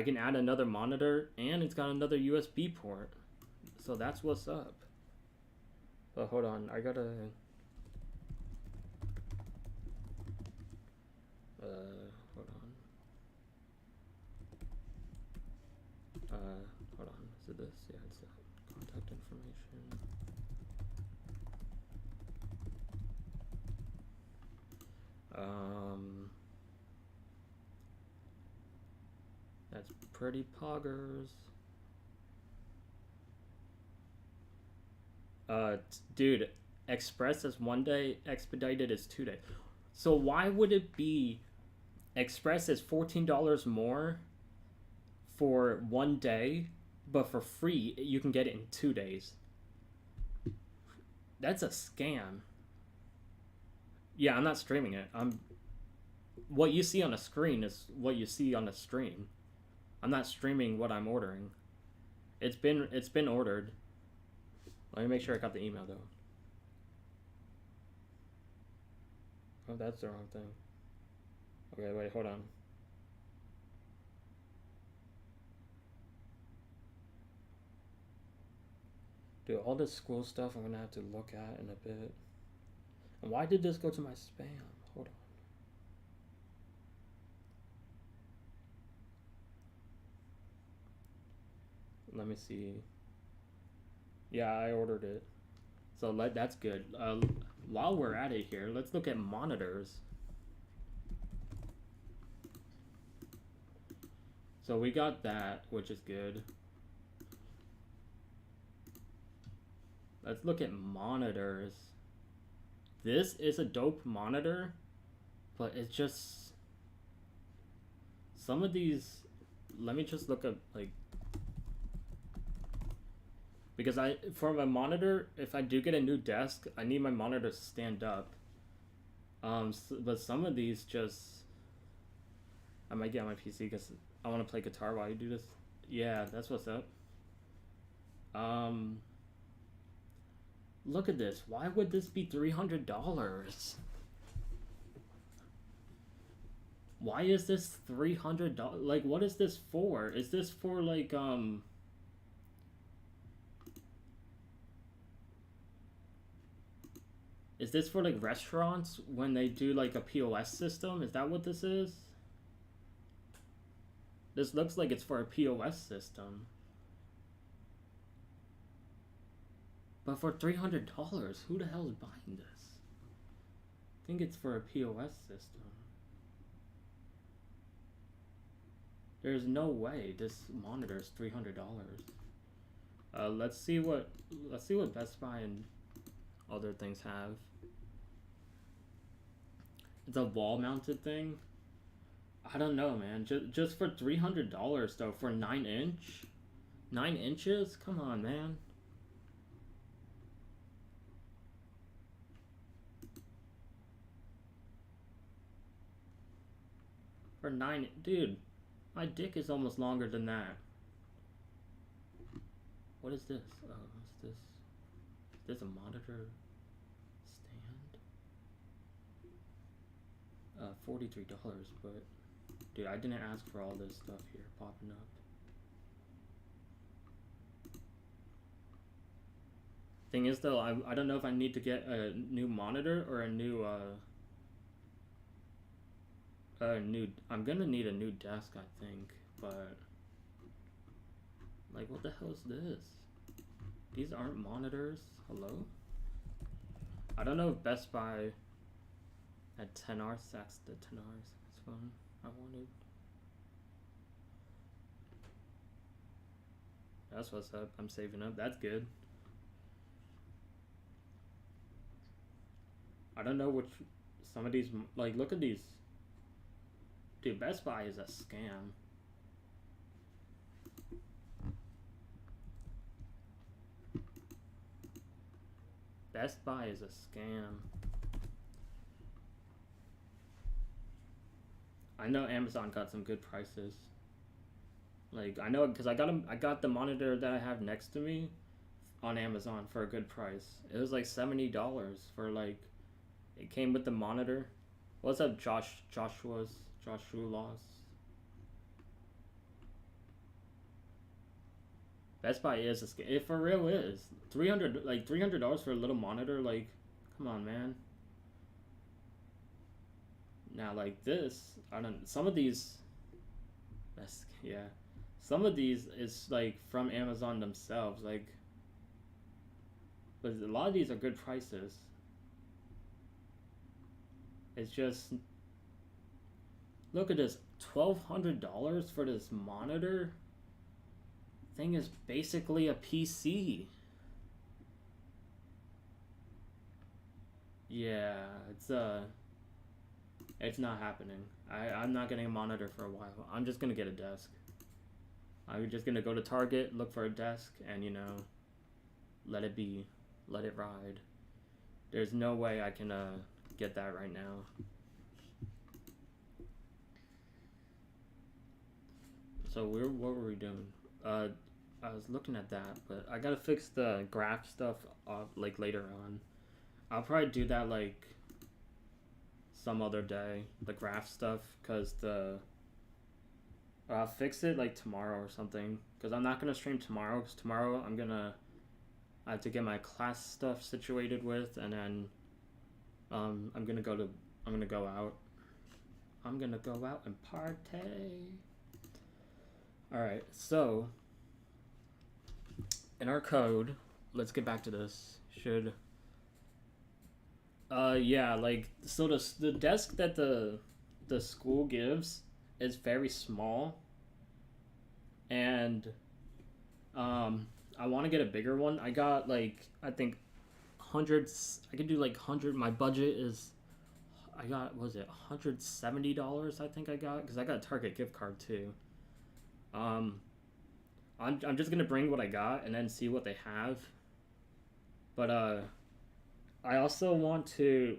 can add another monitor and it's got another USB port. So that's what's up. But hold on, I gotta hold on. Hold on. Is it this? Yeah, it's that. Contact information. That's pretty poggers. Dude, express is 1 day, expedited is 2 days. So why would it be express is $14 more for 1 day, but for free you can get it in 2 days? That's a scam. Yeah, I'm not streaming it. What you see on a screen is what you see on a stream. I'm not streaming what I'm ordering. It's been ordered. Let me make sure I got the email though. Oh, that's the wrong thing. Okay, wait, hold on. Dude, all this school stuff I'm gonna have to look at in a bit. And why did this go to my spam? Hold on. Let me see. Yeah, I ordered it. So that's good. While we're at it here, let's look at monitors. So we got that, which is good. Let's look at monitors. This is a dope monitor, but it's just some of these. Let me just look up like, because for my monitor, if I do get a new desk, I need my monitor to stand up. But some of these just, I might get on my PC because I want to play guitar while you do this. Yeah, that's what's up. Look at this. Why would this be $300? Why is this $300? Like, what is this for? Is this for like Is this for like restaurants when they do like a POS system? Is that what this is? This looks like it's for a POS system. But for $300, who the hell is buying this? I think it's for a POS system. There's no way this monitor is $300. Let's see what Best Buy and other things have. It's a wall-mounted thing. I don't know, man. Just for $300 though, for 9-inch, 9 inches. Come on, man. For 9, dude. My dick is almost longer than that. What is this? Oh, what's this? Is this a monitor stand? $43, but dude, I didn't ask for all this stuff here popping up. Thing is though, I don't know if I need to get a new monitor or a new I'm gonna need a new desk, I think, but like, what the hell is this? These aren't monitors. Hello? I don't know if Best Buy at 10 hours, that's the 10 hours. That's fun. I wanted. That's what's up. I'm saving up. That's good. I don't know which, some of these, like, look at these. Dude, Best Buy is a scam. Best Buy is a scam. I know Amazon got some good prices. Like, I know because I got the monitor that I have next to me on Amazon for a good price. It was like $70 for like, it came with the monitor. What's up, Joshua Laws? Best Buy is a scam. It for real is. $300 for a little monitor. Like, come on, man. Now, like this, I don't. Some of these, yeah. Some of these is like from Amazon themselves. Like, but a lot of these are good prices. It's just, look at this, $1,200 for this monitor. Thing is basically a PC. Yeah, it's not happening. I'm not getting a monitor for a while. I'm just gonna get a desk. I'm just gonna go to Target, look for a desk, and let it be, let it ride. There's no way I can get that right now. So what were we doing? I was looking at that, but I gotta fix the graph stuff like later on. I'll probably do that like some other day, the graph stuff, because I'll fix it like tomorrow or something, because I'm not gonna stream tomorrow, because tomorrow I have to get my class stuff situated with, and then I'm gonna go out. I'm gonna go out and party. Alright, so in our code, let's get back to this. Yeah, like, so the desk that the school gives is very small, and I want to get a bigger one. I got like, I think hundreds. I could do like 100. My budget is, I got, what was it, $170? I think I got, because I got a Target gift card too. I'm just gonna bring what I got and then see what they have. But I also want to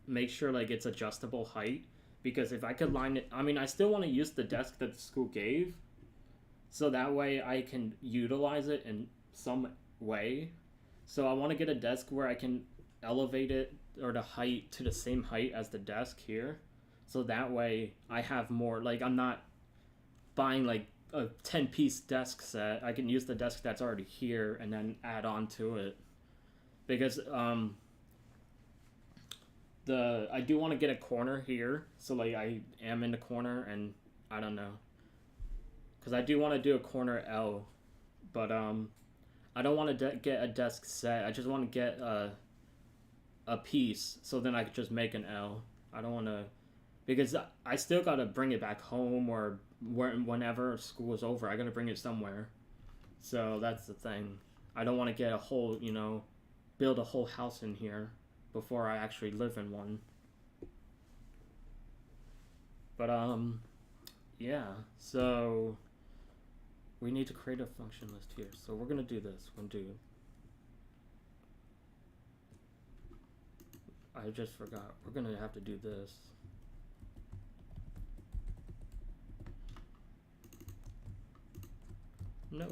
make sure like it's adjustable height, because if I could line it, I mean, I still want to use the desk that the school gave, so that way I can utilize it in some way. So I want to get a desk where I can elevate it, or the height, to the same height as the desk here, So that way I have more, like, I'm not buying like a 10-piece desk set. I can use the desk that's already here and then add on to it. Because I do want to get a corner here, so like I am in the corner, and I don't know, because I do want to do a corner L, but I don't want to get a desk set. I just want to get a piece, so then I could just make an L. I don't want to, because I still gotta bring it back home, or whenever school is over, I gotta bring it somewhere. So that's the thing. I don't want to get a whole, build a whole house in here before I actually live in one. But yeah. So we need to create a function list here. So we're gonna do this. We're gonna do. I just forgot. We're gonna have to do this. No.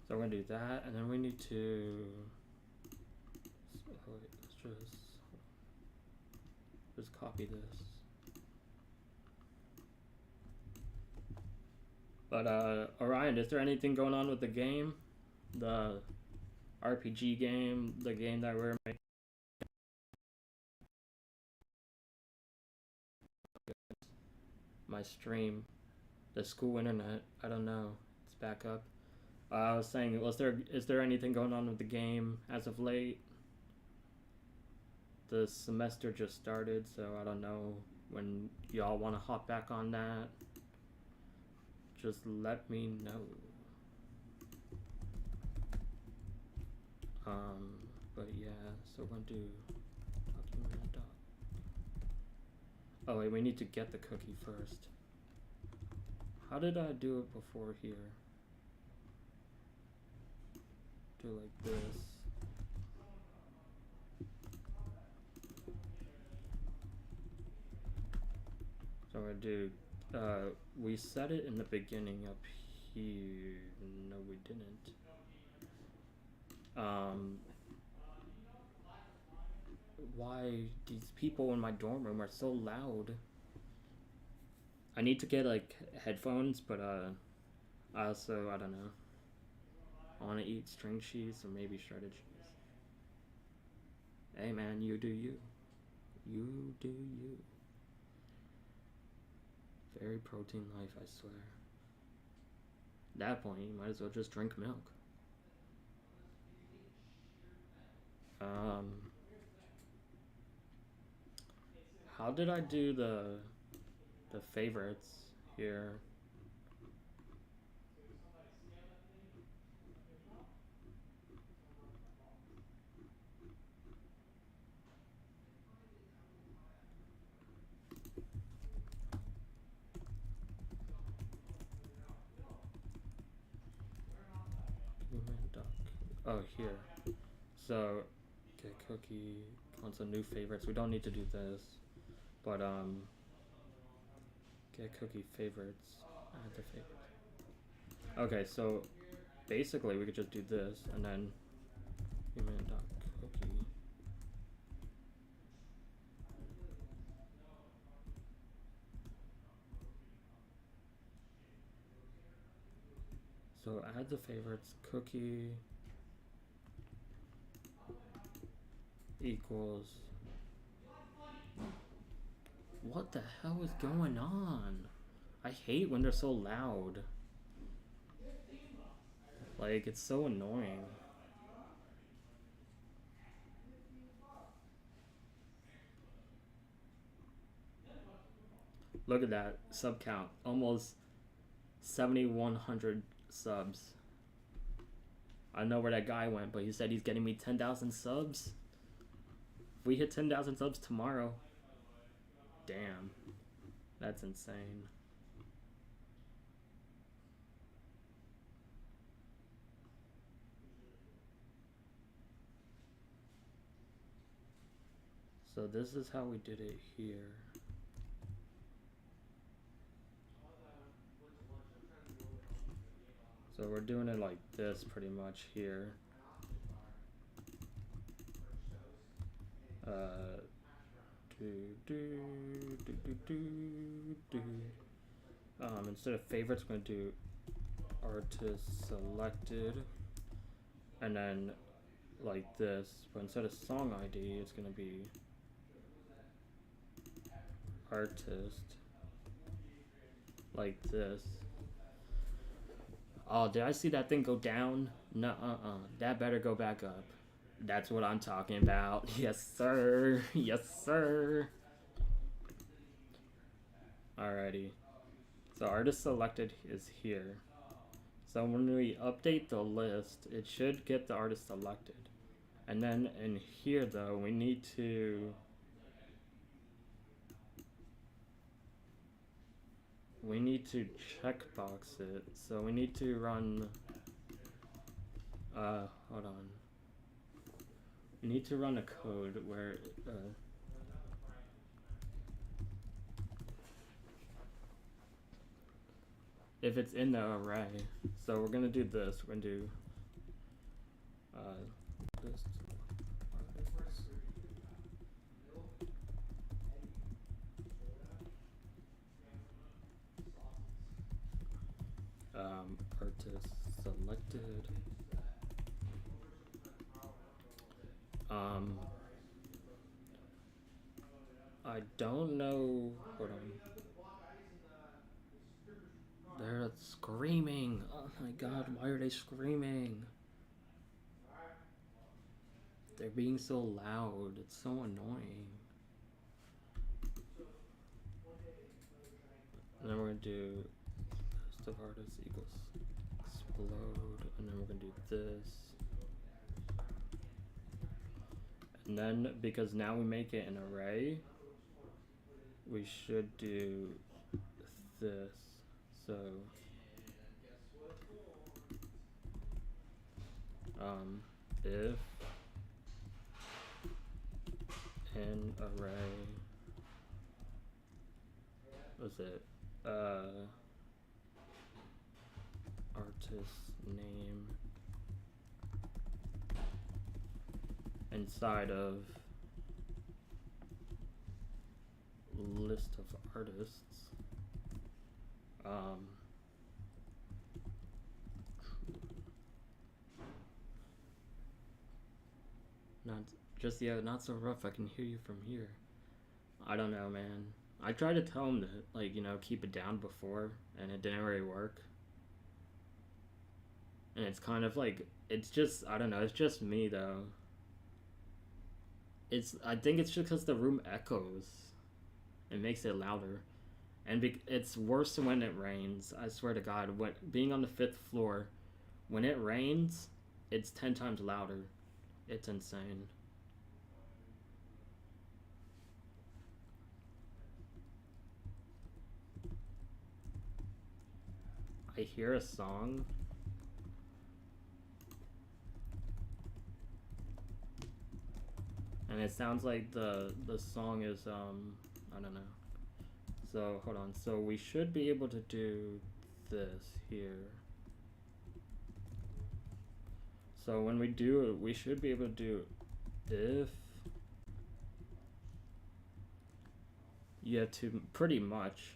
So we're gonna do that, and then we need to. Wait, let's just copy this. But Orion, is there anything going on with the game? The RPG game, the game that we're making? My stream, the school internet, I don't know. It's back up. I was saying, is there anything going on with the game as of late? The semester just started, so I don't know when y'all want to hop back on that. Just let me know. But yeah, so we're gonna do document doc. Oh wait, we need to get the cookie first. How did I do it before here? Do it like this. So I'm gonna do, we set it in the beginning up here. No, we didn't. Why these people in my dorm room are so loud? I need to get like headphones, but I also, I don't know. I want to eat string cheese or maybe shredded cheese. Hey man, you do you. You do you. Very protein life, I swear. At that point, you might as well just drink milk. How did I do the favorites here? Oh, here. So, get cookie, console new favorites. We don't need to do this, but get cookie favorites. Add the favorites. Okay, so basically we could just do this and then human.cookie. So add the favorites, cookie equals. What the hell is going on? I hate when they're so loud. Like, it's so annoying. Look at that sub count. Almost 7,100 subs. I don't know where that guy went, but he said he's getting me 10,000 subs. If we hit 10,000 subs tomorrow, damn, that's insane. So this is how we did it here. So we're doing it like this pretty much here. Instead of favorites, I'm gonna do artist selected, and then like this, but instead of song ID, it's gonna be artist like this. Oh, did I see that thing go down? No, that better go back up. That's what I'm talking about. Yes, sir. Yes, sir. Alrighty. So artist selected is here. So when we update the list, it should get the artist selected. And then in here though, we need to checkbox it. So we need to run hold on. We need to run a code where if it's in the array. So we're gonna do this. We're gonna do list artists. Artist selected. I don't know. Hold on. They're screaming. Oh my god, why are they screaming? They're being so loud. It's so annoying. And then we're gonna do list of artists equals explode, and then we're gonna do this. And then because now we make it an array, we should do this. So if an array, what's it? Artist name inside of list of artists. Not so rough. I can hear you from here. I don't know, man. I tried to tell him to, like, keep it down before, and it didn't really work. And it's kind of like, it's just, I don't know, it's just me, though. I think it's just because the room echoes. It makes it louder. And it's worse when it rains. I swear to God, being on the 5th floor, when it rains, it's 10 times louder. It's insane. I hear a song. And it sounds like the song is, I don't know. So, hold on. So we should be able to do this here. So when we do it, we should be able to do if you have to, pretty much.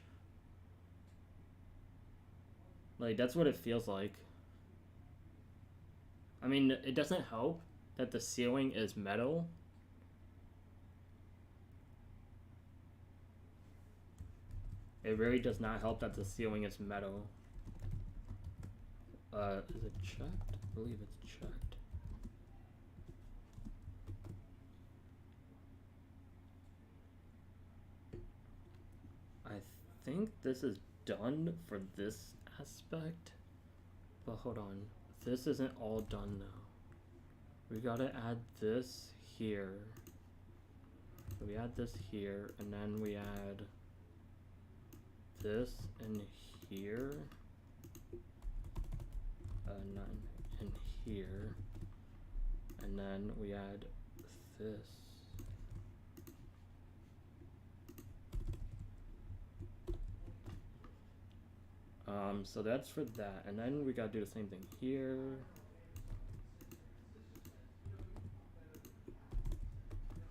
Like, that's what it feels like. I mean, it doesn't help that the ceiling is metal. It really does not help that the ceiling is metal. Is it checked? I believe it's checked. I think this is done for this aspect. But hold on. This isn't all done though. We gotta add this here. So we add this here, and then we add this in here. None in here. And then we add this. So that's for that. And then we gotta do the same thing here.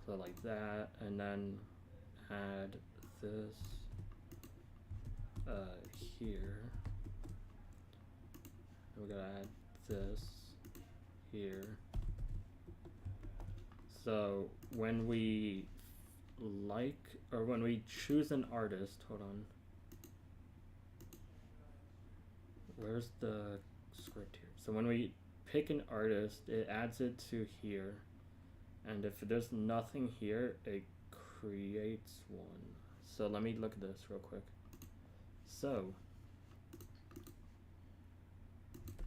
So like that, and then add this here. We're gonna add this here. So when we when we choose an artist, hold on. Where's the script here? So when we pick an artist, it adds it to here. And if there's nothing here, it creates one. So let me look at this real quick. So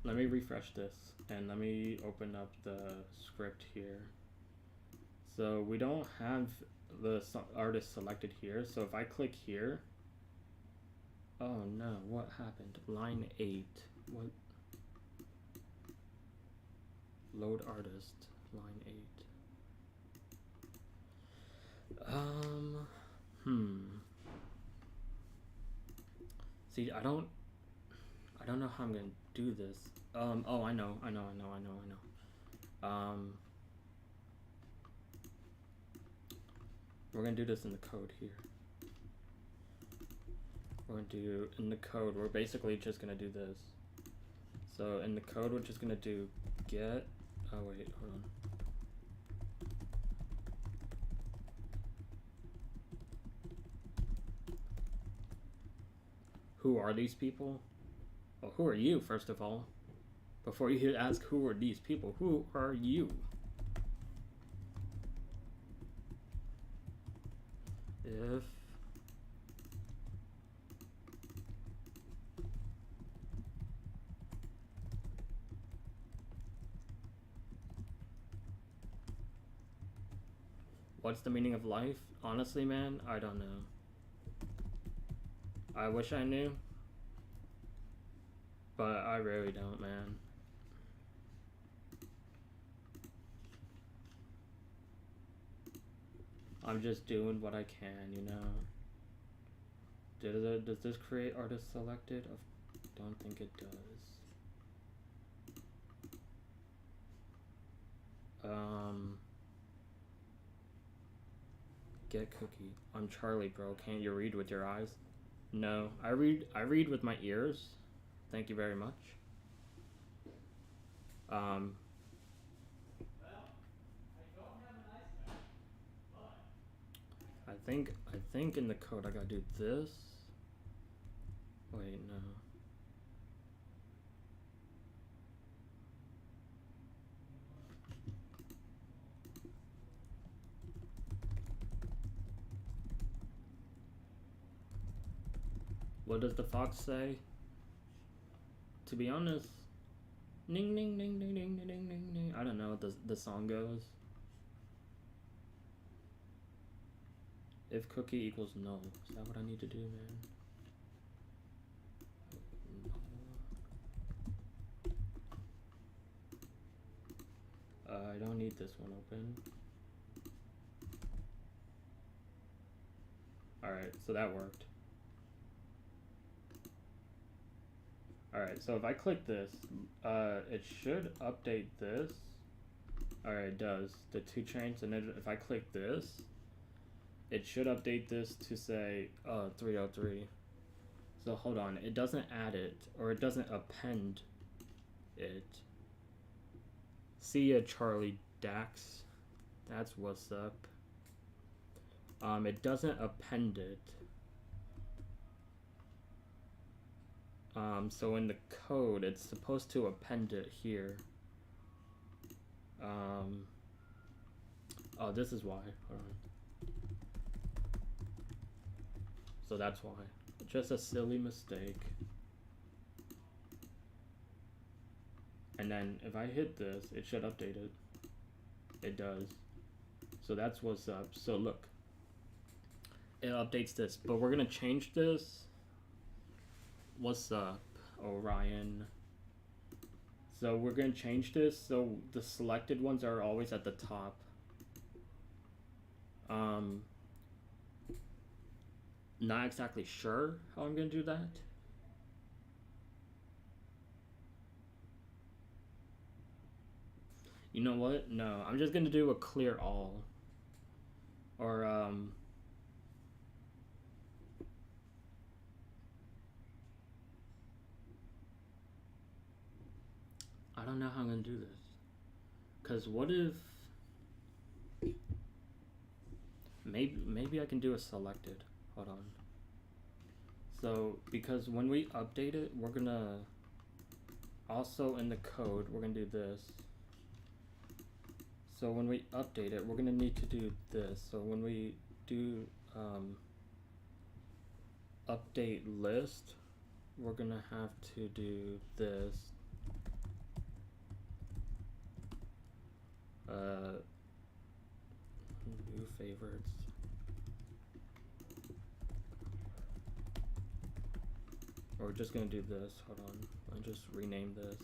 let me refresh this and let me open up the script here. So we don't have the artist selected here. So if I click here, oh no, what happened? Line 8. What? Load artist. Line 8. See, I don't know how I'm gonna do this. Oh, I know. We're gonna do this in the code here. In the code, we're basically just gonna do this. So in the code, we're just gonna do get, oh wait, hold on. Who are these people? Well, who are you, first of all? Before you ask who are these people, who are you? If what's the meaning of life? Honestly, man, I don't know. I wish I knew, but I really don't, man. I'm just doing what I can, you know. Does this create artist selected? I don't think it does. Get cookie. I'm Charlie, bro. Can't you read with your eyes? No, I read with my ears. Thank you very much. I think in the code I gotta do this. Wait, no. What does the fox say? To be honest, ning ning ning ning ning ning ning ning. I don't know what the song goes. If cookie equals null. Is that what I need to do, man? I don't need this one open. Alright, so that worked. Alright, so if I click this, it should update this. Alright, it does. The 2 chains, and then if I click this, it should update this to say 303. So hold on, it doesn't add it, or it doesn't append it. See ya, Charlie Dax. That's what's up. It doesn't append it. So in the code, it's supposed to append it here. Oh, this is why. Hold on. So that's why. Just a silly mistake. And then if I hit this, it should update it. It does. So that's what's up. So look, it updates this, but we're gonna change this. What's up, Orion? So we're gonna change this so the selected ones are always at the top. Not exactly sure how I'm gonna do that. You know what? No, I'm just gonna do a clear all. Or don't know how I'm gonna do this. Cause what if maybe I can do a selected. Hold on. So because when we update it, we're gonna also in the code we're gonna do this. So when we update it, we're gonna need to do this. So when we do update list, we're gonna have to do this. New favorites. We're just gonna do this. Hold on. I'll just rename this.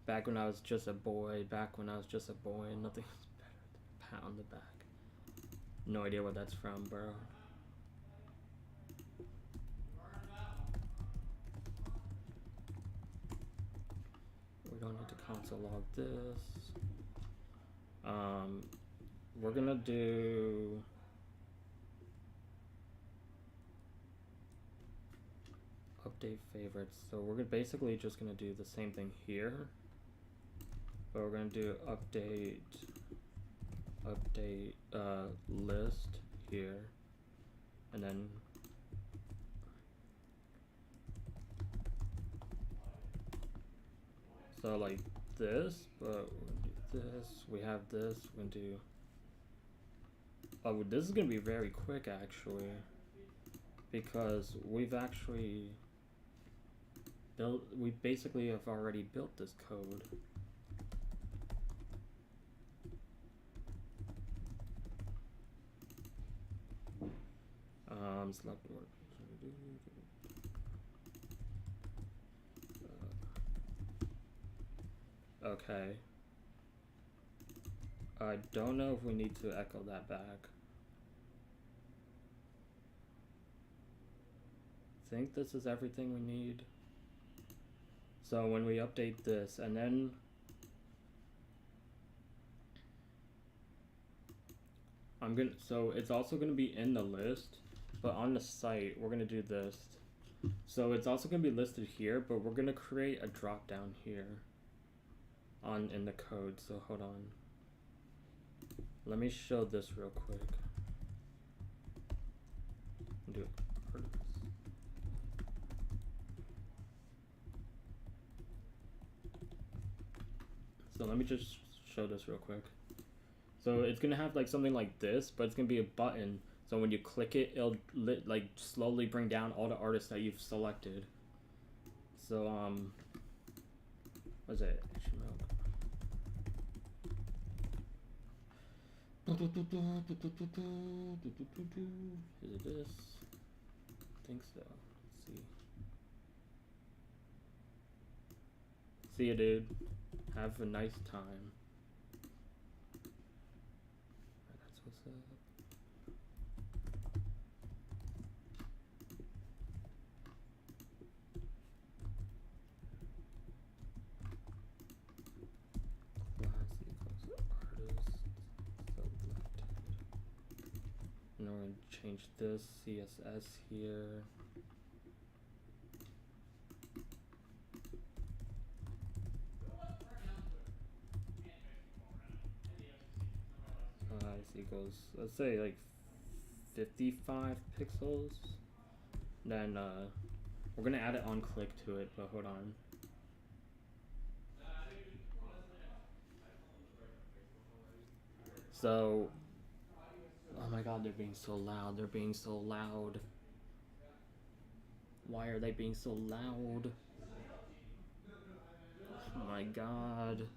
Back when I was just a boy. Back when I was just a boy. Nothing was better than a pat on the back. No idea what that's from, bro. We don't need to console log this. We're gonna do update favorites. So we're basically just gonna do the same thing here, but we're gonna do update list here, and then so like this, but we're gonna do this. We have this. We're gonna do. Oh, this is gonna be very quick actually, because we've actually built. We basically have already built this code. Select word. Okay. I don't know if we need to echo that back. I think this is everything we need. So when we update this, and then so it's also gonna be in the list, but on the site we're gonna do this. So it's also gonna be listed here, but we're gonna create a drop down here in the code. So hold on. Let me show this real quick. Do it. So let me just show this real quick. So it's gonna have like something like this, but it's gonna be a button. So when you click it, it'll like slowly bring down all the artists that you've selected. So what's it? Is it this? I think so. Let's see. See ya, dude. Have a nice time. That's what's up. And we're going to change this CSS here. Size equals, let's say like 55 pixels. Then we're going to add an on click to it, but hold on. So, oh my god, they're being so loud. They're being so loud. Why are they being so loud? Oh my god.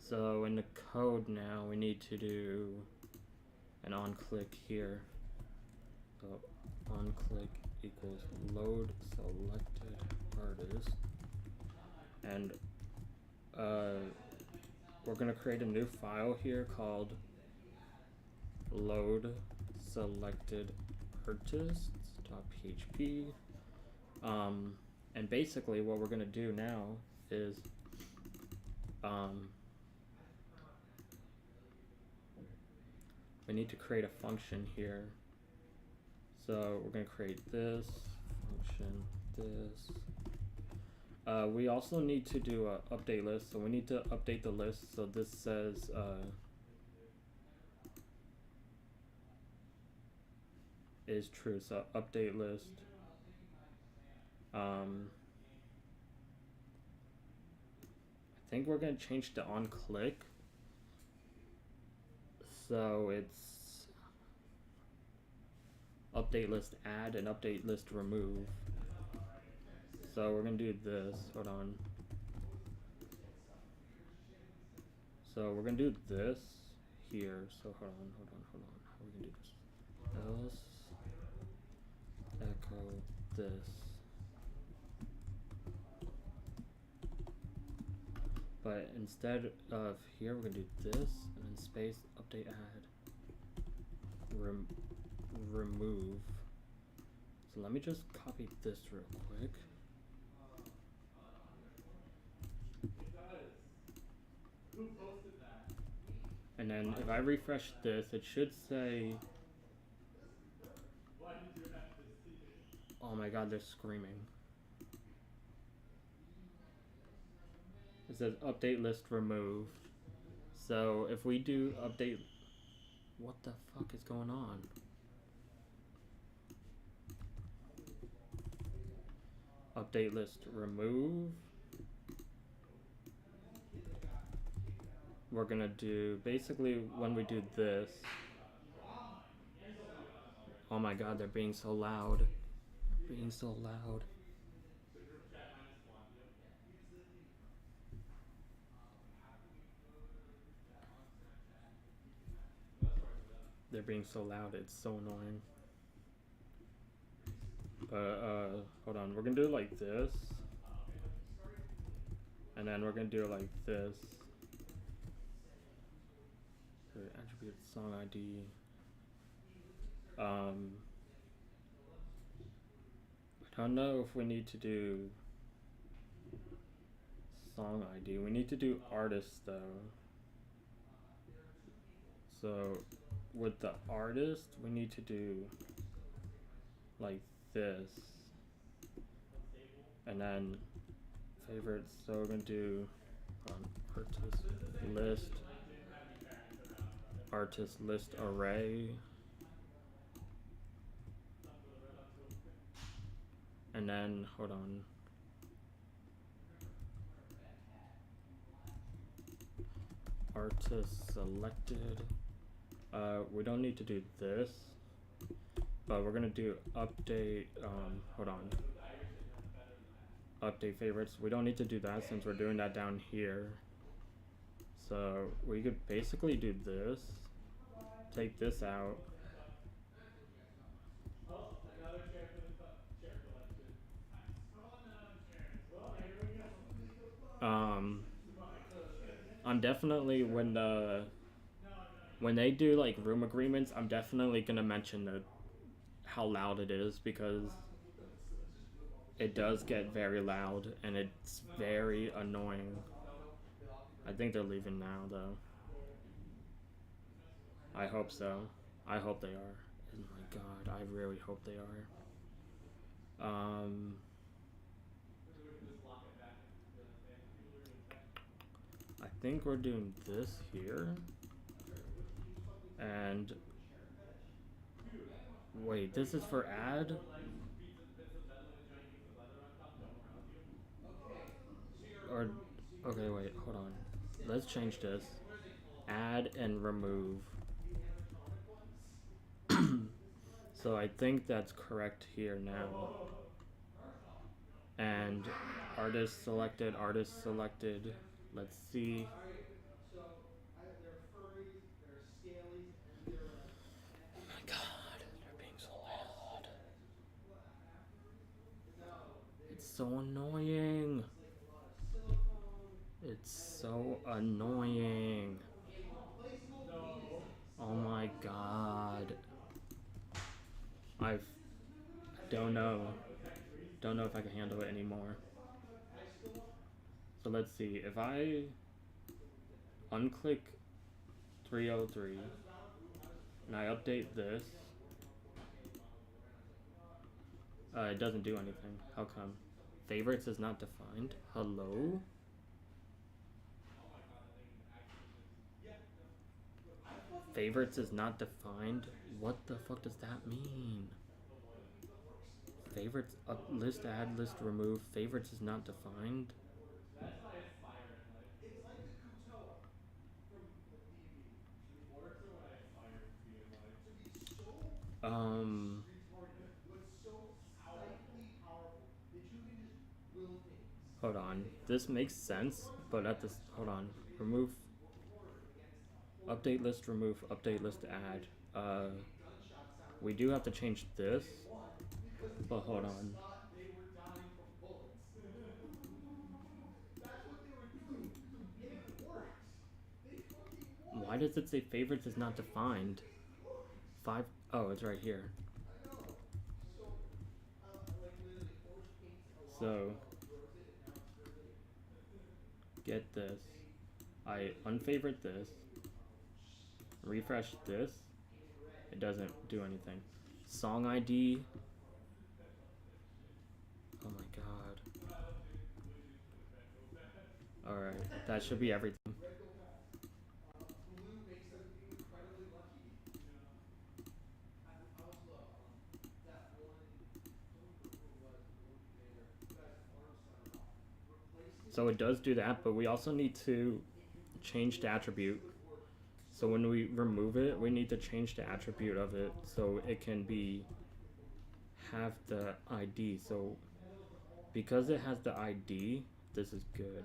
So in the code now, we need to do an on click here. So on click equals load selected artist. And we're gonna create a new file here called load selected artists.php. And basically what we're gonna do now is we need to create a function here. So we're gonna create this function this. We also need to do a update list, so we need to update the list. So this says is true. So update list. I think we're gonna change the on click. So it's update list add and update list remove. So we're gonna do this. Hold on. So we're gonna do this here. So hold on. How are we gonna do this? Else echo this. But instead of here, we're gonna do this and then space update add remove. So let me just copy this real quick. And then if I refresh this, it should say, oh my god, they're screaming. It says update list remove. So if we do update, what the fuck is going on? Update list remove. We're gonna do, basically when we do this, oh my god, they're being so loud. They're being so loud. They're being so loud, it's so annoying. But hold on, we're gonna do it like this. And then we're gonna do it like this. So attribute song ID. I don't know if we need to do song ID. We need to do artist though. So with the artist, we need to do like this. And then favorites. So we're gonna do artist list array. And then hold on. Artist selected. We don't need to do this, but we're gonna do update. Hold on. Update favorites. We don't need to do that since we're doing that down here. So we could basically do this. Take this out. I'm definitely when they do like room agreements, I'm definitely gonna mention how loud it is, because it does get very loud and it's very annoying. I think they're leaving now though. I hope so. I hope they are. Oh my god, I really hope they are. I think we're doing this here. And wait, this is for add? Or okay, wait, hold on. Let's change this. Add and remove. So I think that's correct here now. And artist selected, Let's see. Oh my god, they're being so loud. It's so annoying. It's so annoying. Oh my god. I don't know. Don't know if I can handle it anymore. So let's see. If I unclick 303 and I update this, It doesn't do anything. How come? Favorites is not defined. Hello? Favorites is not defined? What the fuck does that mean? Favorites, list, add, list, remove. Favorites is not defined? Um, hold on. This makes sense, but at this, hold on. Remove, update list, remove, update list, add. We do have to change this, but hold on. Why does it say favorites is not defined? Five, oh, it's right here. So, get this. I unfavorite this, refresh this, it doesn't do anything. Song ID, oh my god. Alright, that should be everything. So it does do that, but we also need to change the attribute. So when we remove it, we need to change the attribute of it so it can be have the ID. So because it has the ID, this is good.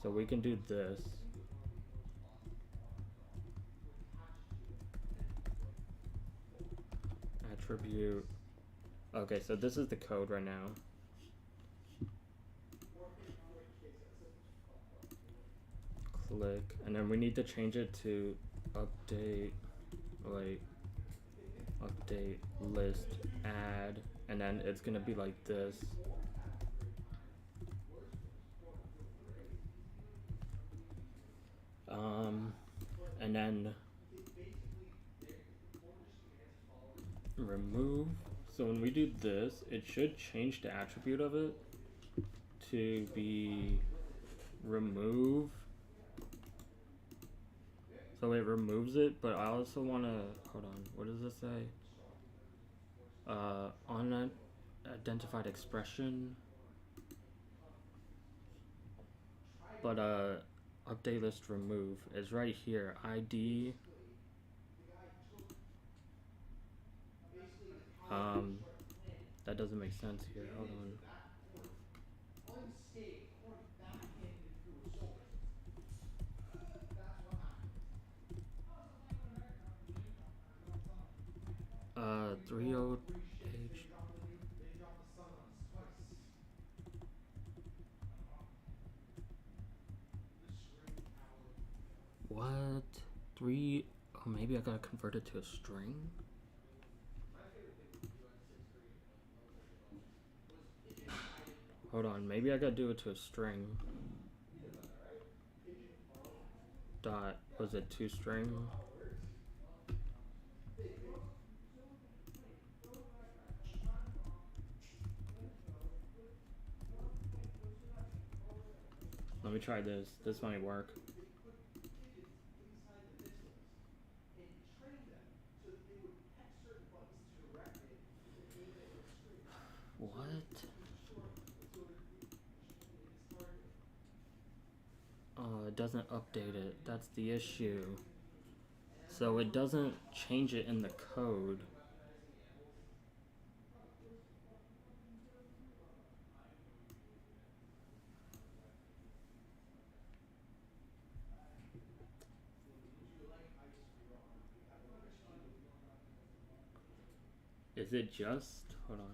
So we can do this. Attribute. Okay, so this is the code right now. Click, and then we need to change it to update, like, update list, add, and then it's gonna be like this. And then remove. So when we do this, it should change the attribute of it to be remove. So it removes it, but I also want to, hold on, what does this say? Unidentified expression. But update list remove is right here. ID. That doesn't make sense here. Hold on. Uh, 30H. What? Three? Oh, maybe I gotta convert it to a string? Hold on, maybe I gotta do it to a string. Dot, was it toString? Let me try this. This might work. What? Oh, it doesn't update it. That's the issue. So it doesn't change it in the code. Is it just, hold on.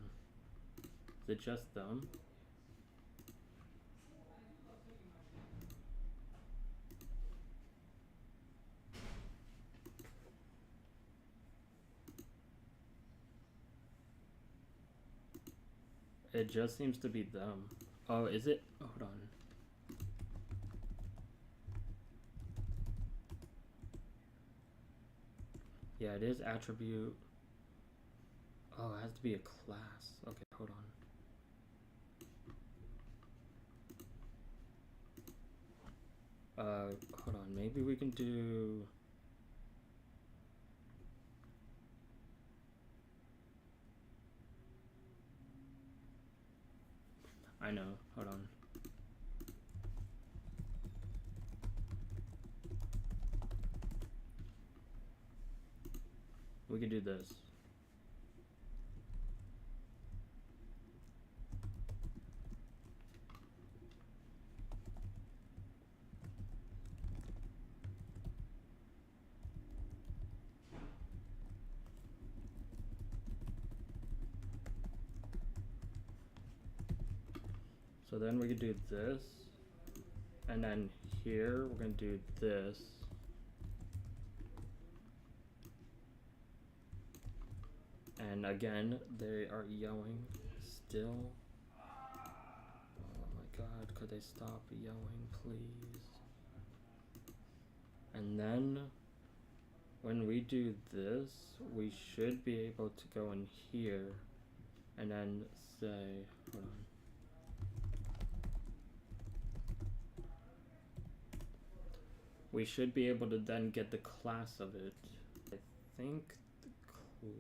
Is it just them? It just seems to be them. Oh, is it? Hold on. Yeah, it is attribute. Oh, it has to be a class. Okay, hold on. Hold on. Maybe we can do. I know. Hold on. We can do this. So then we can do this. And then here we're going to do this. And again, they are yelling still. Oh my god, could they stop yelling, please? And then when we do this, we should be able to go in here and then say, hold on. We should be able to then get the class of it. I think the class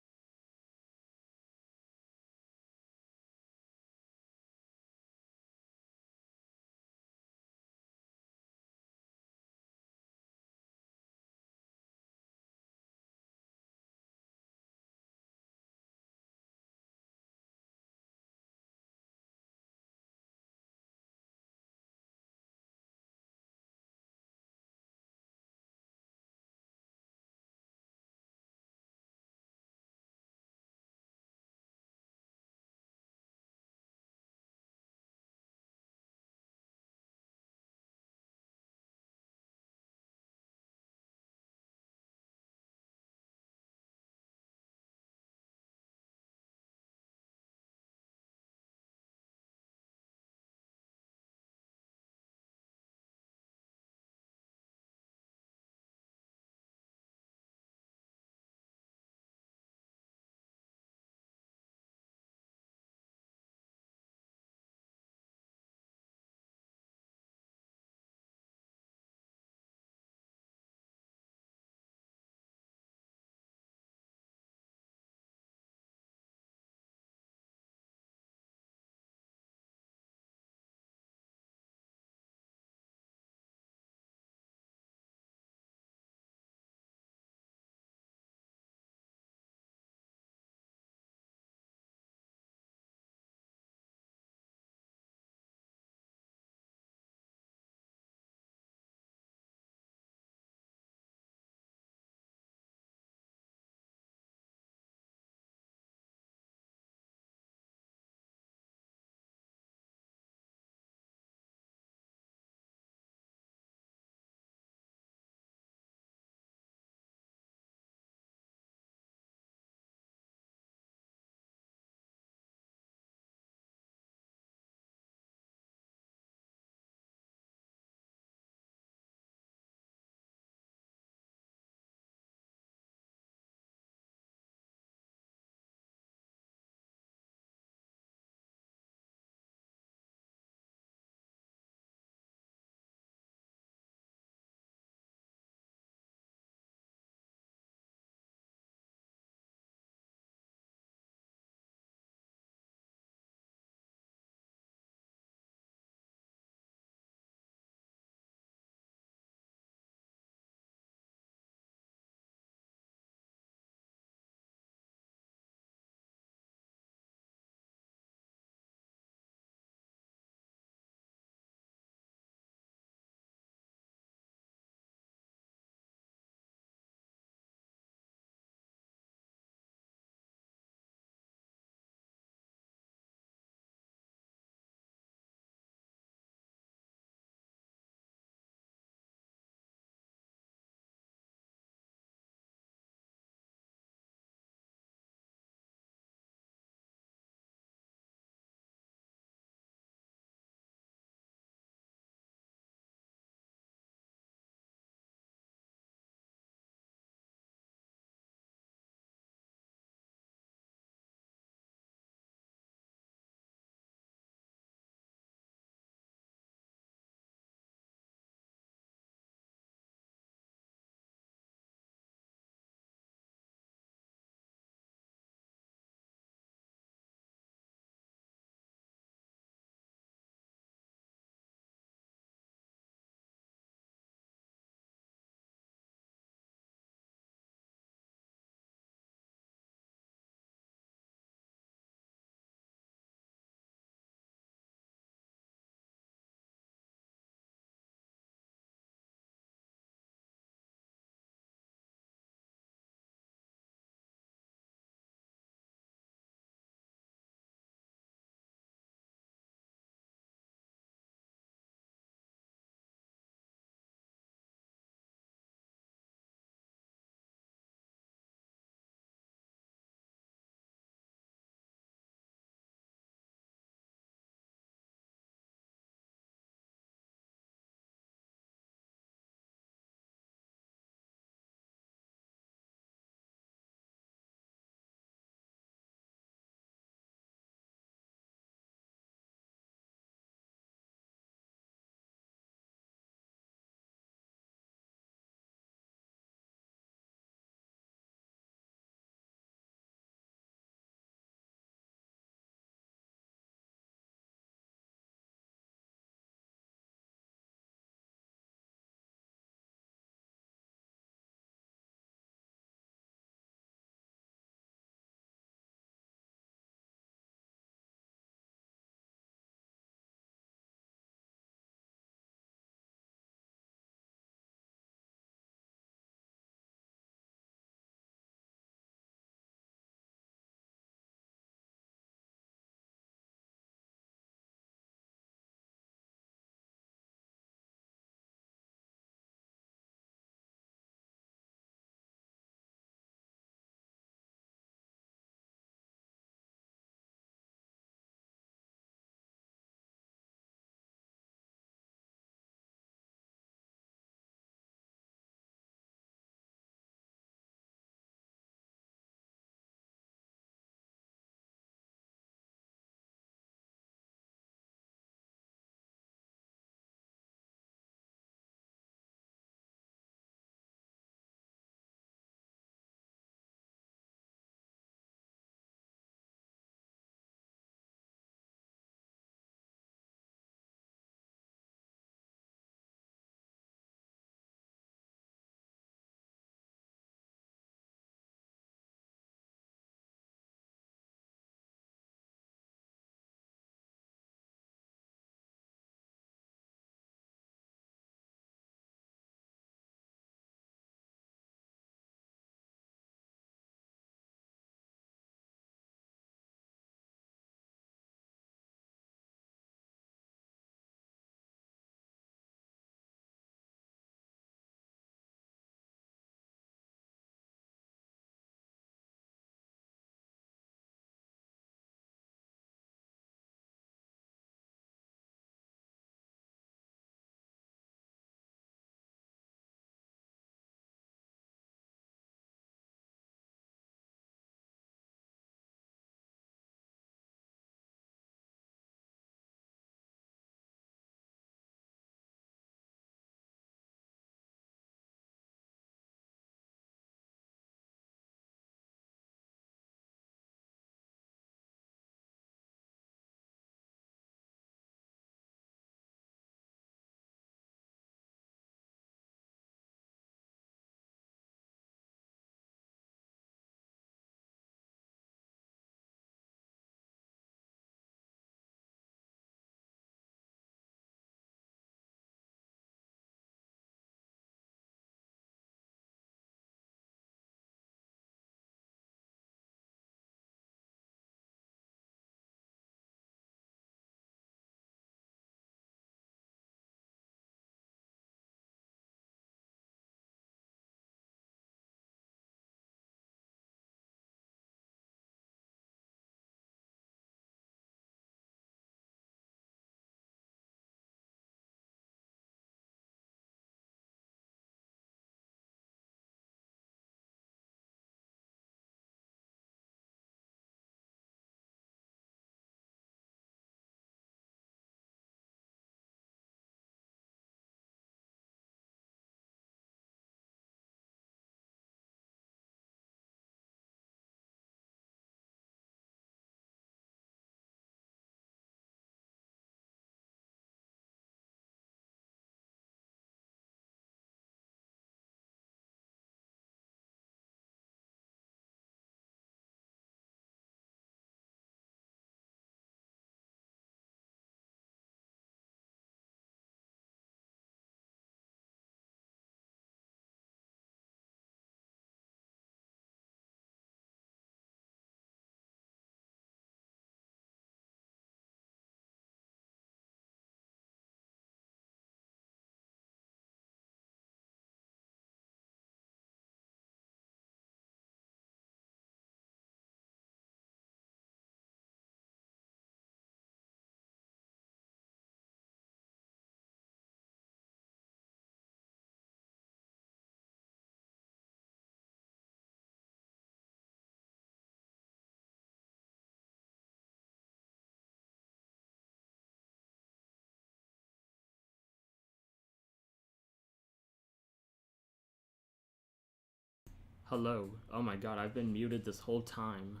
Hello. Oh my god, I've been muted this whole time.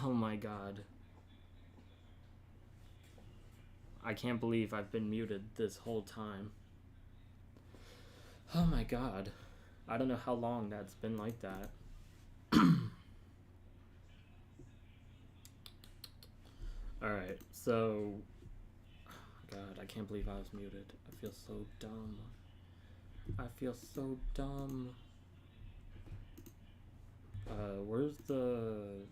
Oh my god. I can't believe I've been muted this whole time. Oh my god. I don't know how long that's been like that. Alright, so... God, I can't believe I was muted. I feel so dumb. I feel so dumb. Where's the...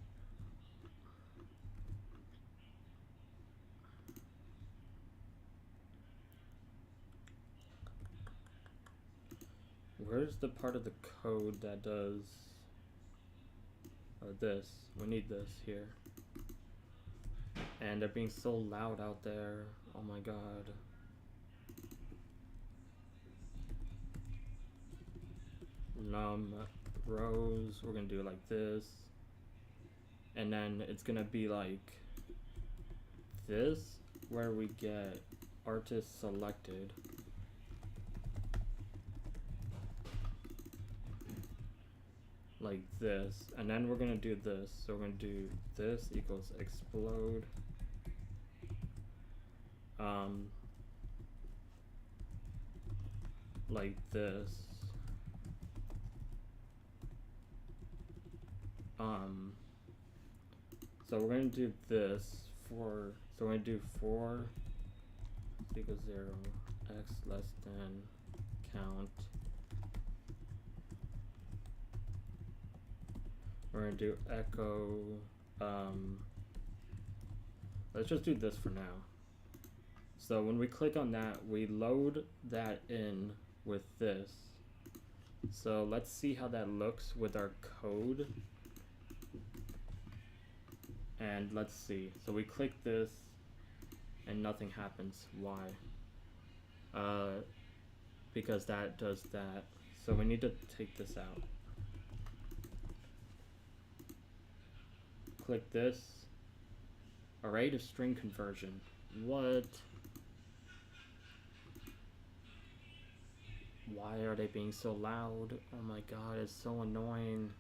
Where's the part of the code that does... this. We need this here. And they're being so loud out there. Oh my god. Num rows. We're gonna do it like this. And then it's gonna be like this, where we get artist selected. Like this. And then we're gonna do this. So we're gonna do this equals explode. Like this. So we're gonna do this for, so we're gonna do for equals 0, x less than count. We're gonna do echo, let's just do this for now. So when we click on that, we load that in with this. So let's see how that looks with our code. And let's see. So we click this and nothing happens. Why? Because that does that. So we need to take this out. Click this. Array to string conversion. What? Why are they being so loud? Oh my god, it's so annoying.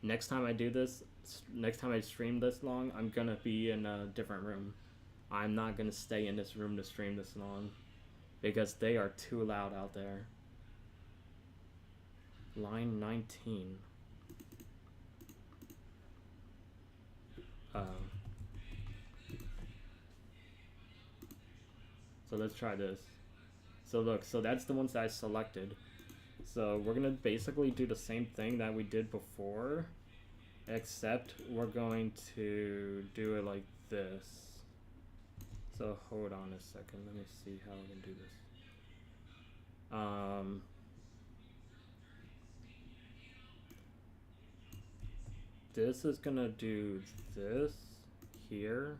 Next time I do this, next time I stream this long, I'm gonna be in a different room. I'm not gonna stay in this room to stream this long, because they are too loud out there. Line 19. So let's try this. So look, so that's the ones that I selected. So we're gonna basically do the same thing that we did before, except we're going to do it like this. So hold on a second, let me see how I can do this. This is gonna do this here,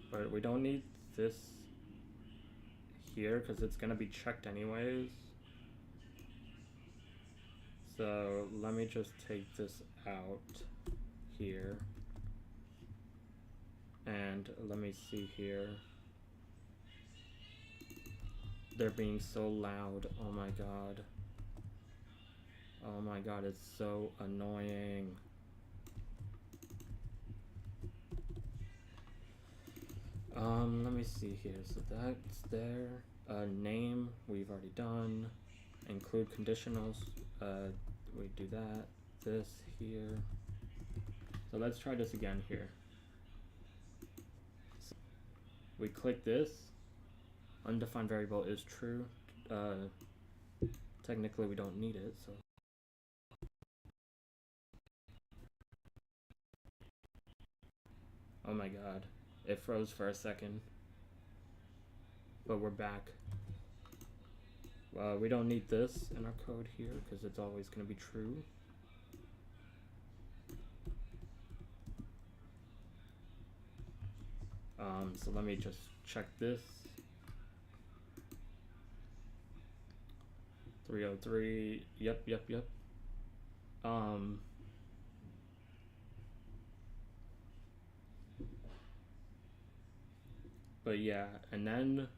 but we don't need this here because it's gonna be checked anyways. So let me just take this out here. And let me see here. They're being so loud. Oh my god. Oh my god, it's so annoying. Let me see here. So that's there. Name, we've already done. Include conditionals. We do that. This here. So let's try this again here. So we click this. Undefined variable is true. Technically we don't need it, so. Oh my god. It froze for a second. But we're back. We don't need this in our code here because it's always going to be true. So let me just check this. 303. Yep. But yeah, and then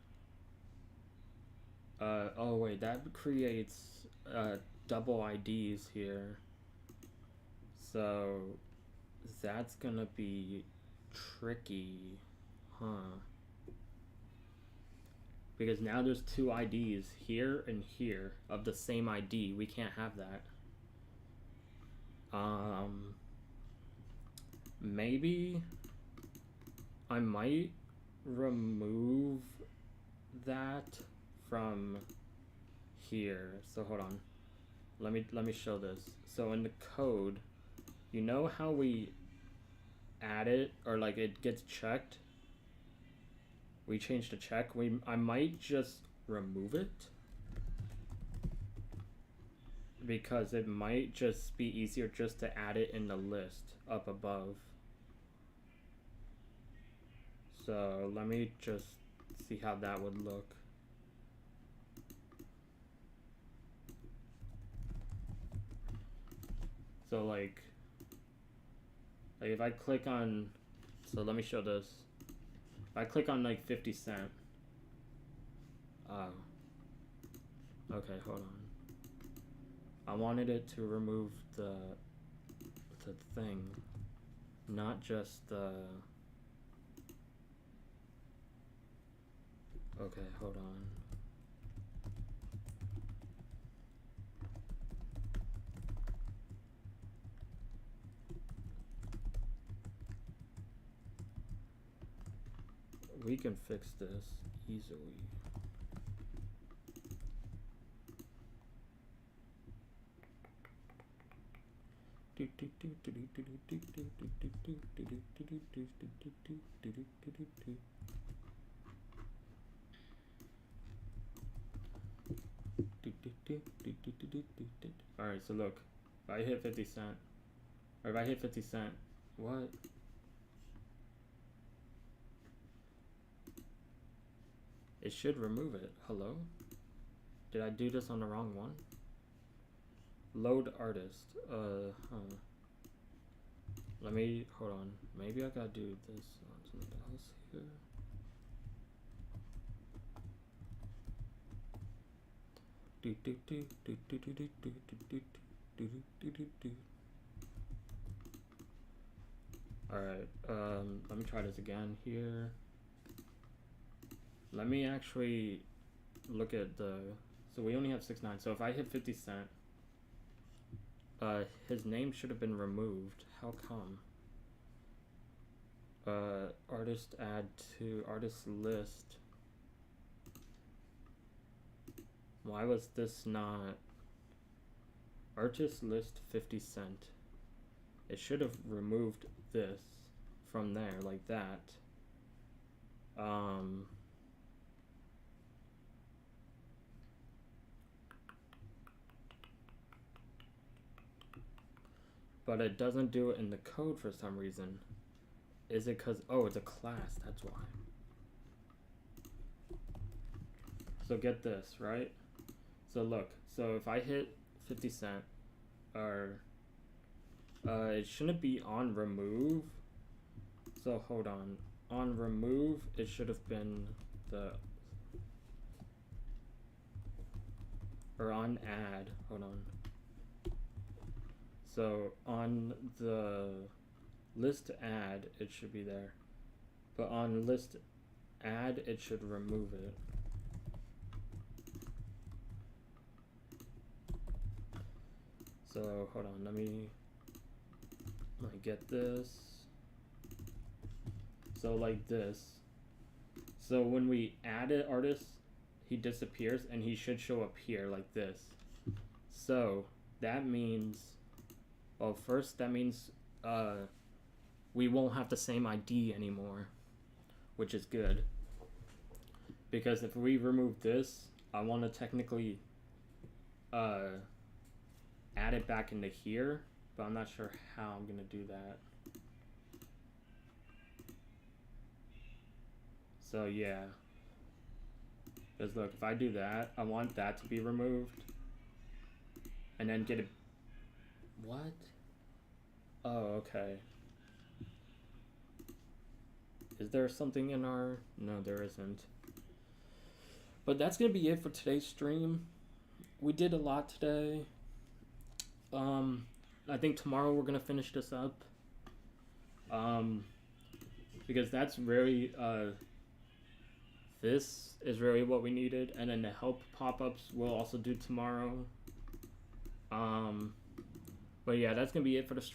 oh wait, that creates double IDs here. So that's gonna be tricky, huh? Because now there's two IDs here and here of the same ID. We can't have that. Maybe I might remove that from here. So hold on. Let me show this. So in the code, you know how we add it or like it gets checked? We change the check. I might just remove it because it might just be easier just to add it in the list up above. So let me just see how that would look. So like if I click on, so let me show this. If I click on like 50 Cent. Okay, hold on. I wanted it to remove the thing, not just the. Okay, hold on. We can fix this easily. Alright, so look. If I hit 50 Cent, or if I hit 50 Cent, what? It should remove it. Hello? Did I do this on the wrong one? Load artist. Let me, hold on. Maybe I gotta do this on something else here. Alright, let me try this again here. Let me actually look at the, so we only have 6.9, so if I hit 50 Cent, his name should have been removed. How come? Artist add to artist list. Why was this not artist list 50 Cent? It should have removed this from there like that. But it doesn't do it in the code for some reason. Is it because, oh, it's a class, that's why. So get this, right? So look, so if I hit 50 Cent, or it shouldn't be on remove. So hold on. On remove, it should have been the, or on add, hold on. So on the list add, it should be there. But on list add, it should remove it. So hold on, let me get this. So like this. So when we add an artist, he disappears and he should show up here like this. So that means, well, first that means we won't have the same ID anymore, which is good. Because if we remove this, I want to technically add it back into here, but I'm not sure how I'm gonna do that. So yeah, because look, if I do that, I want that to be removed, and then get it. What? Oh, okay. Is there something in our? No, there isn't. But that's gonna be it for today's stream. We did a lot today. I think tomorrow we're gonna finish this up. Because that's really this is really what we needed, and then the help pop-ups we'll also do tomorrow. But yeah, that's gonna be it for the stream.